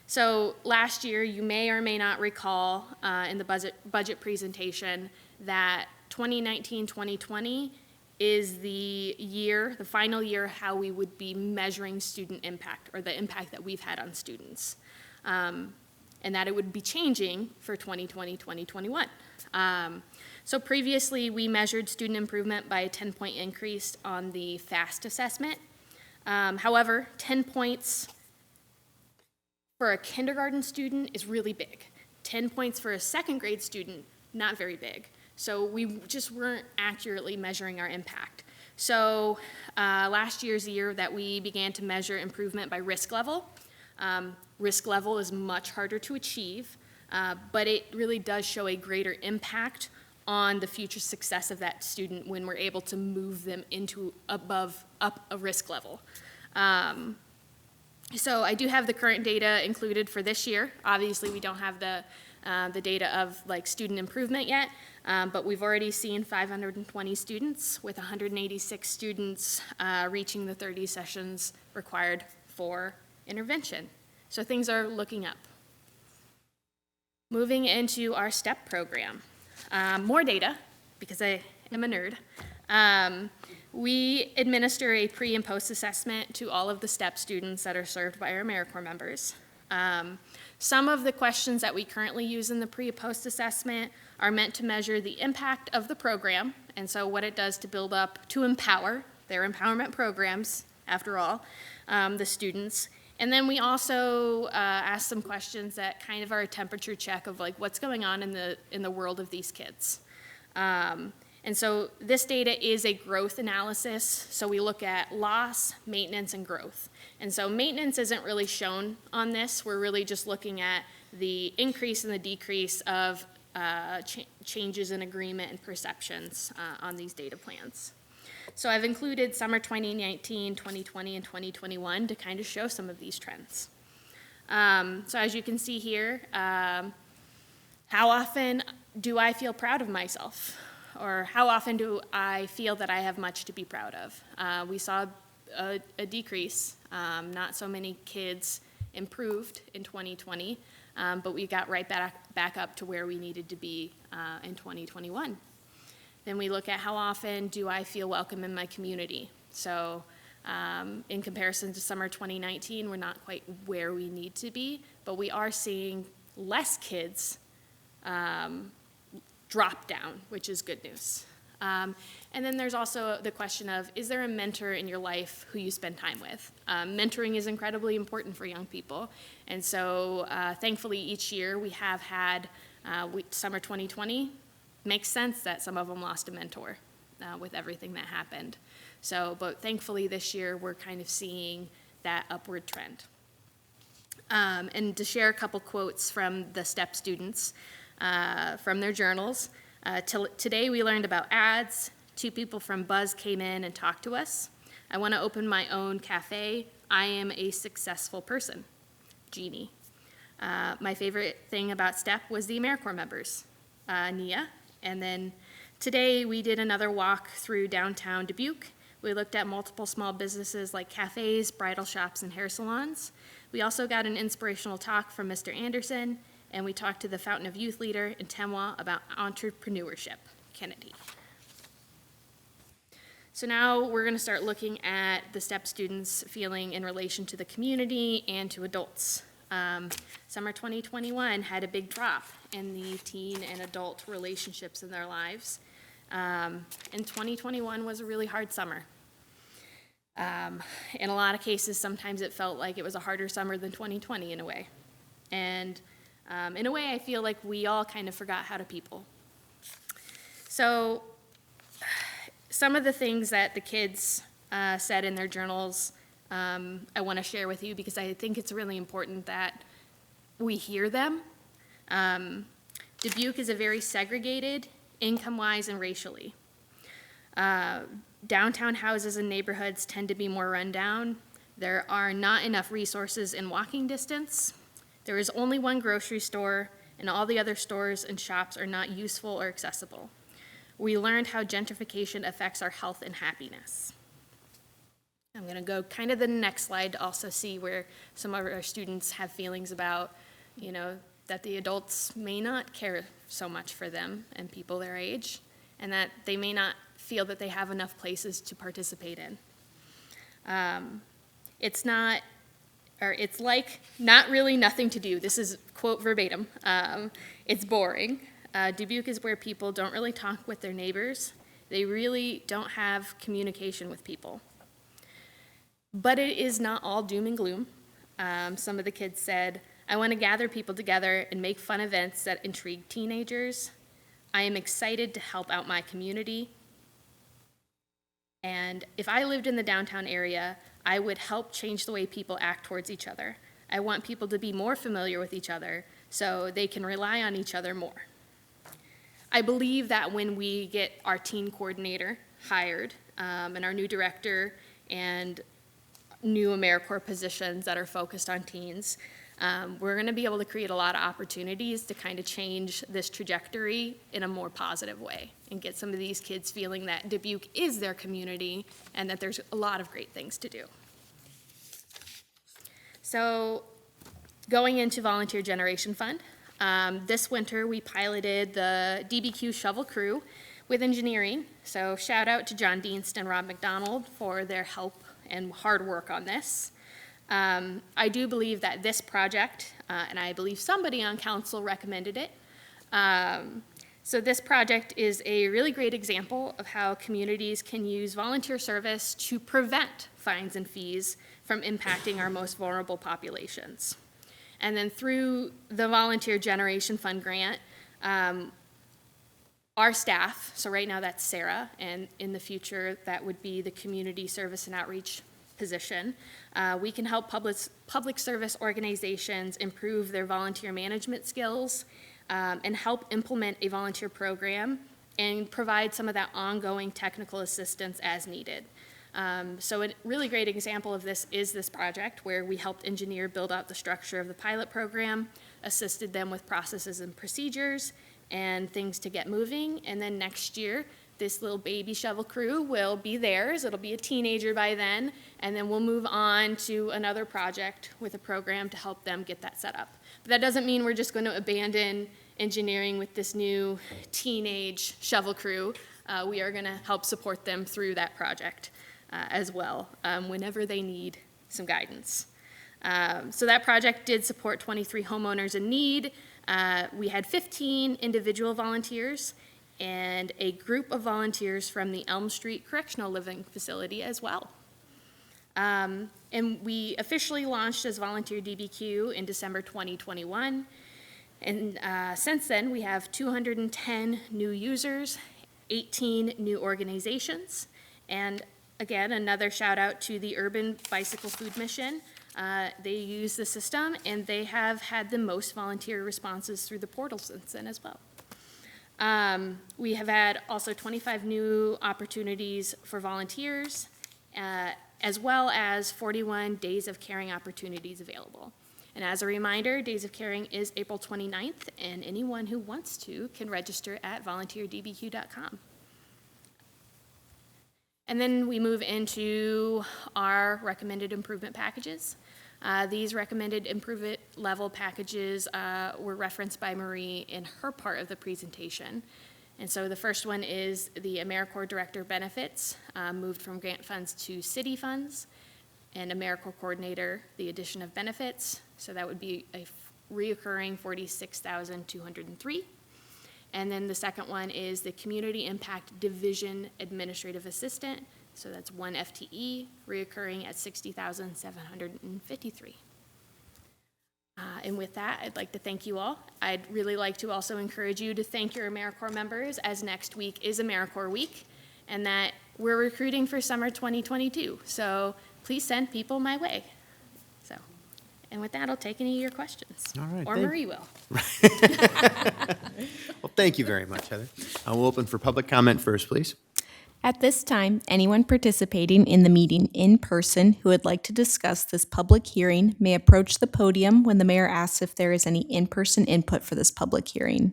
So last year, you may or may not recall in the budget presentation that 2019-2020 is the final year how we would be measuring student impact, or the impact that we've had on students. And that it would be changing for 2020-2021. So previously, we measured student improvement by a 10-point increase on the FAST assessment. However, 10 points for a kindergarten student is really big. 10 points for a second grade student, not very big. So we just weren't accurately measuring our impact. So last year's the year that we began to measure improvement by risk level. Risk level is much harder to achieve, but it really does show a greater impact on the future success of that student when we're able to move them into up a risk level. So I do have the current data included for this year. Obviously, we don't have the data of like student improvement yet, but we've already seen 520 students with 186 students reaching the 30 sessions required for intervention. So things are looking up. Moving into our STEP program. More data, because I am a nerd. We administer a pre and post assessment to all of the STEP students that are served by our AmeriCorps members. Some of the questions that we currently use in the pre and post assessment are meant to measure the impact of the program, and so what it does to build up, to empower, their empowerment programs, after all, the students. And then we also ask some questions that kind of are a temperature check of like what's going on in the world of these kids. And so this data is a growth analysis, so we look at loss, maintenance, and growth. And so maintenance isn't really shown on this. We're really just looking at the increase and the decrease of changes in agreement and perceptions on these data plans. So I've included summer 2019, 2020, and 2021 to kind of show some of these trends. So as you can see here, how often do I feel proud of myself? Or how often do I feel that I have much to be proud of? We saw a decrease. Not so many kids improved in 2020, but we got right back up to where we needed to be in 2021. Then we look at how often do I feel welcome in my community. So in comparison to summer 2019, we're not quite where we need to be, but we are seeing less kids drop down, which is good news. And then there's also the question of, is there a mentor in your life who you spend time with? Mentoring is incredibly important for young people. And so thankfully each year we have had, summer 2020, makes sense that some of them lost a mentor with everything that happened. So, but thankfully this year we're kind of seeing that upward trend. And to share a couple quotes from the STEP students from their journals. Today we learned about ads. 2 people from Buzz came in and talked to us. I want to open my own cafe. I am a successful person. Jeannie. My favorite thing about STEP was the AmeriCorps members. Nia. And then today we did another walk through downtown Dubuque. We looked at multiple small businesses like cafes, bridal shops, and hair salons. We also got an inspirational talk from Mr. Anderson, and we talked to the Fountain of Youth leader in Temuah about entrepreneurship, Kennedy. So now we're going to start looking at the STEP students' feeling in relation to the community and to adults. Summer 2021 had a big drop in the teen and adult relationships in their lives. And 2021 was a really hard summer. In a lot of cases, sometimes it felt like it was a harder summer than 2020 in a way. And in a way, I feel like we all kind of forgot how to people. So some of the things that the kids said in their journals, I want to share with you because I think it's really important that we hear them. Dubuque is a very segregated, income-wise and racially. Downtown houses and neighborhoods tend to be more rundown. There are not enough resources in walking distance. There is only one grocery store, and all the other stores and shops are not useful or accessible. We learned how gentrification affects our health and happiness. I'm going to go kind of the next slide to also see where some of our students have feelings about, you know, that the adults may not care so much for them and people their age, and that they may not feel that they have enough places to participate in. It's like not really nothing to do. This is quote verbatim. It's boring. Dubuque is where people don't really talk with their neighbors. They really don't have communication with people. But it is not all doom and gloom. Some of the kids said, I want to gather people together and make fun events that intrigue teenagers. I am excited to help out my community. And if I lived in the downtown area, I would help change the way people act towards each other. I want people to be more familiar with each other so they can rely on each other more. I believe that when we get our teen coordinator hired, and our new director and new AmeriCorps positions that are focused on teens, we're going to be able to create a lot of opportunities to kind of change this trajectory in a more positive way and get some of these kids feeling that Dubuque is their community and that there's a lot of great things to do. So going into Volunteer Generation Fund, this winter we piloted the DBQ shovel crew with engineering. So shout out to John Dienst and Rob McDonald for their help and hard work on this. I do believe that this project, and I believe somebody on council recommended it. So this project is a really great example of how communities can use volunteer service to prevent fines and fees from impacting our most vulnerable populations. And then through the Volunteer Generation Fund grant, our staff, so right now that's Sarah, and in the future that would be the community service and outreach position, we can help public service organizations improve their volunteer management skills and help implement a volunteer program and provide some of that ongoing technical assistance as needed. So a really great example of this is this project where we helped engineer build out the structure of the pilot program, assisted them with processes and procedures and things to get moving. And then next year, this little baby shovel crew will be theirs. It'll be a teenager by then. And then we'll move on to another project with a program to help them get that set up. But that doesn't mean we're just going to abandon engineering with this new teenage shovel crew. We are going to help support them through that project as well, whenever they need some guidance. So that project did support 23 homeowners in need. We had 15 individual volunteers and a group of volunteers from the Elm Street Correctional Living Facility as well. And we officially launched as Volunteer DBQ in December 2021. And since then, we have 210 new users, 18 new organizations, and again, another shout out to the Urban Bicycle Food Mission. They use the system and they have had the most volunteer responses through the portal since then as well. We have had also 25 new opportunities for volunteers, as well as 41 Days of Caring opportunities available. And as a reminder, Days of Caring is April 29th, and anyone who wants to can register at volunteerdbq.com. And then we move into our recommended improvement packages. These recommended improvement level packages were referenced by Marie in her part of the presentation. And so the first one is the AmeriCorps Director Benefits, moved from grant funds to city funds, and AmeriCorps Coordinator, the addition of benefits. So that would be a reoccurring $46,203. And then the second one is the Community Impact Division Administrative Assistant. So that's 1 FTE, reoccurring at $60,753. And with that, I'd like to thank you all. I'd really like to also encourage you to thank your AmeriCorps members, as next week is AmeriCorps Week, and that we're recruiting for summer 2022. So please send people my way. So, and with that, I'll take any of your questions. All right, Or Marie will. Well, thank you very much, Heather. We'll open for public comment first, please. At this time, anyone participating in the meeting in person who would like to discuss this public hearing may approach the podium when the mayor asks if there is any in-person input for this public hearing.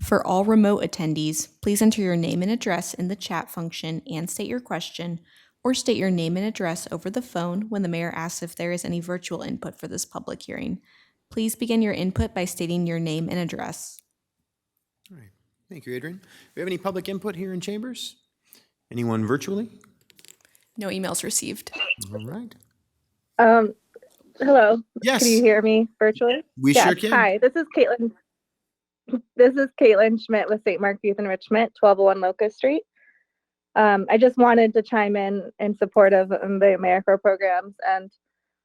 For all remote attendees, please enter your name and address in the chat function and state your question, or state your name and address over the phone when the mayor asks if there is any virtual input for this public hearing. Please begin your input by stating your name and address. All right. Thank you, Adrian. Do we have any public input here in chambers? Anyone virtually? No emails received. All right. Hello. Yes. Can you hear me virtually? We Yes. sure can. Hi, this is Caitlin. This is Caitlin Schmidt with St. Mark's Youth Enrichment, 1201 Locust Street. I just wanted to chime in support of the AmeriCorps programs and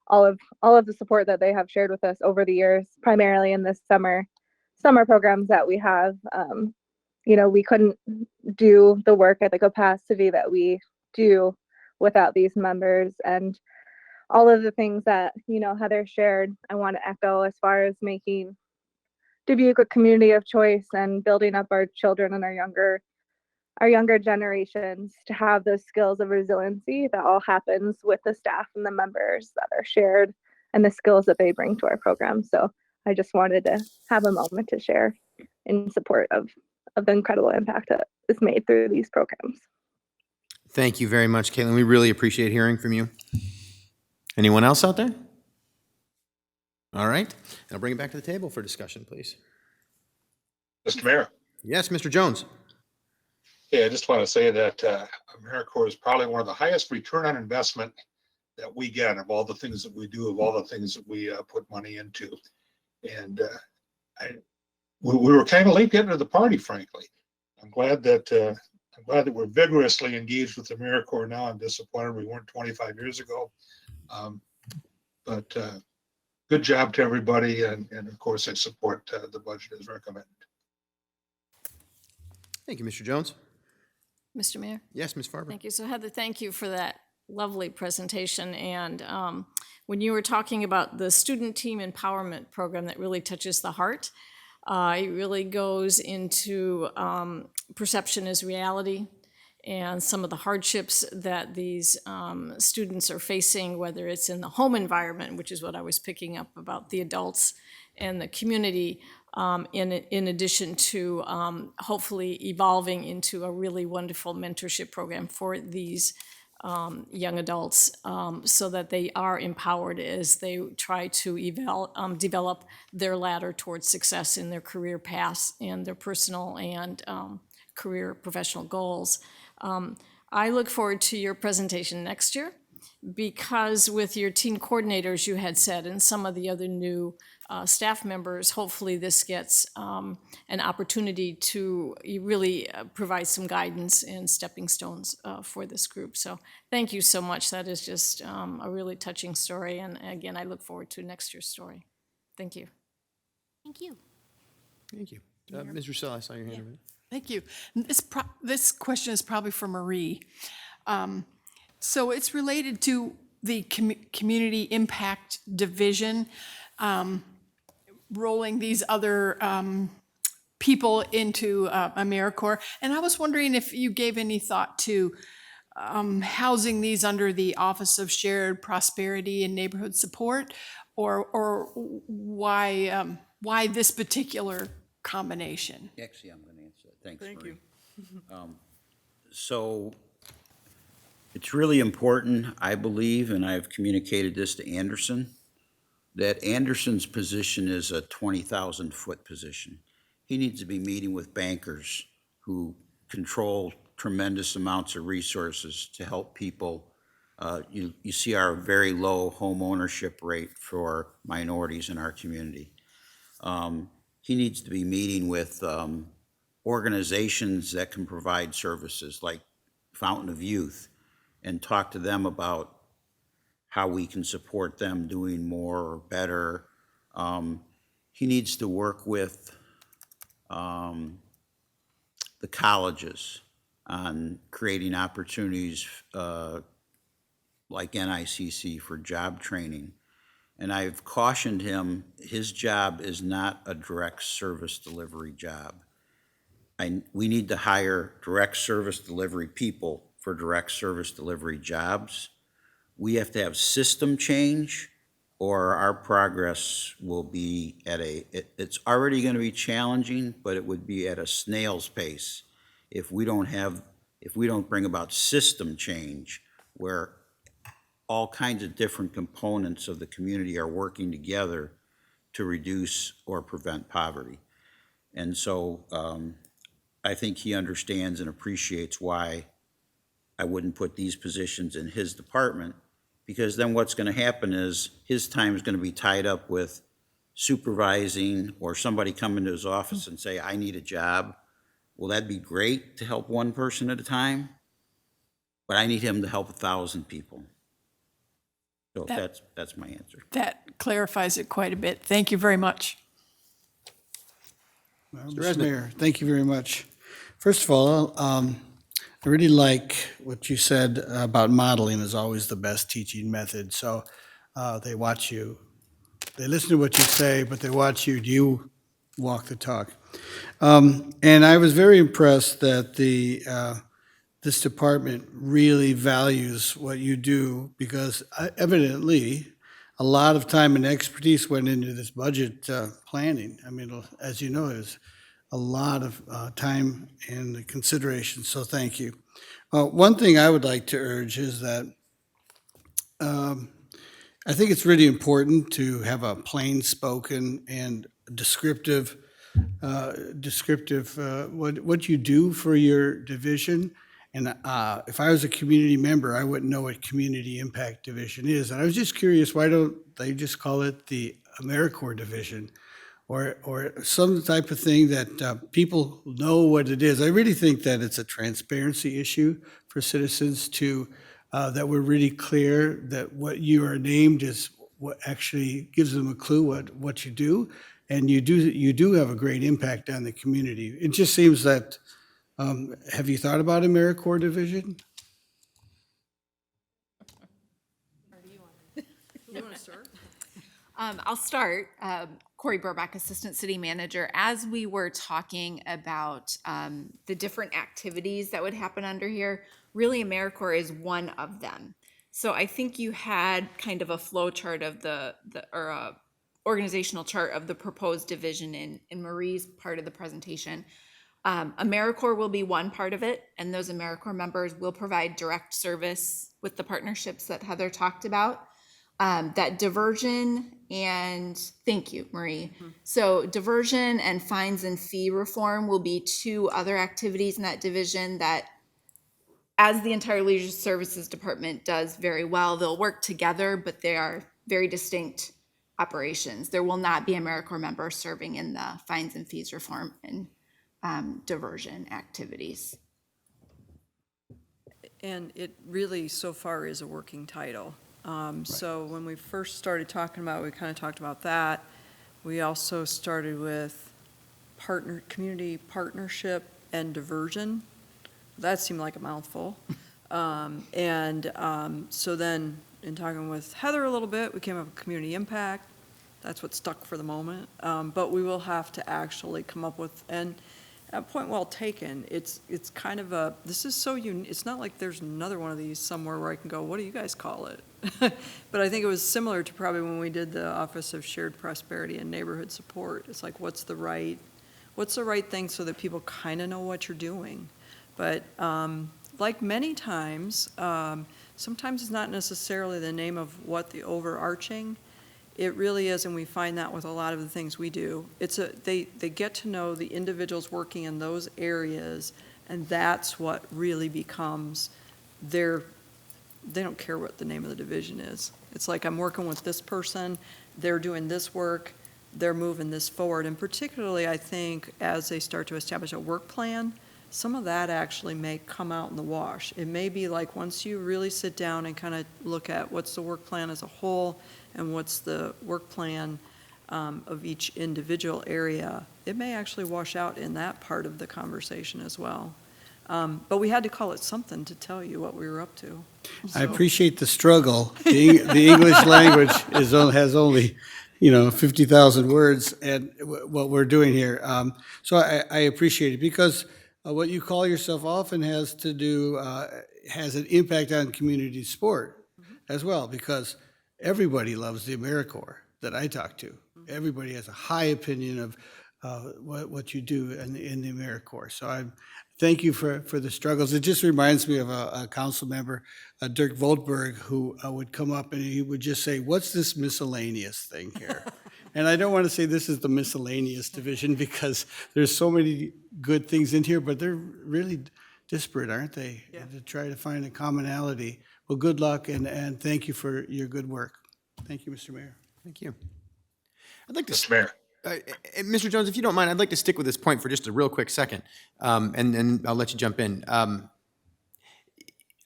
all of the support that they have shared with us over the years, primarily in this summer programs that we have. We couldn't do the work at the capacity that we do without these members. And all of the things that, Heather shared, I want to echo as far as making Dubuque a community of choice and building up our children and our younger generations to have those skills of resiliency. That all happens with the staff and the members that are shared and the skills that they bring to our program. So I just wanted to have a moment to share in support of the incredible impact that is made through these programs. Thank you very much, Caitlin. We really appreciate hearing from you. Anyone else out there? All right. I'll bring it back to the table for discussion, please. Mr. Mayor. Yes, Mr. Jones. Yeah, I just want to say that AmeriCorps is probably one of the highest return on investment that we get of all the things that we do, of all the things that we put money into. And we were kind of late getting to the party, frankly. I'm glad that we're vigorously engaged with AmeriCorps now. I'm disappointed we weren't 25 years ago. But good job to everybody. And of course, I support the budget as recommended. Thank you, Mr. Jones. Mr. Mayor? Yes, Ms. Farber. Thank you. So Heather, thank you for that lovely presentation. And when you were talking about the student team empowerment program that really touches the heart, it really goes into perception as reality and some of the hardships that these students are facing, whether it's in the home environment, which is what I was picking up about the adults and the community, in addition to hopefully evolving into a really wonderful mentorship program for these young adults, so that they are empowered as they try to develop their ladder towards success in their career paths and their personal and career professional goals. I look forward to your presentation next year, because with your teen coordinators, you had said, and some of the other new staff members, hopefully this gets an opportunity to really provide some guidance and stepping stones for this group. So thank you so much. That is just a really touching story. And again, I look forward to next year's story. Thank you. Thank you. Thank you. Ms. Roussel, I saw your hand over there. Thank you. This question is probably for Marie. So it's related to the Community Impact Division, rolling these other people into AmeriCorps. And I was wondering if you gave any thought to housing these under the Office of Shared Prosperity and Neighborhood Support, or why this particular combination? Actually, I'm going to answer that. Thanks, Thank Marie. you. So it's really important, I believe, and I've communicated this to Anderson, that Anderson's position is a 20,000-foot position. He needs to be meeting with bankers who control tremendous amounts of resources to help people. You see our very low home ownership rate for minorities in our community. He needs to be meeting with organizations that can provide services like Fountain of Youth and talk to them about how we can support them doing more or better. He needs to work with the colleges on creating opportunities like NICC for job training. And I've cautioned him, his job is not a direct service delivery job. We need to hire direct service delivery people for direct service delivery jobs. We have to have system change, or our progress will be at it's already going to be challenging, but it would be at a snail's pace if we don't bring about system change where all kinds of different components of the community are working together to reduce or prevent poverty. And so I think he understands and appreciates why I wouldn't put these positions in his department, because then what's going to happen is his time is going to be tied up with supervising or somebody come into his office and say, I need a job. Well, that'd be great to help one person at a time, but I need him to help 1,000 people. So that's my answer. That clarifies it quite a bit. Thank you very much. Mr. Mayor, thank you very much. First of all, I really like what you said about modeling is always the best teaching method. So they watch you, they listen to what you say, but they watch you. Do you walk the talk? And I was very impressed that this department really values what you do, because evidently a lot of time and expertise went into this budget planning. I mean, as you know, there's a lot of time and consideration, so thank you. One thing I would like to urge is that I think it's really important to have a plain spoken and descriptive what you do for your division. And if I was a community member, I wouldn't know what Community Impact Division is. And I was just curious, why don't they just call it the AmeriCorps Division, or some type of thing that people know what it is? I really think that it's a transparency issue for citizens to, that we're really clear that what you are named is what actually gives them a clue what you do. And you do have a great impact on the community. It just seems that, have you thought about AmeriCorps Division? You want to start? I'll start. Corey Burback, Assistant City Manager. As we were talking about the different activities that would happen under here, really AmeriCorps is one of them. So I think you had kind of a flow chart of or a organizational chart of the proposed division in Marie's part of the presentation. AmeriCorps will be one part of it, and those AmeriCorps members will provide direct service with the partnerships that Heather talked about. That diversion and, thank you, Marie. So diversion and fines and fee reform will be two other activities in that division that, as the entire Leisure Services Department does very well, they'll work together, but they are very distinct operations. There will not be AmeriCorps members serving in the fines and fees reform and diversion activities. And it really, so far, is a working title. So when we first started talking about it, we kind of talked about that. We also started with community partnership and diversion. That seemed like a mouthful. So then, in talking with Heather a little bit, we came up with community impact. That's what stuck for the moment. But we will have to actually come up with, and a point well taken, it's kind of this is so unique. It's not like there's another one of these somewhere where I can go, what do you guys call it? But I think it was similar to probably when we did the Office of Shared Prosperity and Neighborhood Support. It's like, what's the right thing so that people kind of know what you're doing? But like many times, sometimes it's not necessarily the name of what the overarching. It really is, and we find that with a lot of the things we do. They get to know the individuals working in those areas, and that's what really becomes they don't care what the name of the division is. It's like, I'm working with this person, they're doing this work, they're moving this forward. And particularly, I think, as they start to establish a work plan, some of that actually may come out in the wash. It may be like, once you really sit down and kind of look at what's the work plan as a whole and what's the work plan of each individual area, it may actually wash out in that part of the conversation as well. But we had to call it something to tell you what we were up to. I appreciate the struggle. The English language has only 50,000 words, and what we're doing here. So I appreciate it, because what you call yourself often has an impact on community sport as well, because everybody loves the AmeriCorps that I talk to. Everybody has a high opinion of what you do in the AmeriCorps. So I thank you for the struggles. It just reminds me of a council member, Dirk Voldberg, who would come up and he would just say, "What's this miscellaneous thing here?" And I don't want to say this is the miscellaneous division, because there's so many good things in here, but they're really disparate, aren't they? Yeah. To try to find a commonality. Well, good luck, and thank you for your good work. Thank you, Mr. Mayor. Thank you. I'd like to, Mr. Mayor. Mr. Jones, if you don't mind, I'd like to stick with this point for just a real quick second, and I'll let you jump in.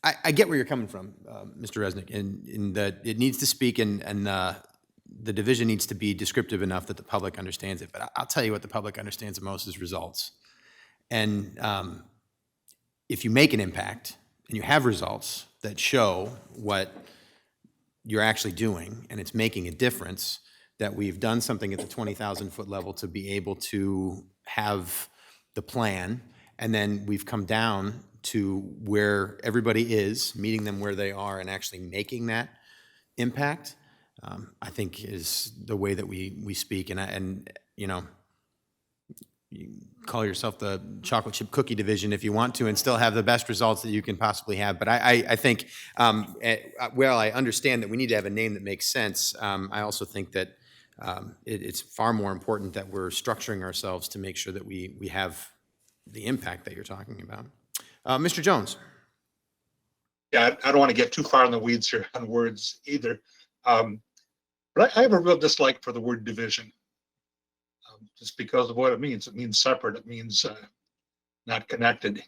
I get where you're coming from, Mr. Resnick, in that it needs to speak, and the division needs to be descriptive enough that the public understands it. But I'll tell you what the public understands the most is results. And if you make an impact and you have results that show what you're actually doing and it's making a difference, that we've done something at the 20,000 foot level to be able to have the plan, and then we've come down to where everybody is, meeting them where they are and actually making that impact, I think is the way that we speak. And you know, you call yourself the chocolate chip cookie division if you want to and still have the best results that you can possibly have. But I think, well, I understand that we need to have a name that makes sense. I also think that it's far more important that we're structuring ourselves to make sure that we have the impact that you're talking about. Mr. Jones. Yeah, I don't want to get too far in the weeds here on words either. But I have a real dislike for the word division. Just because of what it means. It means separate. It means not connected.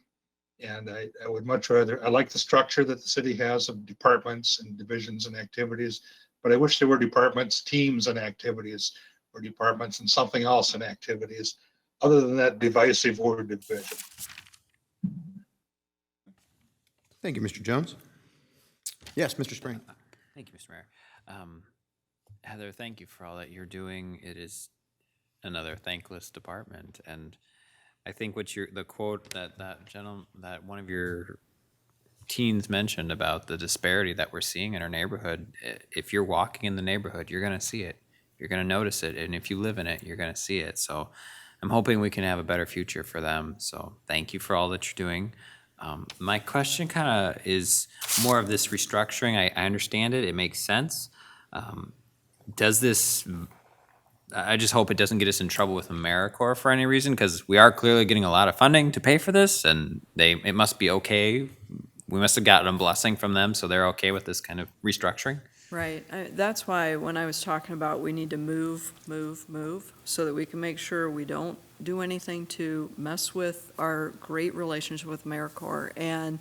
And I would much rather, I like the structure that the city has of departments and divisions and activities, but I wish there were departments, teams and activities, or departments and something else and activities, other than that divisive word division. Thank you, Mr. Jones. Yes, Mr. Spring. Thank you, Mr. Mayor. Heather, thank you for all that you're doing. It is another thankless department, and I think what the quote that one of your teens mentioned about the disparity that we're seeing in our neighborhood. If you're walking in the neighborhood, you're going to see it. You're going to notice it, and if you live in it, you're going to see it. So I'm hoping we can have a better future for them. So thank you for all that you're doing. My question kind of is more of this restructuring. I understand it. It makes sense. Does this, I just hope it doesn't get us in trouble with AmeriCorps for any reason, because we are clearly getting a lot of funding to pay for this, and it must be okay. We must have gotten a blessing from them, so they're okay with this kind of restructuring. Right. That's why when I was talking about we need to move, so that we can make sure we don't do anything to mess with our great relationship with AmeriCorps. And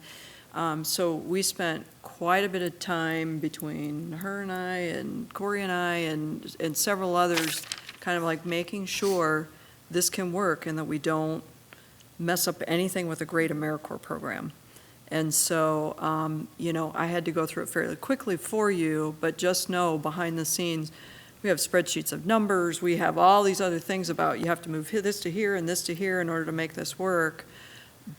so we spent quite a bit of time between her and I and Corey and I and several others kind of like making sure this can work and that we don't mess up anything with a great AmeriCorps program. And so, you know, I had to go through it fairly quickly for you, but just know behind the scenes, we have spreadsheets of numbers, we have all these other things about you have to move this to here and this to here in order to make this work.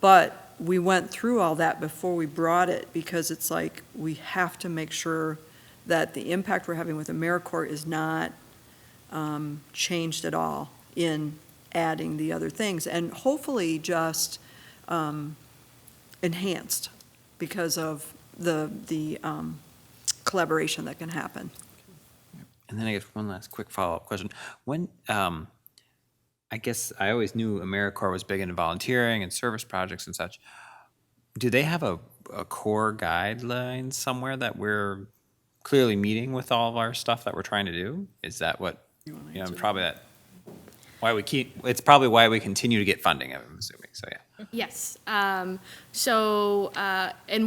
But we went through all that before we brought it, because it's like we have to make sure that the impact we're having with AmeriCorps is not changed at all in adding the other things, and hopefully just enhanced because of the collaboration that can happen. And then I guess one last quick follow-up question. When, I guess I always knew AmeriCorps was big into volunteering and service projects and such. Do they have a core guideline somewhere that we're clearly meeting with all of our stuff that we're trying to do? Is that what, probably that, it's probably why we continue to get funding, I'm assuming, so yeah. Yes. And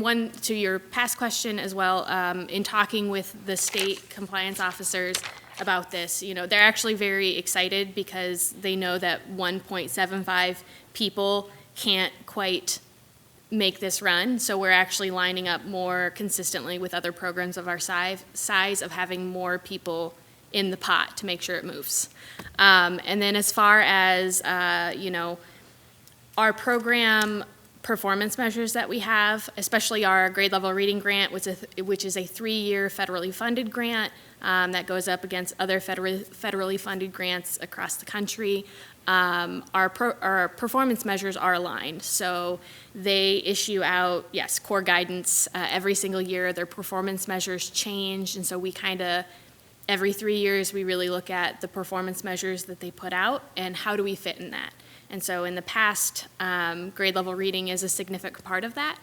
one, to your past question as well, in talking with the state compliance officers about this, you know, they're actually very excited because they know that 1.75 people can't quite make this run. So we're actually lining up more consistently with other programs of our size of having more people in the pot to make sure it moves. And then as far as, you know, our program performance measures that we have, especially our grade level reading grant, which is a 3-year federally funded grant that goes up against other federally funded grants across the country. Our performance measures are aligned. So they issue out, yes, core guidance every single year. Their performance measures change, and so we kind of, every 3 years, we really look at the performance measures that they put out and how do we fit in that. And so in the past, grade level reading is a significant part of that.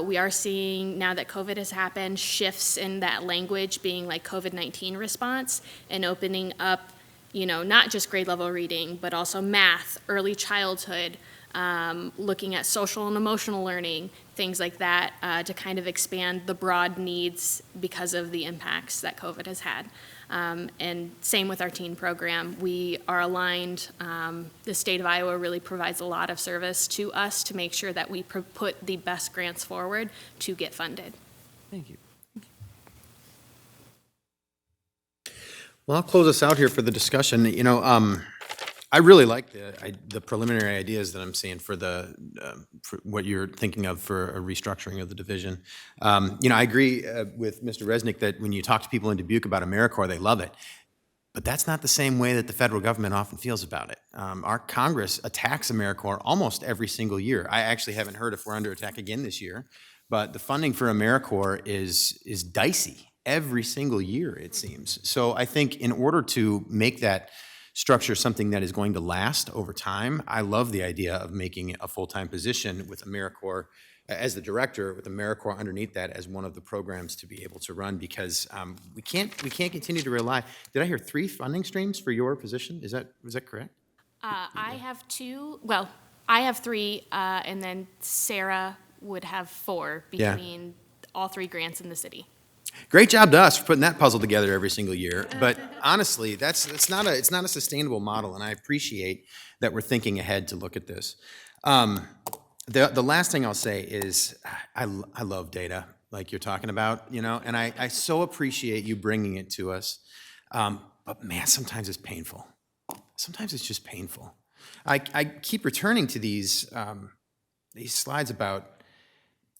We are seeing, now that COVID has happened, shifts in that language being like COVID-19 response and opening up, you know, not just grade level reading, but also math, early childhood, looking at social and emotional learning, things like that, to kind of expand the broad needs because of the impacts that COVID has had. And same with our teen program. We are aligned. The state of Iowa really provides a lot of service to us to make sure that we put the best grants forward to get funded. Thank you. Well, I'll close us out here for the discussion. You know, I really like the preliminary ideas that I'm seeing for for what you're thinking of for a restructuring of the division. You know, I agree with Mr. Resnick that when you talk to people in Dubuque about AmeriCorps, they love it. But that's not the same way that the federal government often feels about it. Our Congress attacks AmeriCorps almost every single year. I actually haven't heard if we're under attack again this year, but the funding for AmeriCorps is dicey every single year, it seems. So I think in order to make that structure something that is going to last over time, I love the idea of making a full-time position with AmeriCorps as the director, with AmeriCorps underneath that as one of the programs to be able to run, because we can't continue to rely. Did I hear 3 funding streams for your position? Was that correct? I have 2. Well, I have 3, and then Sarah would have 4 between all 3 grants in the city. Great job to us for putting that puzzle together every single year. But honestly, it's not a sustainable model, and I appreciate that we're thinking ahead to look at this. The last thing I'll say is I love data, like you're talking about, you know, and I so appreciate you bringing it to us. But man, sometimes it's painful. Sometimes it's just painful. I keep returning to these slides about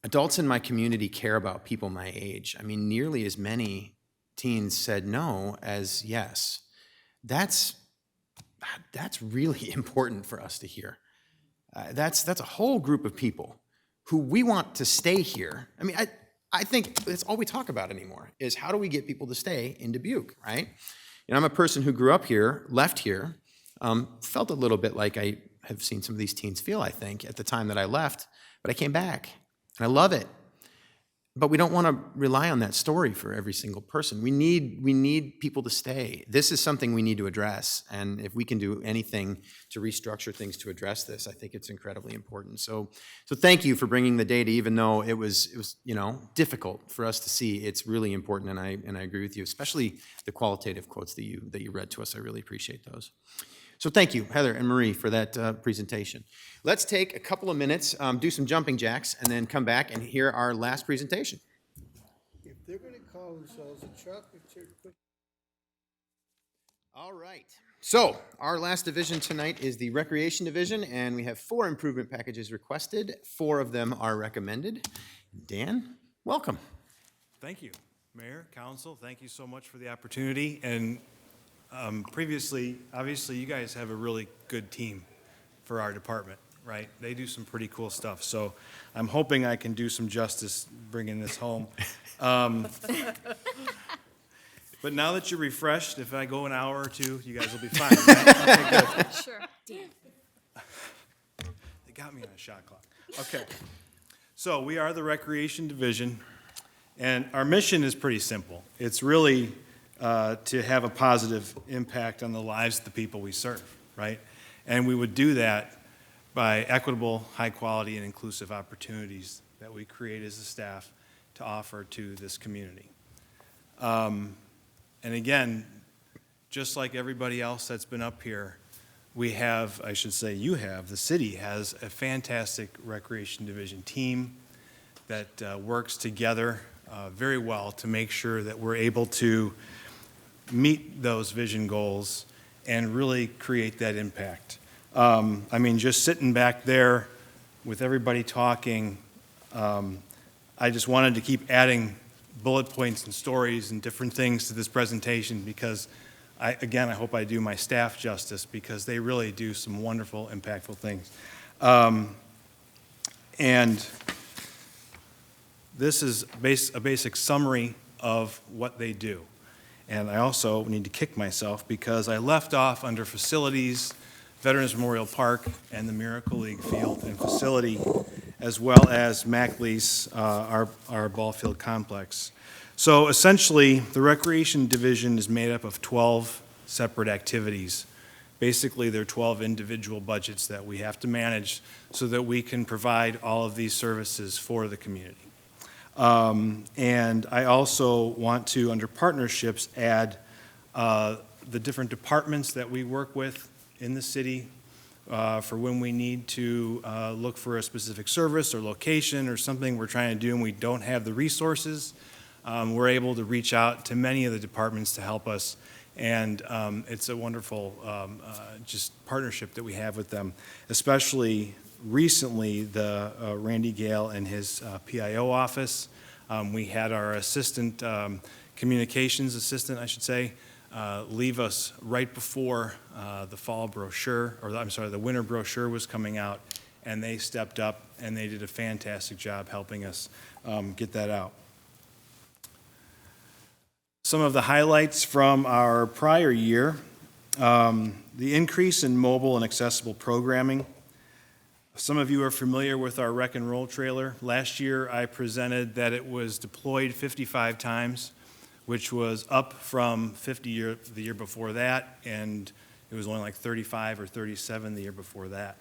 adults in my community care about people my age. I mean, nearly as many teens said no as yes. That's really important for us to hear. That's a whole group of people who we want to stay here. I mean, I think that's all we talk about anymore is how do we get people to stay in Dubuque, right? And I'm a person who grew up here, left here, felt a little bit like I have seen some of these teens feel, I think, at the time that I left, but I came back. And I love it. But we don't want to rely on that story for every single person. We need people to stay. This is something we need to address. And if we can do anything to restructure things to address this, I think it's incredibly important. So thank you for bringing the data, even though it was you know, difficult for us to see. It's really important, and I agree with you, especially the qualitative quotes that you read to us. I really appreciate those. So thank you, Heather and Marie, for that presentation. Let's take a couple of minutes, do some jumping jacks, and then come back and hear our last presentation. If they're going to call themselves a chocolate chip cookie. All right. So our last division tonight is the Recreation Division, and we have 4 improvement packages requested. 4 of them are recommended. Dan, welcome. Thank you, Mayor, Council. Thank you so much for the opportunity. And previously, obviously, you guys have a really good team for our department, right? They do some pretty cool stuff. So I'm hoping I can do some justice bringing this home. But now that you're refreshed, if I go an hour or 2, you guys will be fine. Right? Okay, good. Sure. They got me on a shot clock. Okay. So we are the Recreation Division, and our mission is pretty simple. It's really to have a positive impact on the lives of the people we serve, right? And we would do that by equitable, high quality, and inclusive opportunities that we create as a staff to offer to this community. And again, just like everybody else that's been up here, we have, I should say you have, the city has a fantastic Recreation Division team that works together very well to make sure that we're able to meet those vision goals and really create that impact. I mean, just sitting back there with everybody talking, I just wanted to keep adding bullet points and stories and different things to this presentation because, I hope I do my staff justice because they really do some wonderful, impactful things. And this is a basic summary of what they do. And I also need to kick myself because I left off under facilities, Veterans Memorial Park, and the Miracle League field and facility, as well as MacLease, our ball field complex. So essentially, the Recreation Division is made up of 12 separate activities. Basically, there are 12 individual budgets that we have to manage so that we can provide all of these services for the community. And I also want to, under partnerships, add the different departments that we work with in the city for when we need to look for a specific service or location or something we're trying to do and we don't have the resources. We're able to reach out to many of the departments to help us, and it's a wonderful just partnership that we have with them, especially recently the Randy Gale and his PIO office. We had our assistant, communications assistant, I should say, leave us right before the fall brochure, or I'm sorry, the winter brochure was coming out, and they stepped up and they did a fantastic job helping us get that out. Some of the highlights from our prior year, the increase in mobile and accessible programming. Some of you are familiar with our Wreck and Roll trailer. Last year, I presented that it was deployed 55 times, which was up from 50 the year before that, and it was only like 35 or 37 the year before that.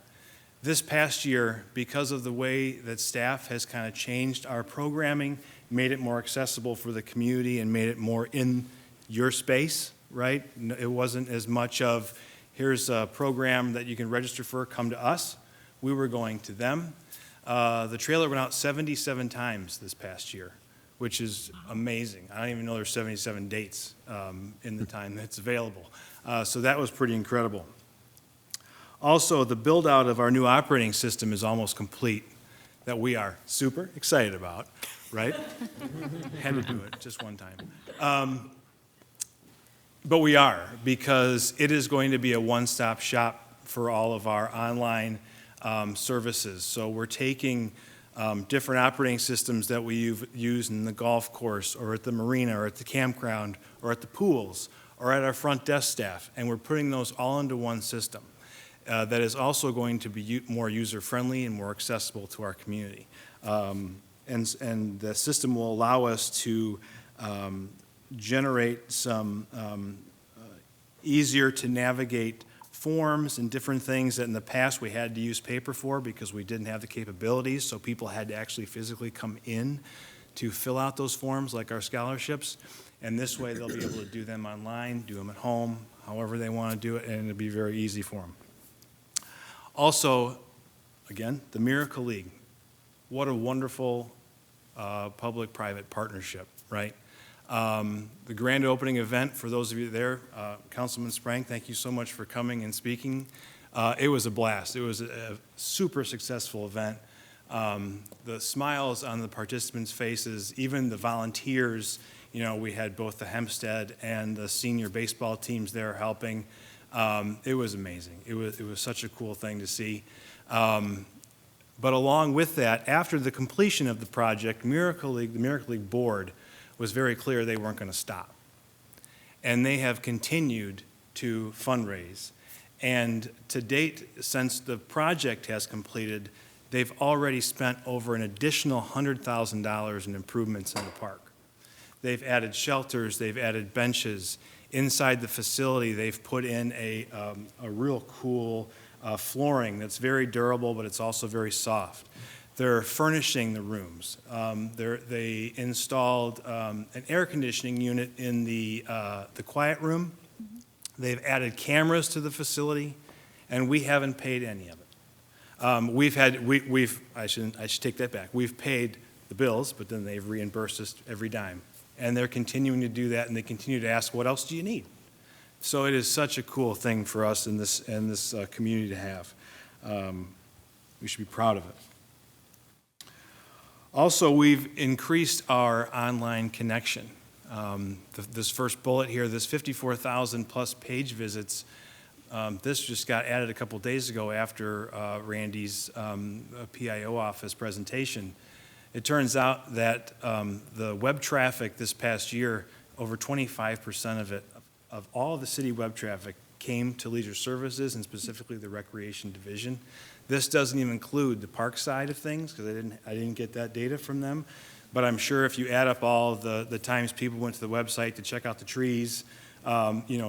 This past year, because of the way that staff has kind of changed our programming, made it more accessible for the community and made it more in your space, right? It wasn't as much of, here's a program that you can register for, come to us. We were going to them. The trailer went out 77 times this past year, which is amazing. I don't even know there's 77 dates in the time that's available. So that was pretty incredible. Also, the build out of our new operating system is almost complete, that we are super excited about, right? Had to do it just one time. But we are, because it is going to be a one-stop shop for all of our online services. So we're taking different operating systems that we use in the golf course or at the marina or at the campground or at the pools or at our front desk staff, and we're putting those all into one system that is also going to be more user-friendly and more accessible to our community. And the system will allow us to generate some easier to navigate forms and different things that in the past we had to use paper for because we didn't have the capabilities, so people had to actually physically come in to fill out those forms like our scholarships. And this way they'll be able to do them online, do them at home, however they want to do it, and it'll be very easy for them. Also, again, the Miracle League. What a wonderful public-private partnership, right? The grand opening event, for those of you there, Councilman Sprang, thank you so much for coming and speaking. It was a blast. It was a super successful event. The smiles on the participants' faces, even the volunteers, you know, we had both the Hempstead and the senior baseball teams there helping. It was amazing. It was such a cool thing to see. But along with that, after the completion of the project, the Miracle League board was very clear they weren't going to stop. And they have continued to fundraise. And to date, since the project has completed, they've already spent over an additional $100,000 in improvements in the park. They've added shelters, they've added benches. Inside the facility, they've put in a real cool flooring that's very durable, but it's also very soft. They're furnishing the rooms. They installed an air conditioning unit in the quiet room. They've added cameras to the facility, and we haven't paid any of it. I should take that back. We've paid the bills, but then they've reimbursed us every dime. And they're continuing to do that, and they continue to ask, what else do you need? So it is such a cool thing for us in this community to have. We should be proud of it. Also, we've increased our online connection. This first bullet here, this 54,000 plus page visits, this just got added a couple days ago after Randy's PIO office presentation. It turns out that the web traffic this past year, over 25% of it, of all of the city web traffic, came to Leisure Services and specifically the Recreation Division. This doesn't even include the park side of things because I didn't get that data from them. But I'm sure if you add up all the times people went to the website to check out the trees,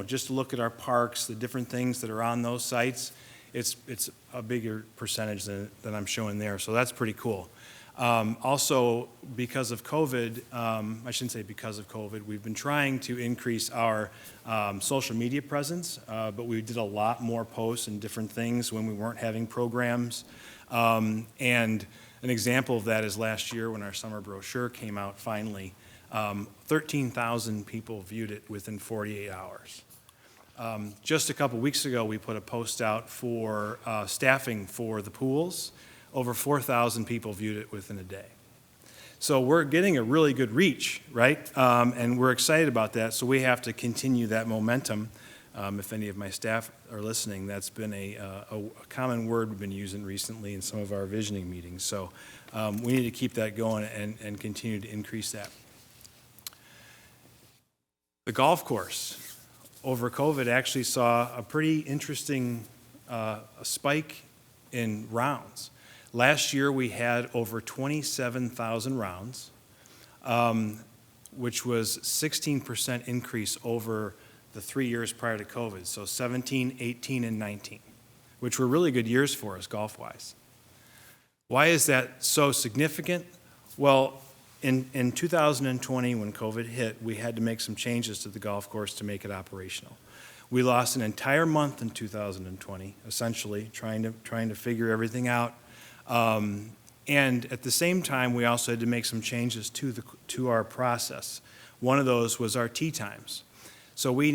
just to look at our parks, the different things that are on those sites, it's a bigger percentage than I'm showing there. So that's pretty cool. Also, because of COVID, I shouldn't say because of COVID, we've been trying to increase our social media presence, but we did a lot more posts and different things when we weren't having programs. And an example of that is last year when our summer brochure came out finally, 13,000 people viewed it within 48 hours. Just a couple weeks ago, we put a post out for staffing for the pools. Over 4,000 people viewed it within a day. So we're getting a really good reach, right? And we're excited about that, so we have to continue that momentum. If any of my staff are listening, that's been a common word we've been using recently in some of our visioning meetings. So we need to keep that going and continue to increase that. The golf course, over COVID, actually saw a pretty interesting spike in rounds. Last year, we had over 27,000 rounds, which was 16% increase over the 3 years prior to COVID, so 17, 18, and 19, which were really good years for us golf-wise. Why is that so significant? Well, in 2020, when COVID hit, we had to make some changes to the golf course to make it operational. We lost an entire month in 2020, essentially, trying to figure everything out. And at the same time, we also had to make some changes to our process. One of those was our tee times. So we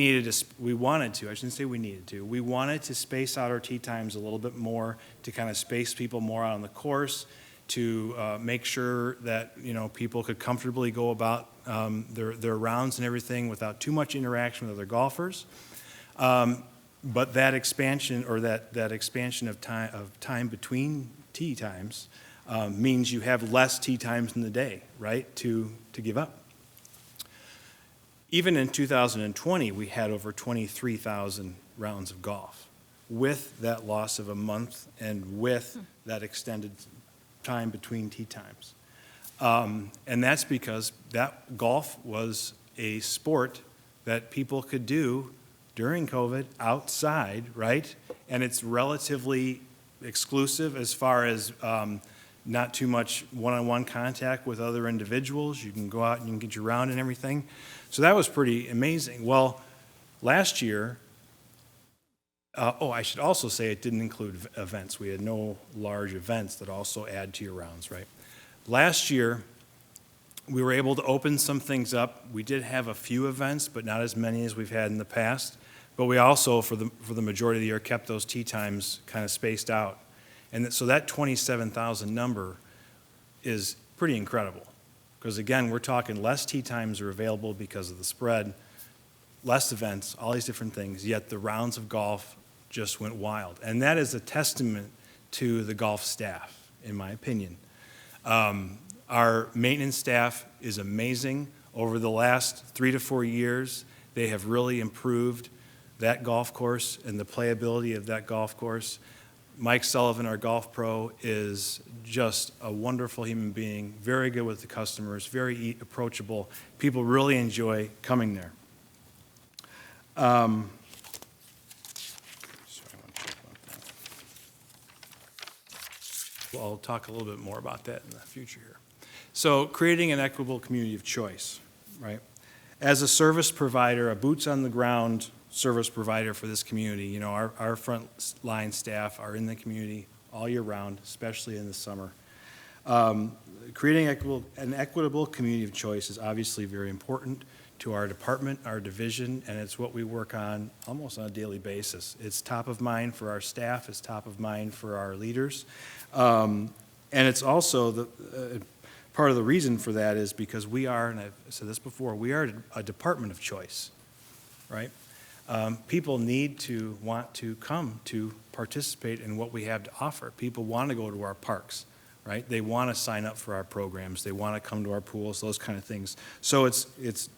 wanted to space out our tee times a little bit more to kind of space people more out on the course, to make sure that, you know, people could comfortably go about their rounds and everything without too much interaction with other golfers. But that expansion, or that expansion of time between tee times means you have less tee times in the day, right, to give up. Even in 2020, we had over 23,000 rounds of golf with that loss of a month and with that extended time between tee times. And that's because that golf was a sport that people could do during COVID outside, right? And it's relatively exclusive as far as not too much one-on-one contact with other individuals. You can go out and you can get your round and everything. So that was pretty amazing. Well, last year, I should also say it didn't include events. We had no large events that also add to your rounds, right? Last year, we were able to open some things up. We did have a few events, but not as many as we've had in the past. But we also, for the majority of the year, kept those tee times kind of spaced out. And so that 27,000 number is pretty incredible. Because again, we're talking less tee times are available because of the spread, less events, all these different things, yet the rounds of golf just went wild. And that is a testament to the golf staff, in my opinion. Our maintenance staff is amazing. Over the last 3 to 4 years, they have really improved that golf course and the playability of that golf course. Mike Sullivan, our golf pro, is just a wonderful human being, very good with the customers, very approachable. People really enjoy coming there. Well, I'll talk a little bit more about that in the future here. So creating an equitable community of choice, right? As a service provider, a boots on the ground service provider for this community, you know, our front line staff are in the community all year round, especially in the summer. Creating an equitable community of choice is obviously very important to our department, our division, and it's what we work on almost on a daily basis. It's top of mind for our staff, it's top of mind for our leaders. And it's also part of the reason for that is because we are, and I've said this before, we are a department of choice, right? People need to want to come to participate in what we have to offer. People want to go to our parks, right? They want to sign up for our programs. They want to come to our pools, those kind of things. So it's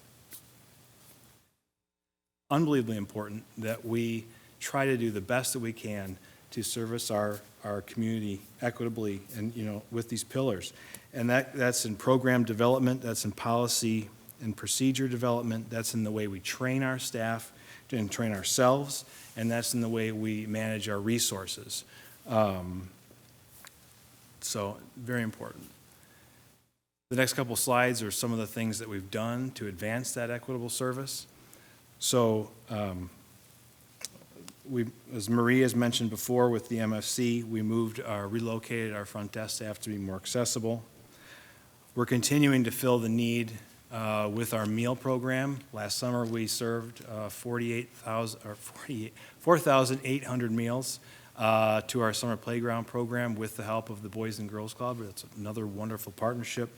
unbelievably important that we try to do the best that we can to service our community equitably and, you know, with these pillars. And that's in program development, that's in policy and procedure development, that's in the way we train our staff and train ourselves, and that's in the way we manage our resources. So very important. The next couple slides are some of the things that we've done to advance that equitable service. So as Marie has mentioned before with the MFC, we relocated our front desk staff to be more accessible. We're continuing to fill the need with our meal program. Last summer, we served 4,800 meals to our summer playground program with the help of the Boys and Girls Club. It's another wonderful partnership.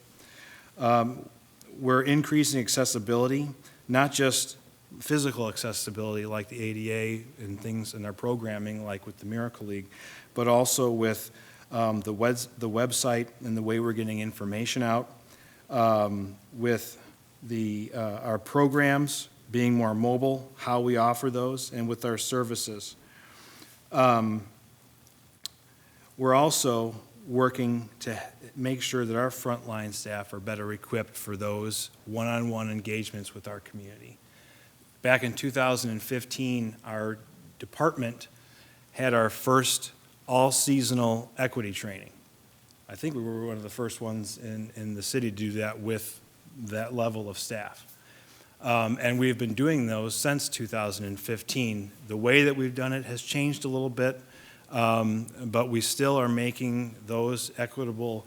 We're increasing accessibility, not just physical accessibility like the ADA and things in our programming like with the Miracle League, but also with the website and the way we're getting information out, with our programs being more mobile, how we offer those, and with our services. We're also working to make sure that our frontline staff are better equipped for those one-on-one engagements with our community. Back in 2015, our department had our first all-seasonal equity training. I think we were one of the first ones in the city to do that with that level of staff. And we've been doing those since 2015. The way that we've done it has changed a little bit, but we still are making those equitable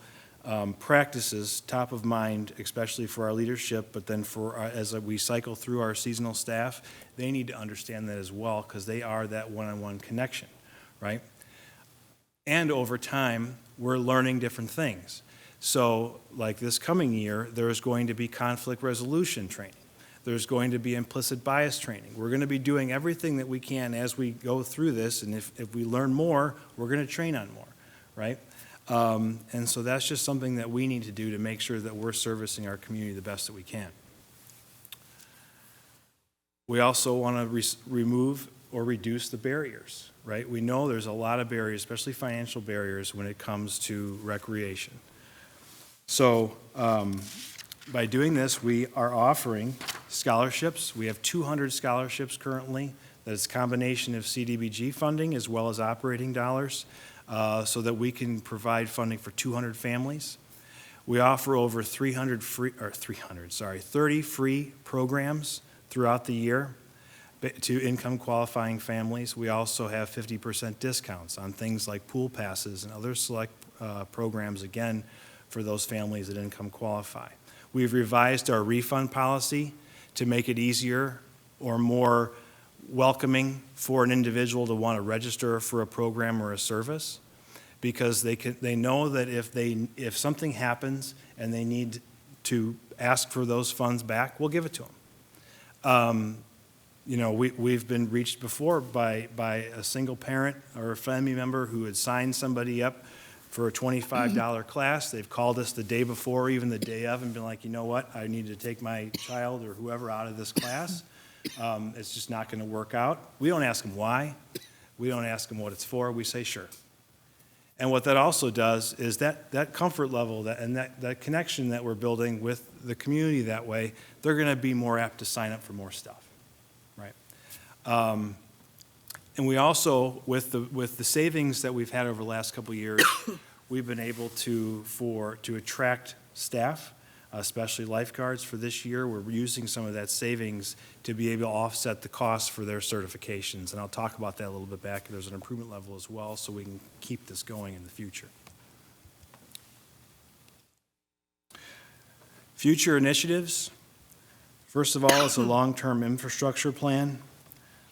practices top of mind, especially for our leadership, but then as we cycle through our seasonal staff, they need to understand that as well because they are that one-on-one connection, right? And over time, we're learning different things. So like this coming year, there's going to be conflict resolution training. There's going to be implicit bias training. We're going to be doing everything that we can as we go through this, and if we learn more, we're going to train on more, right? And so that's just something that we need to do to make sure that we're servicing our community the best that we can. We also want to remove or reduce the barriers, right? We know there's a lot of barriers, especially financial barriers, when it comes to recreation. So by doing this, we are offering scholarships. We have 200 scholarships currently. That's a combination of CDBG funding as well as operating dollars, so that we can provide funding for 200 families. We offer over 30 free programs throughout the year to income qualifying families. We also have 50% discounts on things like pool passes and other select programs, again, for those families that income qualify. We've revised our refund policy to make it easier or more welcoming for an individual to want to register for a program or a service, because they know that if something happens and they need to ask for those funds back, we'll give it to them. You know, we've been reached before by a single parent or a family member who had signed somebody up for a $25 class. They've called us the day before, even the day of, and been like, you know what, I need to take my child or whoever out of this class. It's just not going to work out. We don't ask them why. We don't ask them what it's for. We say, sure. And what that also does is that comfort level and that connection that we're building with the community that way, they're going to be more apt to sign up for more stuff, right? And we also, with the savings that we've had over the last couple of years, we've been able to attract staff, especially lifeguards for this year. We're using some of that savings to be able to offset the costs for their certifications. And I'll talk about that a little bit back. There's an improvement level as well, so we can keep this going in the future. Future initiatives. First of all, it's a long-term infrastructure plan.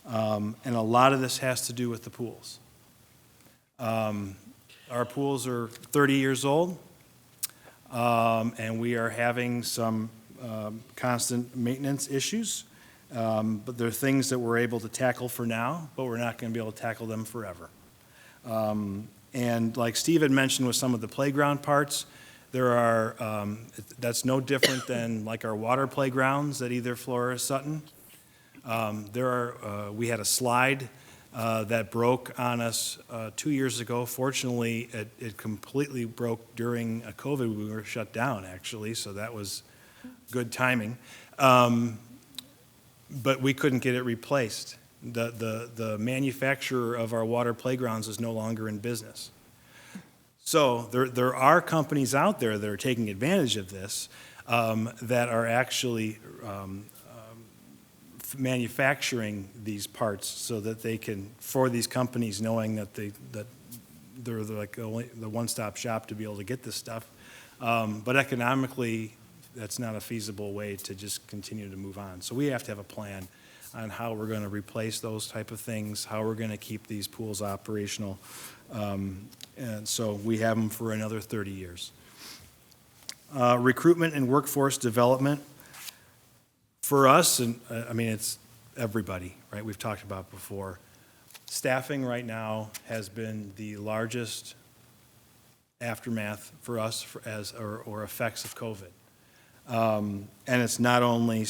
And a lot of this has to do with the pools. Our pools are 30 years old, and we are having some constant maintenance issues. But there are things that we're able to tackle for now, but we're not going to be able to tackle them forever. And like Steve had mentioned with some of the playground parts, there are, that's no different than like our water playgrounds at either Flora or Sutton. We had a slide that broke on us 2 years ago. Fortunately, it completely broke during COVID. We were shut down, actually, so that was good timing. But we couldn't get it replaced. The manufacturer of our water playgrounds is no longer in business. So there are companies out there that are taking advantage of this, that are actually manufacturing these parts so that they can, for these companies, knowing that they're like the one-stop shop to be able to get this stuff. But economically, that's not a feasible way to just continue to move on. So we have to have a plan on how we're going to replace those type of things, how we're going to keep these pools operational. And so we have them for another 30 years. Recruitment and workforce development. For us, and I mean, it's everybody, right? We've talked about before. Staffing right now has been the largest aftermath for us or effects of COVID. And it's not only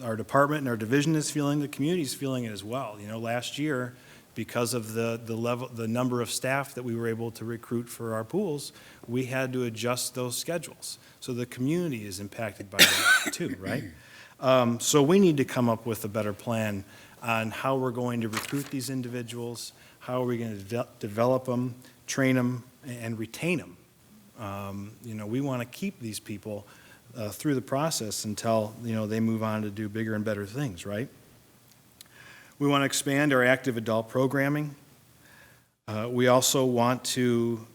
our department and our division is feeling, the community is feeling it as well. You know, last year, because of the number of staff that we were able to recruit for our pools, we had to adjust those schedules. So the community is impacted by that too, right? So we need to come up with a better plan on how we're going to recruit these individuals, how are we going to develop them, train them, and retain them. You know, we want to keep these people through the process until, you know, they move on to do bigger and better things, right? We want to expand our active adult programming. We also want to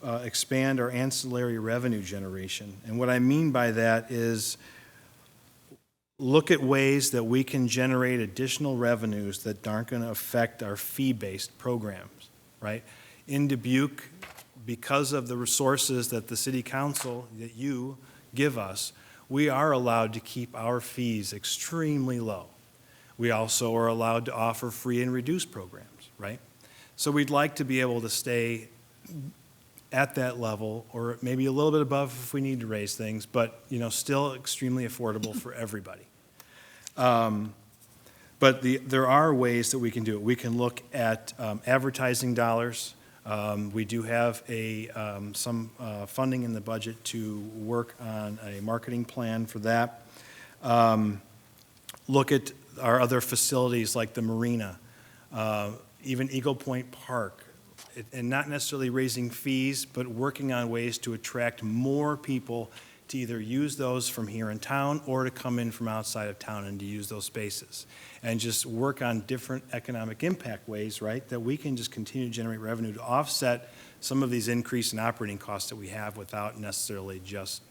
expand our ancillary revenue generation. And what I mean by that is look at ways that we can generate additional revenues that aren't going to affect our fee-based programs, right? In Dubuque, because of the resources that the city council, that you give us, we are allowed to keep our fees extremely low. We also are allowed to offer free and reduced programs, right? So we'd like to be able to stay at that level, or maybe a little bit above if we need to raise things, but, you know, still extremely affordable for everybody. But there are ways that we can do it. We can look at advertising dollars. We do have some funding in the budget to work on a marketing plan for that. Look at our other facilities like the marina, even Eagle Point Park, and not necessarily raising fees, but working on ways to attract more people to either use those from here in town or to come in from outside of town and to use those spaces. And just work on different economic impact ways, right, that we can just continue to generate revenue to offset some of these increase in operating costs that we have without necessarily just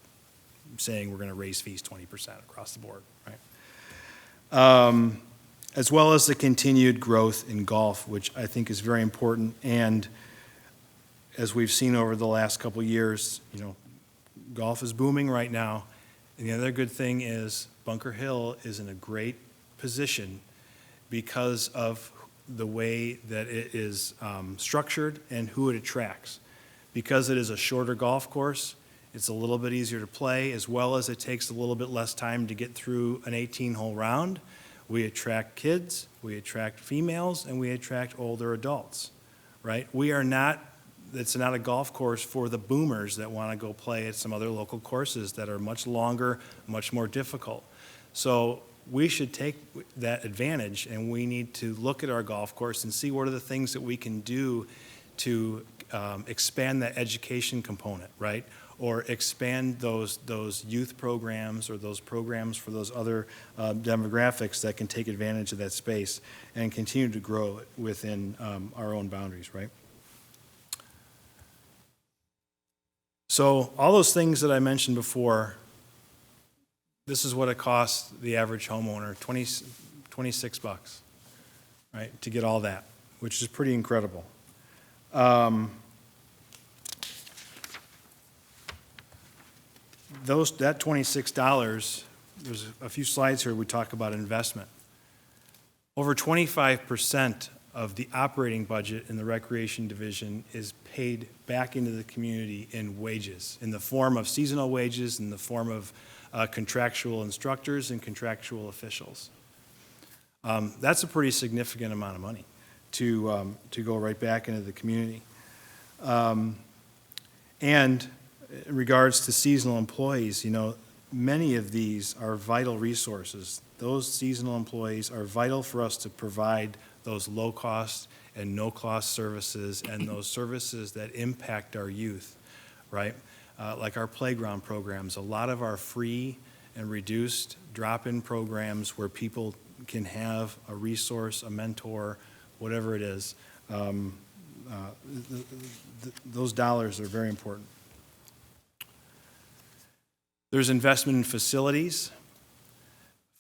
saying we're going to raise fees 20% across the board, right? As well as the continued growth in golf, which I think is very important. And as we've seen over the last couple of years, you know, golf is booming right now. And the other good thing is Bunker Hill is in a great position because of the way that it is structured and who it attracts. Because it is a shorter golf course, it's a little bit easier to play, as well as it takes a little bit less time to get through an 18-hole round. We attract kids, we attract females, and we attract older adults, right? It's not a golf course for the boomers that want to go play at some other local courses that are much longer, much more difficult. So we should take that advantage, and we need to look at our golf course and see what are the things that we can do to expand that education component, right? Or expand those youth programs or those programs for those other demographics that can take advantage of that space and continue to grow it within our own boundaries, right? So all those things that I mentioned before, this is what it costs the average homeowner, $26, right, to get all that, which is pretty incredible. That $26, there's a few slides here we talk about investment. Over 25% of the operating budget in the recreation division is paid back into the community in wages, in the form of seasonal wages, in the form of contractual instructors and contractual officials. That's a pretty significant amount of money to go right back into the community. And in regards to seasonal employees, you know, many of these are vital resources. Those seasonal employees are vital for us to provide those low-cost and no-cost services and those services that impact our youth, right? Like our playground programs, a lot of our free and reduced drop-in programs where people can have a resource, a mentor, whatever it is. Those dollars are very important. There's investment in facilities.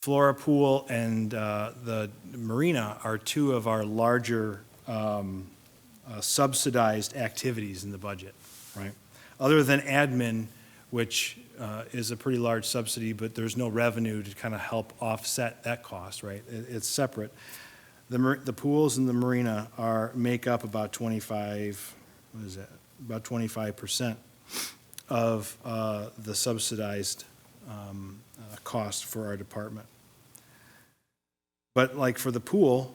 Flora Pool and the Marina are two of our larger subsidized activities in the budget, right? Other than admin, which is a pretty large subsidy, but there's no revenue to kind of help offset that cost, right? It's separate. The pools and the marina make up about 25% of the subsidized cost for our department. But like for the pool,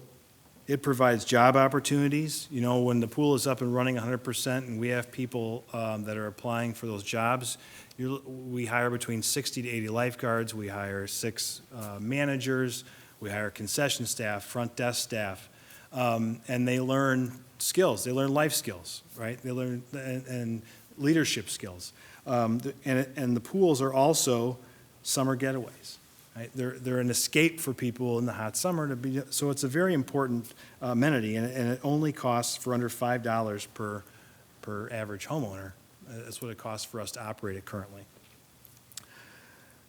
it provides job opportunities. You know, when the pool is up and running 100% and we have people that are applying for those jobs, we hire between 60 to 80 lifeguards, we hire 6 managers, we hire concession staff, front desk staff, and they learn skills. They learn life skills, right? They learn and leadership skills. And the pools are also summer getaways. Right? They're an escape for people in the hot summer to be. So it's a very important amenity, and it only costs for under $5 per average homeowner. That's what it costs for us to operate it currently.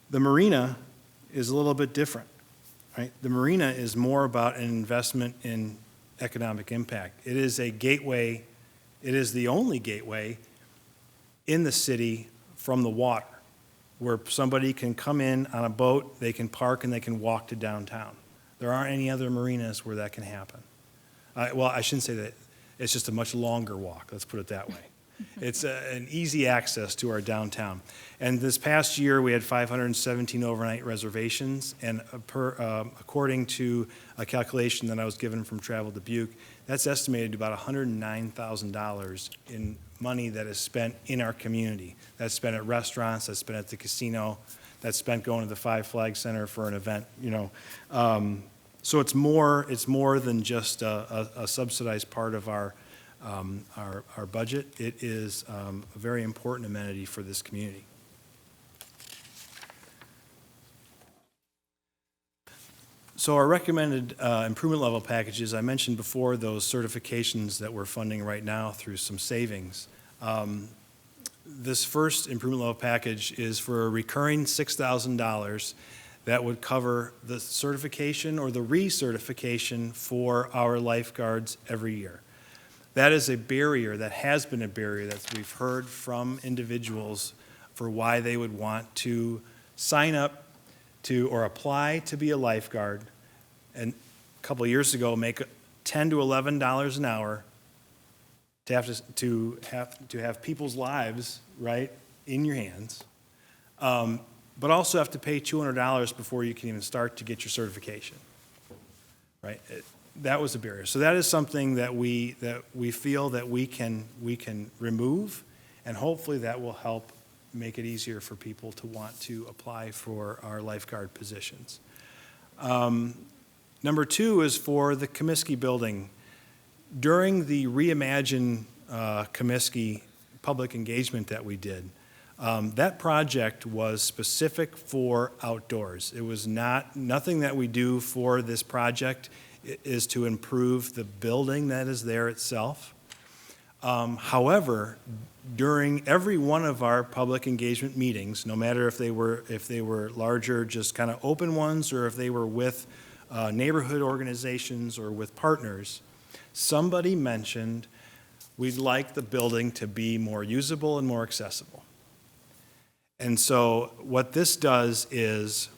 The marina is a little bit different. Right? The marina is more about an investment in economic impact. It is a gateway. It is the only gateway in the city from the water, where somebody can come in on a boat, they can park, and they can walk to downtown. There aren't any other marinas where that can happen. Well, I shouldn't say that. It's just a much longer walk. Let's put it that way. It's an easy access to our downtown. And this past year, we had 517 overnight reservations, and according to a calculation that I was given from Travel Dubuque, that's estimated to about $109,000 in money that is spent in our community. That's spent at restaurants, that's spent at the casino, that's spent going to the Five Flags Center for an event, you know. So it's more than just a subsidized part of our budget. It is a very important amenity for this community. So our recommended improvement level packages, I mentioned before those certifications that we're funding right now through some savings. This first improvement level package is for a recurring $6,000 that would cover the certification or the recertification for our lifeguards every year. That is a barrier, that has been a barrier that we've heard from individuals for why they would want to sign up to or apply to be a lifeguard, and a couple of years ago make $10 to $11 an hour to have people's lives right in your hands, but also have to pay $200 before you can even start to get your certification. Right? That was a barrier. So that is something that we feel that we can remove, and hopefully that will help make it easier for people to want to apply for our lifeguard positions. Number 2 is for the Comiskey building. During the Reimagine Comiskey public engagement that we did, that project was specific for outdoors. It was nothing that we do for this project is to improve the building that is there itself. However, during every one of our public engagement meetings, no matter if they were larger, just kind of open ones, or if they were with neighborhood organizations or with partners, somebody mentioned we'd like the building to be more usable and more accessible. And so what this does is,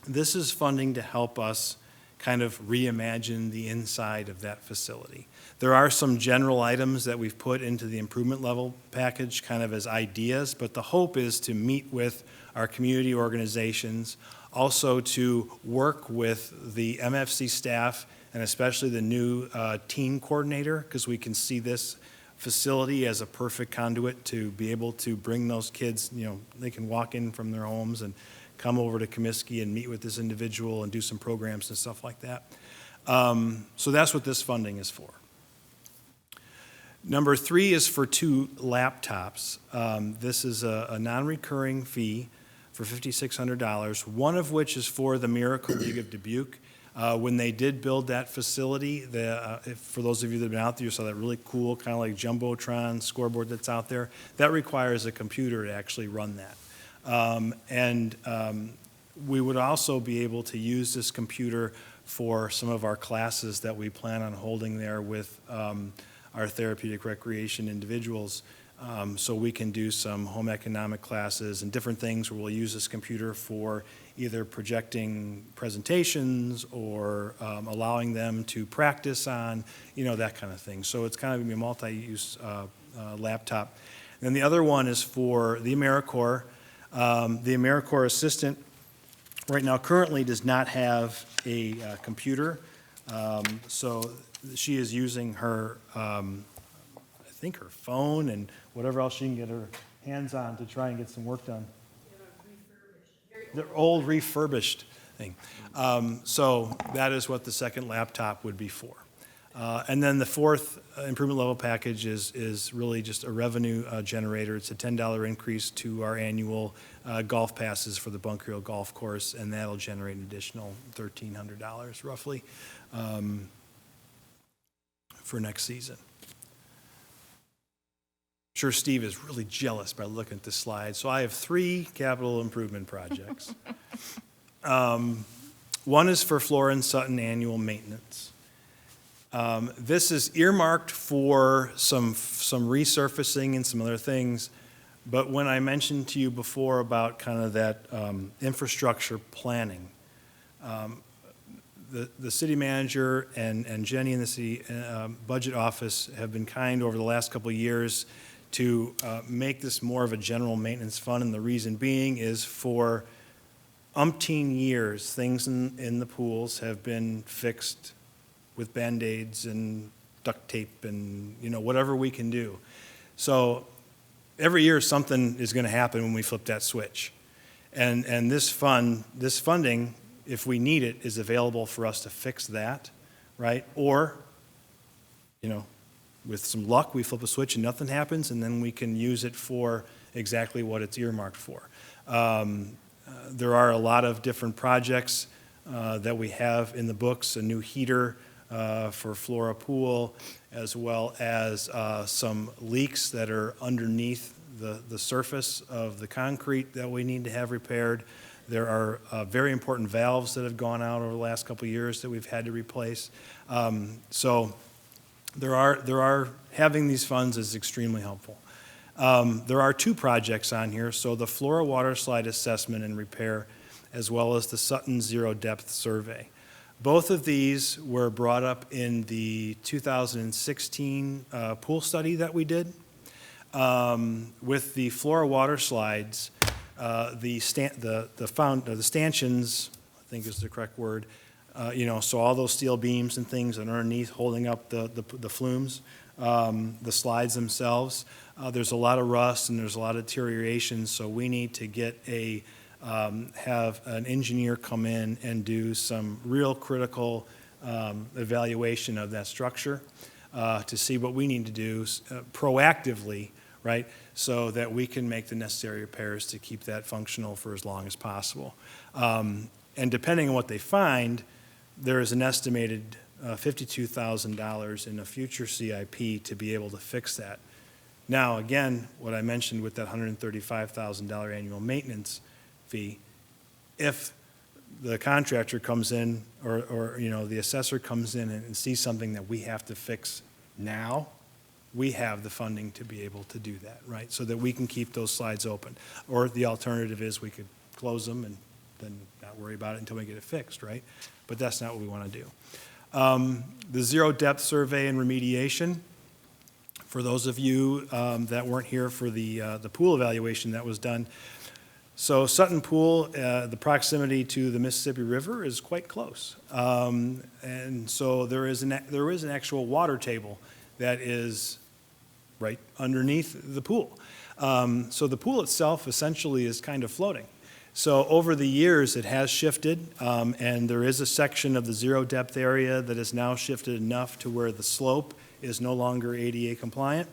this is funding to help us kind of reimagine the inside of that facility. There are some general items that we've put into the improvement level package kind of as ideas, but the hope is to meet with our community organizations, also to work with the MFC staff and especially the new teen coordinator, because we can see this facility as a perfect conduit to be able to bring those kids, you know, they can walk in from their homes and come over to Comiskey and meet with this individual and do some programs and stuff like that. So that's what this funding is for. Number 3 is for 2 laptops. This is a non-recurring fee for $5,600, one of which is for the Miracle League of Dubuque. When they did build that facility, for those of you that have been out there, you saw that really cool kind of like Jumbotron scoreboard that's out there. That requires a computer to actually run that. We would also be able to use this computer for some of our classes that we plan on holding there with our therapeutic recreation individuals. So we can do some home economic classes and different things where we'll use this computer for either projecting presentations or allowing them to practice on, that kind of thing. So it's kind of going to be a multi-use laptop. And the other one is for the AmeriCorps. The AmeriCorps assistant right now currently does not have a computer. So she is using her, I think her phone and whatever else she can get her hands on to try and get some work done. The old refurbished thing. So that is what the second laptop would be for. And then the fourth improvement level package is really just a revenue generator. It's a $10 increase to our annual golf passes for the Bunker Hill Golf Course, and that'll generate an additional $1,300 roughly for next season. I'm sure Steve is really jealous by looking at this slide. So I have 3 capital improvement projects. One is for Flora & Sutton annual maintenance. This is earmarked for some resurfacing and some other things, but when I mentioned to you before about kind of that infrastructure planning, the city manager and Jenny in the city budget office have been kind over the last couple of years to make this more of a general maintenance fund, and the reason being is for umpteen years, things in the pools have been fixed with Band-Aids and duct tape and, whatever we can do. So every year something is going to happen when we flip that switch. And this funding, if we need it, is available for us to fix that, right? Or, with some luck, we flip a switch and nothing happens, and then we can use it for exactly what it's earmarked for. There are a lot of different projects that we have in the books, a new heater for Flora Pool, as well as some leaks that are underneath the surface of the concrete that we need to have repaired. There are very important valves that have gone out over the last couple of years that we've had to replace. So there are having these funds is extremely helpful. There are 2 projects on here. So the Flora water slide assessment and repair, as well as the Sutton Zero Depth Survey. Both of these were brought up in the 2016 pool study that we did. With the Flora water slides, the stanchions, I think is the correct word, so all those steel beams and things that are underneath holding up the flumes, the slides themselves, there's a lot of rust and there's a lot of deterioration, so we need to get have an engineer come in and do some real critical evaluation of that structure to see what we need to do proactively, right, so that we can make the necessary repairs to keep that functional for as long as possible. And depending on what they find, there is an estimated $52,000 in a future CIP to be able to fix that. Now, again, what I mentioned with that $135,000 annual maintenance fee, if the contractor comes in or the assessor comes in and sees something that we have to fix now, we have the funding to be able to do that, right? So that we can keep those slides open. Or the alternative is we could close them and then not worry about it until we get it fixed, right? But that's not what we want to do. The zero depth survey and remediation, for those of you that weren't here for the pool evaluation that was done. So Sutton Pool, the proximity to the Mississippi River is quite close. And so there is an actual water table that is right underneath the pool. So the pool itself essentially is kind of floating. So over the years, it has shifted, and there is a section of the zero depth area that has now shifted enough to where the slope is no longer ADA compliant,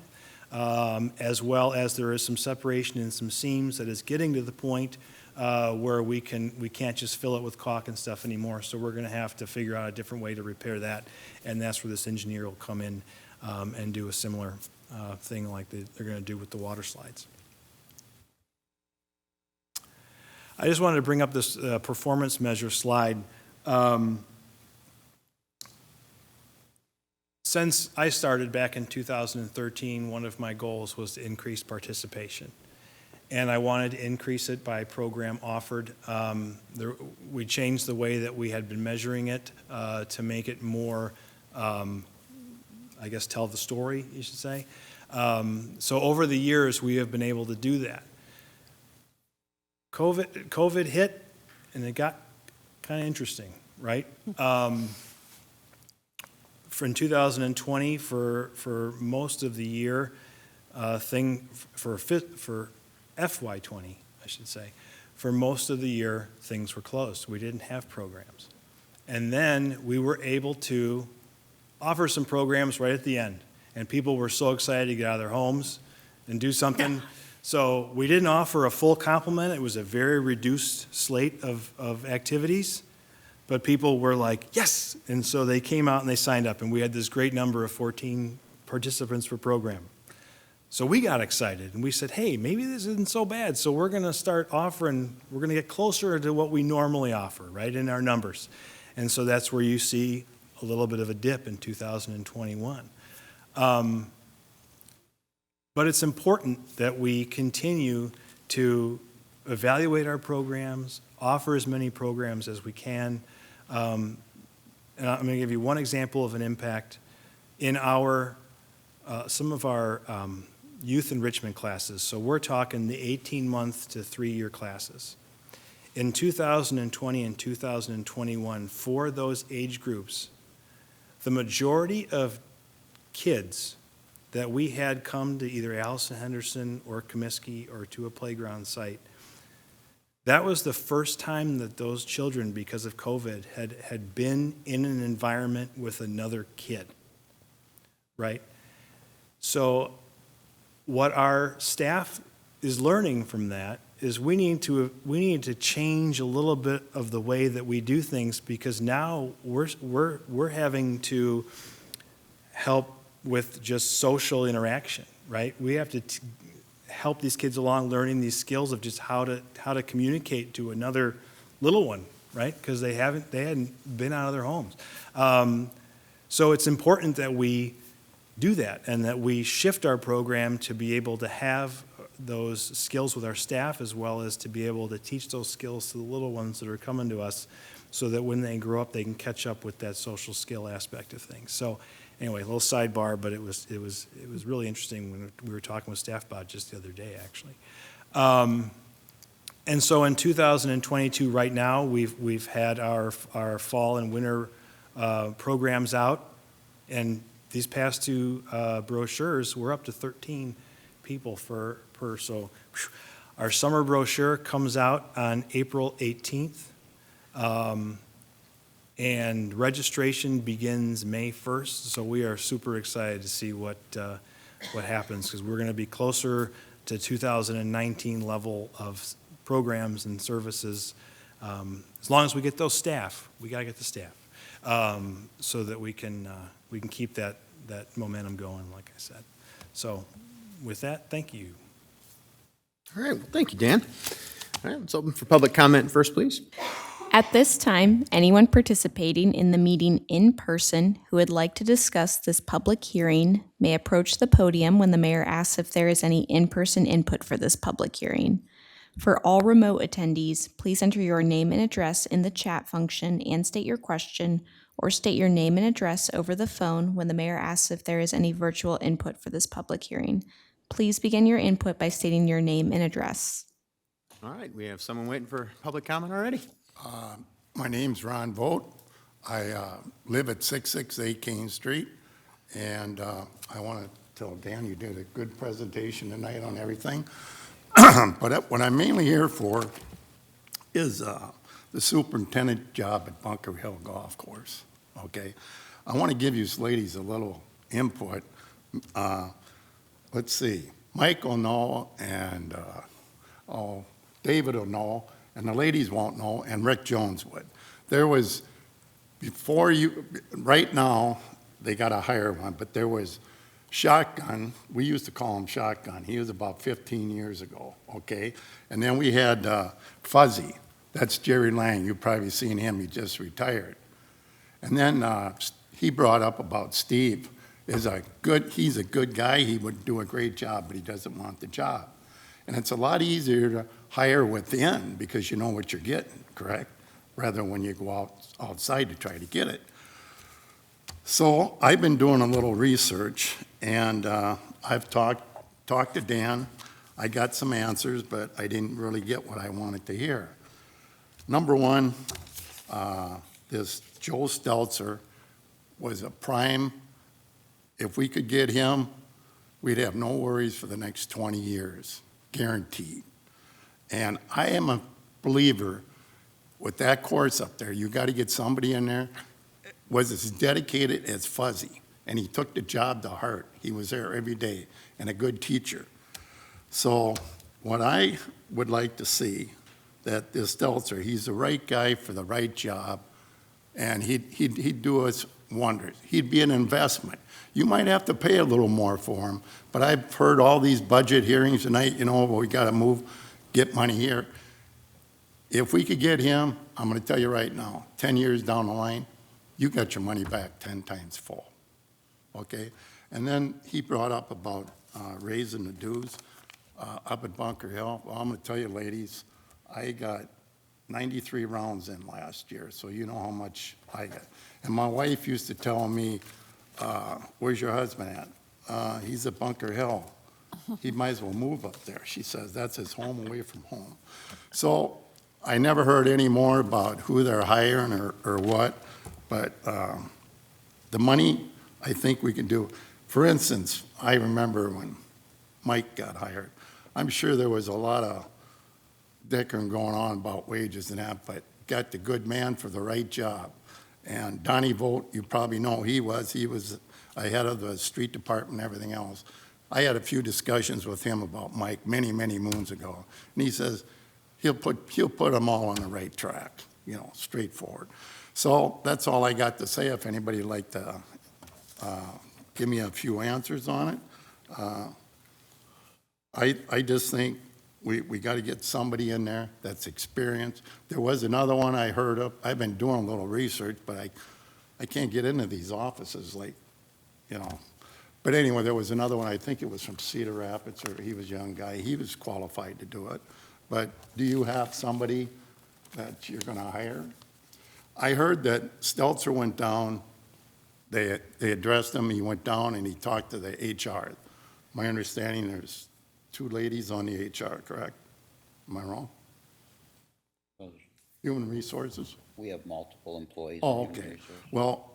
as well as there is some separation in some seams that is getting to the point where we can't just fill it with caulk and stuff anymore. So we're going to have to figure out a different way to repair that, and that's where this engineer will come in and do a similar thing like they're going to do with the water slides. I just wanted to bring up this performance measure slide. Since I started back in 2013, one of my goals was to increase participation. And I wanted to increase it by program offered. We changed the way that we had been measuring it to make it more, I guess, tell the story, you should say. So over the years, we have been able to do that. COVID hit, and it got kind of interesting, right? For in 2020, for most of the year, for FY20, I should say, for most of the year, things were closed. We didn't have programs. And then we were able to offer some programs right at the end. And people were so excited to get out of their homes and do something. So we didn't offer a full complement. It was a very reduced slate of activities. But people were like, yes! And so they came out and they signed up. And we had this great number of 14 participants per program. So we got excited. And we said, hey, maybe this isn't so bad. So we're going to start offering, we're going to get closer to what we normally offer, right, in our numbers. And so that's where you see a little bit of a dip in 2021. But it's important that we continue to evaluate our programs, offer as many programs as we can. And I'm going to give you one example of an impact. In our, some of our youth enrichment classes, so we're talking the 18-month to 3-year classes. In 2020 and 2021, for those age groups, the majority of kids that we had come to either Allison Henderson or Comiskey or to a playground site, that was the first time that those children, because of COVID, had been in an environment with another kid, right? So what our staff is learning from that is we need to change a little bit of the way that we do things, because now we're having to help with just social interaction, right? We have to help these kids along learning these skills of just how to communicate to another little one, right? Because they hadn't been out of their homes. So it's important that we do that and that we shift our program to be able to have those skills with our staff, as well as to be able to teach those skills to the little ones that are coming to us, so that when they grow up, they can catch up with that social skill aspect of things. So anyway, a little sidebar, but it was really interesting when we were talking with staff about it just the other day, actually. And so in 2022, right now, we've had our fall and winter programs out, and these past two brochures, we're up to 13 people per. So our summer brochure comes out on April 18th. And registration begins May 1st, so we are super excited to see what happens, because we're going to be closer to 2019 level of programs and services. As long as we get those staff, we got to get the staff, so that we can keep that momentum going, like I said. So with that, thank you. All right, well, thank you, Dan. All right, let's open for public comment first, please. At this time, anyone participating in the meeting in person who would like to discuss this public hearing may approach the podium when the mayor asks if there is any in-person input for this public hearing. For all remote attendees, please enter your name and address in the chat function and state your question, or state your name and address over the phone when the mayor asks if there is any virtual input for this public hearing. Please begin your input by stating your name and address. All right, we have someone waiting for public comment already. My name's Ron Vogt. I live at 668 Kane Street, and I want to tell Dan you did a good presentation tonight on everything. But what I'm mainly here for is the superintendent job at Bunker Hill Golf Course, okay? I want to give you ladies a little input. Let's see, Mike will know, and David will know, and the ladies won't know, and Rick Jones would. There was, before you, right now, they got to hire one, but there was Shotgun, we used to call him Shotgun. He was about 15 years ago, okay? And then we had Fuzzy, that's Jerry Lang. You've probably seen him, he just retired. And then he brought up about Steve. He's a good guy, he would do a great job, but he doesn't want the job. And it's a lot easier to hire within because you know what you're getting, correct? Rather than when you go outside to try to get it. So I've been doing a little research, and I've talked to Dan. I got some answers, but I didn't really get what I wanted to hear. Number one, this Joe Stelzer was a prime. If we could get him, we'd have no worries for the next 20 years, guaranteed. And I am a believer with that course up there, you got to get somebody in there was as dedicated as Fuzzy, and he took the job to heart. He was there every day, and a good teacher. So what I would like to see, that this Stelzer, he's the right guy for the right job, and he'd do us wonders. He'd be an investment. You might have to pay a little more for him, but I've heard all these budget hearings tonight, you know, we got to get money here. If we could get him, I'm going to tell you right now, 10 years down the line, you got your money back 10 times full, okay? And then he brought up about raising the dues up at Bunker Hill. Well, I'm going to tell you, ladies, I got 93 rounds in last year, so you know how much I got. And my wife used to tell me, where's your husband at? He's at Bunker Hill. He might as well move up there. She says, that's his home away from home. So I never heard any more about who they're hiring or what. But the money, I think we can do. For instance, I remember when Mike got hired, I'm sure there was a lot of dickering going on about wages and that, but got the good man for the right job. And Donnie Vogt, you probably know he was ahead of the street department and everything else. I had a few discussions with him about Mike many, many moons ago. And he says he'll put them all on the right track, you know, straightforward. So that's all I got to say. If anybody would like to give me a few answers on it. I just think we got to get somebody in there that's experienced. There was another one I heard of. I've been doing a little research, but I can't get into these offices like, you know. But anyway, there was another one. I think it was from Cedar Rapids, or he was a young guy. He was qualified to do it. But do you have somebody that you're going to hire? I heard that Stelzer went down, they addressed him, he went down and he talked to the HR. My understanding, there's 2 ladies on the HR, correct? Am I wrong? Human Resources? We have multiple employees. Oh, in Human okay. Resources. Well,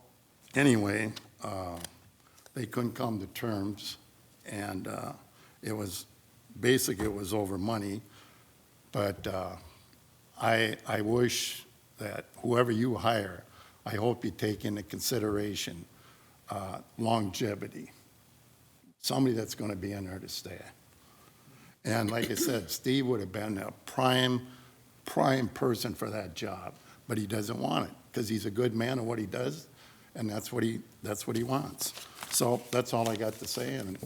anyway, they couldn't come to terms, and it was over money, but I wish that whoever you hire, I hope you take into consideration longevity. Somebody that's going to be in there to stay. And like I said, Steve would have been a prime person for that job, but he doesn't want it because he's a good man at what he does, and that's what he wants. So that's all I got to say. And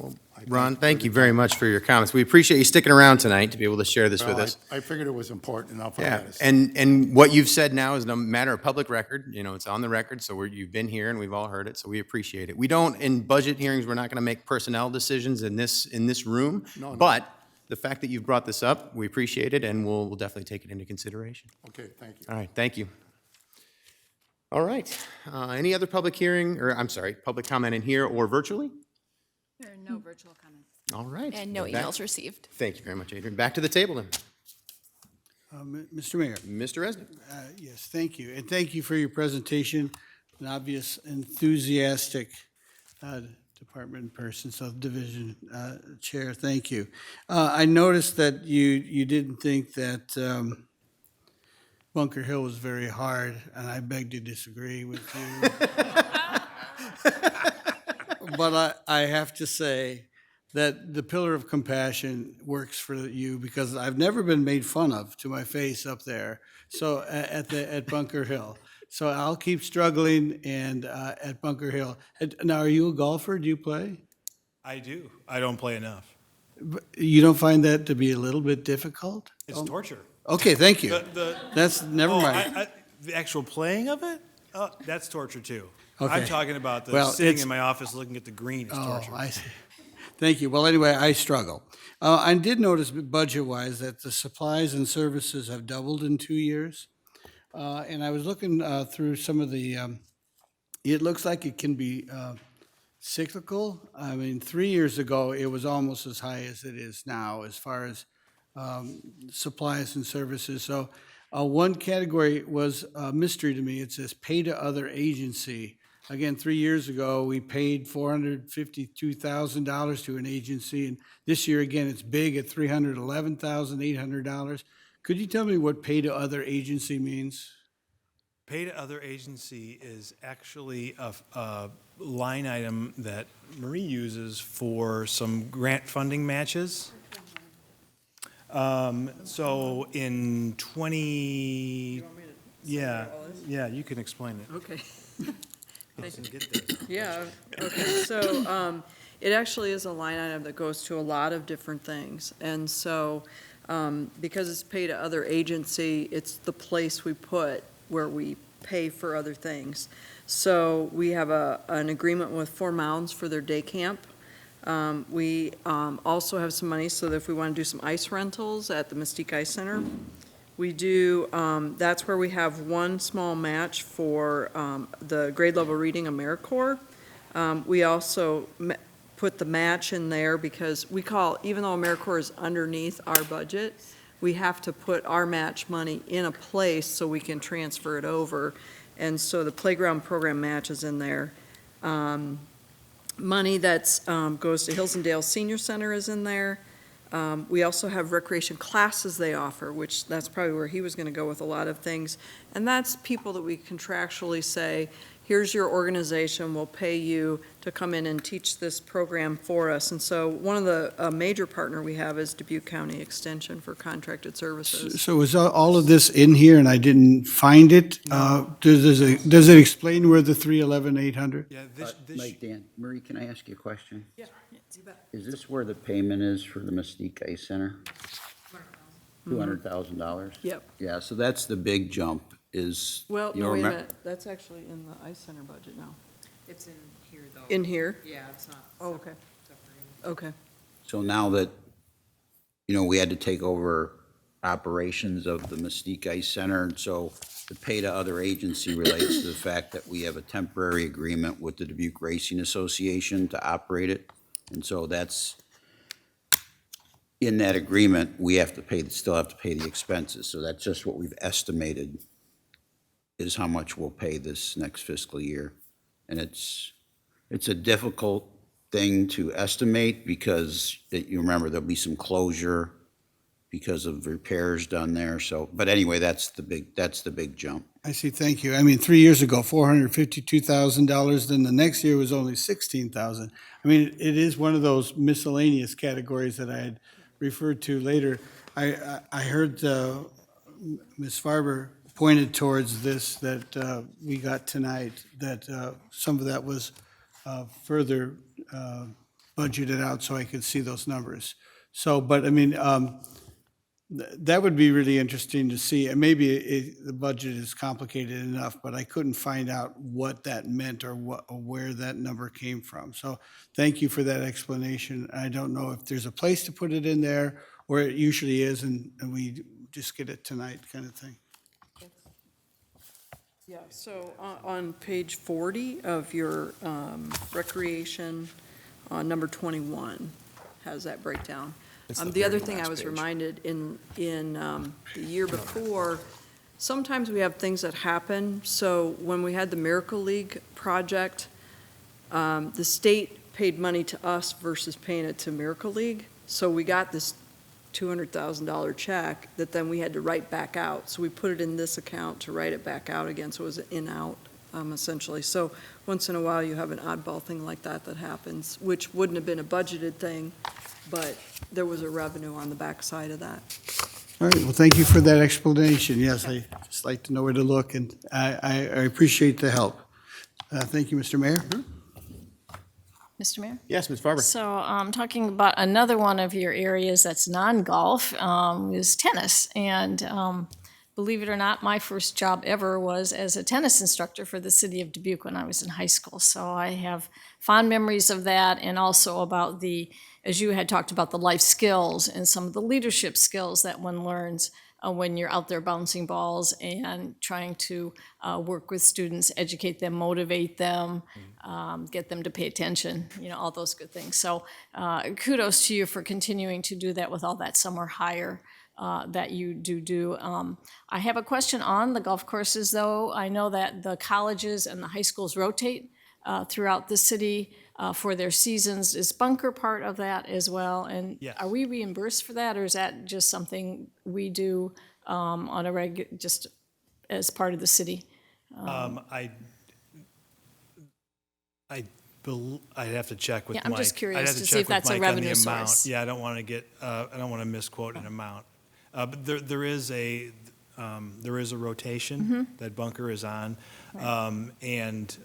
Ron, thank you very much for your comments. We appreciate you sticking around tonight to be able to share this with us. I figured it was important enough. I Yeah, had to say. and what you've said now is a matter of public record. You know, it's on the record, so you've been here and we've all heard it, so we appreciate it. We don't, in budget hearings, we're not going to make personnel decisions in this room. No. But the fact that you've brought this up, we appreciate it, and we'll definitely take it into consideration. Okay, thank you. All right, thank you. All right, any other public comment in here or virtually? There are no virtual comments. All right. And no emails received. Thank you very much, Adrian. Back to the table then. Mr. Mayor. Mr. Resnick. Yes, thank you. And thank you for your presentation, an obvious enthusiastic department person, so division chair, thank you. I noticed that you didn't think that Bunker Hill was very hard, and I beg to disagree with you. But I have to say that the Pillar of Compassion works for you, because I've never been made fun of to my face up there, so at Bunker Hill. So I'll keep struggling and at Bunker Hill. Now, are you a golfer? Do you play? I do. I don't play enough. You don't find that to be a little bit difficult? It's torture. Okay, thank you. Never Oh, mind. the actual playing of it? Oh, that's torture too. Okay. I'm talking about Well, sitting it's- in my office looking at the green is torture. Oh, I see. Thank you. Well, anyway, I struggle. I did notice budget-wise that the supplies and services have doubled in 2 years. And I was looking through some of the, it looks like it can be cyclical. I mean, 3 years ago, it was almost as high as it is now as far as supplies and services. So one category was a mystery to me. It says pay to other agency. Again, 3 years ago, we paid $452,000 to an agency, and this year, again, it's big at $311,800. Could you tell me what pay to other agency means? Pay to other agency is actually a line item that Marie uses for some grant funding matches. So in 20, yeah, you can explain it. Okay. Listen, get this. Yeah, okay, so it actually is a line item that goes to a lot of different things. And so because it's paid to other agency, it's the place we put where we pay for other things. So we have an agreement with Four Mounds for their day camp. We also have some money so that if we want to do some ice rentals at the Mystique Ice Center, we do, that's where we have one small match for the grade level reading AmeriCorps. We also put the match in there because we call, even though AmeriCorps is underneath our budget, we have to put our match money in a place so we can transfer it over. And so the playground program match is in there. Money that goes to Hills and Dale Senior Center is in there. We also have recreation classes they offer, which that's probably where he was going to go with a lot of things. And that's people that we contractually say, here's your organization, we'll pay you to come in and teach this program for us. And so one of the major partner we have is Dubuque County Extension for contracted services. So is all of this in here and I didn't find it? Does it explain where the 311,800? Yeah, Mike, Dan, Marie, can I ask you a question? Yeah, you bet. Is this where the payment is for the Mystique Ice Center? $200,000? Yep. Yeah, so that's the big jump is. Well, you no, wait a remem- minute, that's actually in the Ice Center budget now. It's in here, though. In here? Yeah, it's not. Oh, okay. Okay. So now that, we had to take over operations of the Mystique Ice Center, and so the pay to other agency relates to the fact that we have a temporary agreement with the Dubuque Racing Association to operate it. And so that's, in that agreement, we have to still have to pay the expenses. So that's just what we've estimated is how much we'll pay this next fiscal year. And it's a difficult thing to estimate because you remember there'll be some closure because of repairs done there. So, but anyway, that's the big jump. I see, thank you. I mean, 3 years ago, $452,000, then the next year was only $16,000. I mean, it is one of those miscellaneous categories that I had referred to later. I heard Ms. Farber pointed towards this that we got tonight, that some of that was further budgeted out so I could see those numbers. So, but I mean, that would be really interesting to see. And maybe the budget is complicated enough, but I couldn't find out what that meant or where that number came from. So thank you for that explanation. I don't know if there's a place to put it in there or it usually is and we just get it tonight kind of thing. Yeah, so on page 40 of your recreation, number 21 has that breakdown. The other thing I was reminded in the year before, sometimes we have things that happen. So when we had the Miracle League project, the state paid money to us versus paying it to Miracle League. So we got this $200,000 check that then we had to write back out. So we put it in this account to write it back out again, so it was an in-out, essentially. So once in a while, you have an oddball thing like that that happens, which wouldn't have been a budgeted thing, but there was a revenue on the backside of that. All right, well, thank you for that explanation. Yes, I just like to know where to look, and I appreciate the help. Thank you, Mr. Mayor. Mr. Mayor? Yes, Ms. Farber. So, talking about another one of your areas that's non-golf, is tennis. And, believe it or not, my first job ever was as a tennis instructor for the city of Dubuque when I was in high school. So I have fond memories of that, and also about the, as you had talked about, the life skills and some of the leadership skills that one learns when you're out there bouncing balls and trying to work with students, educate them, motivate them, get them to pay attention, all those good things. So kudos to you for continuing to do that with all that summer hire that you do. I have a question on the golf courses, though. I know that the colleges and the high schools rotate throughout the city for their seasons. Is Bunker part of that as well? And Yes. are we reimbursed for that, or is that just something we do on a just as part of the city? I'd have to check with Yeah, Mike. I'm just curious I'd have to see check if with that's a Mike on the revenue amount. source. Yeah, I don't want to get, I don't want to misquote an amount. But there is a rotation that Bunker is on. And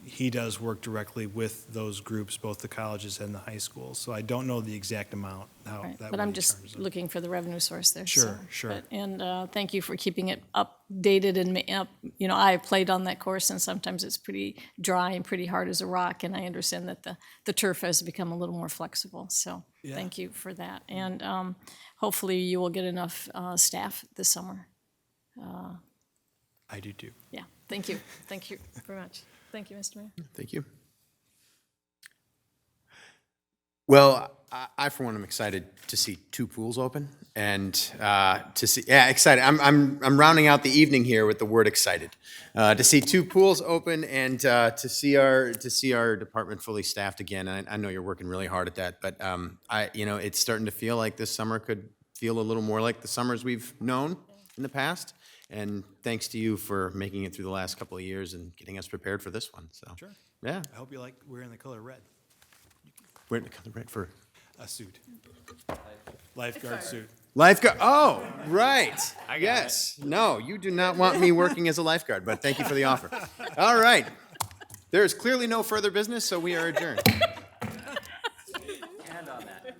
he does work directly with those groups, both the colleges and the high schools. So I don't know the exact amount, how Right, that but would I'm be just charged. looking for the revenue source there. Sure, so, sure. And thank you for keeping it updated and I played on that course, and sometimes it's pretty dry and pretty hard as a rock, and I understand that the turf has become a little more flexible. So Yeah. thank you for that. And hopefully you will get enough staff this summer. I do too. Yeah, thank you. Thank you very much. Thank you, Mr. Mayor. Thank you. Well, I for one am excited to see 2 pools open and to see, excited. I'm rounding out the evening here with the word excited. To see 2 pools open and to see our department fully staffed again. And I know you're working really hard at that, but it's starting to feel like this summer could feel a little more like the summers we've known in the past. And thanks to you for making it through the last couple of years and getting us prepared for this one. So, Sure. yeah, I hope you like wearing the color red, we're in the color red for a suit. Lifeguard suit. lifeguard. Oh, right. Yes. No, you do not want me working as a lifeguard, but thank you for the offer. All right. There is clearly no further business, so we are adjourned. And on that.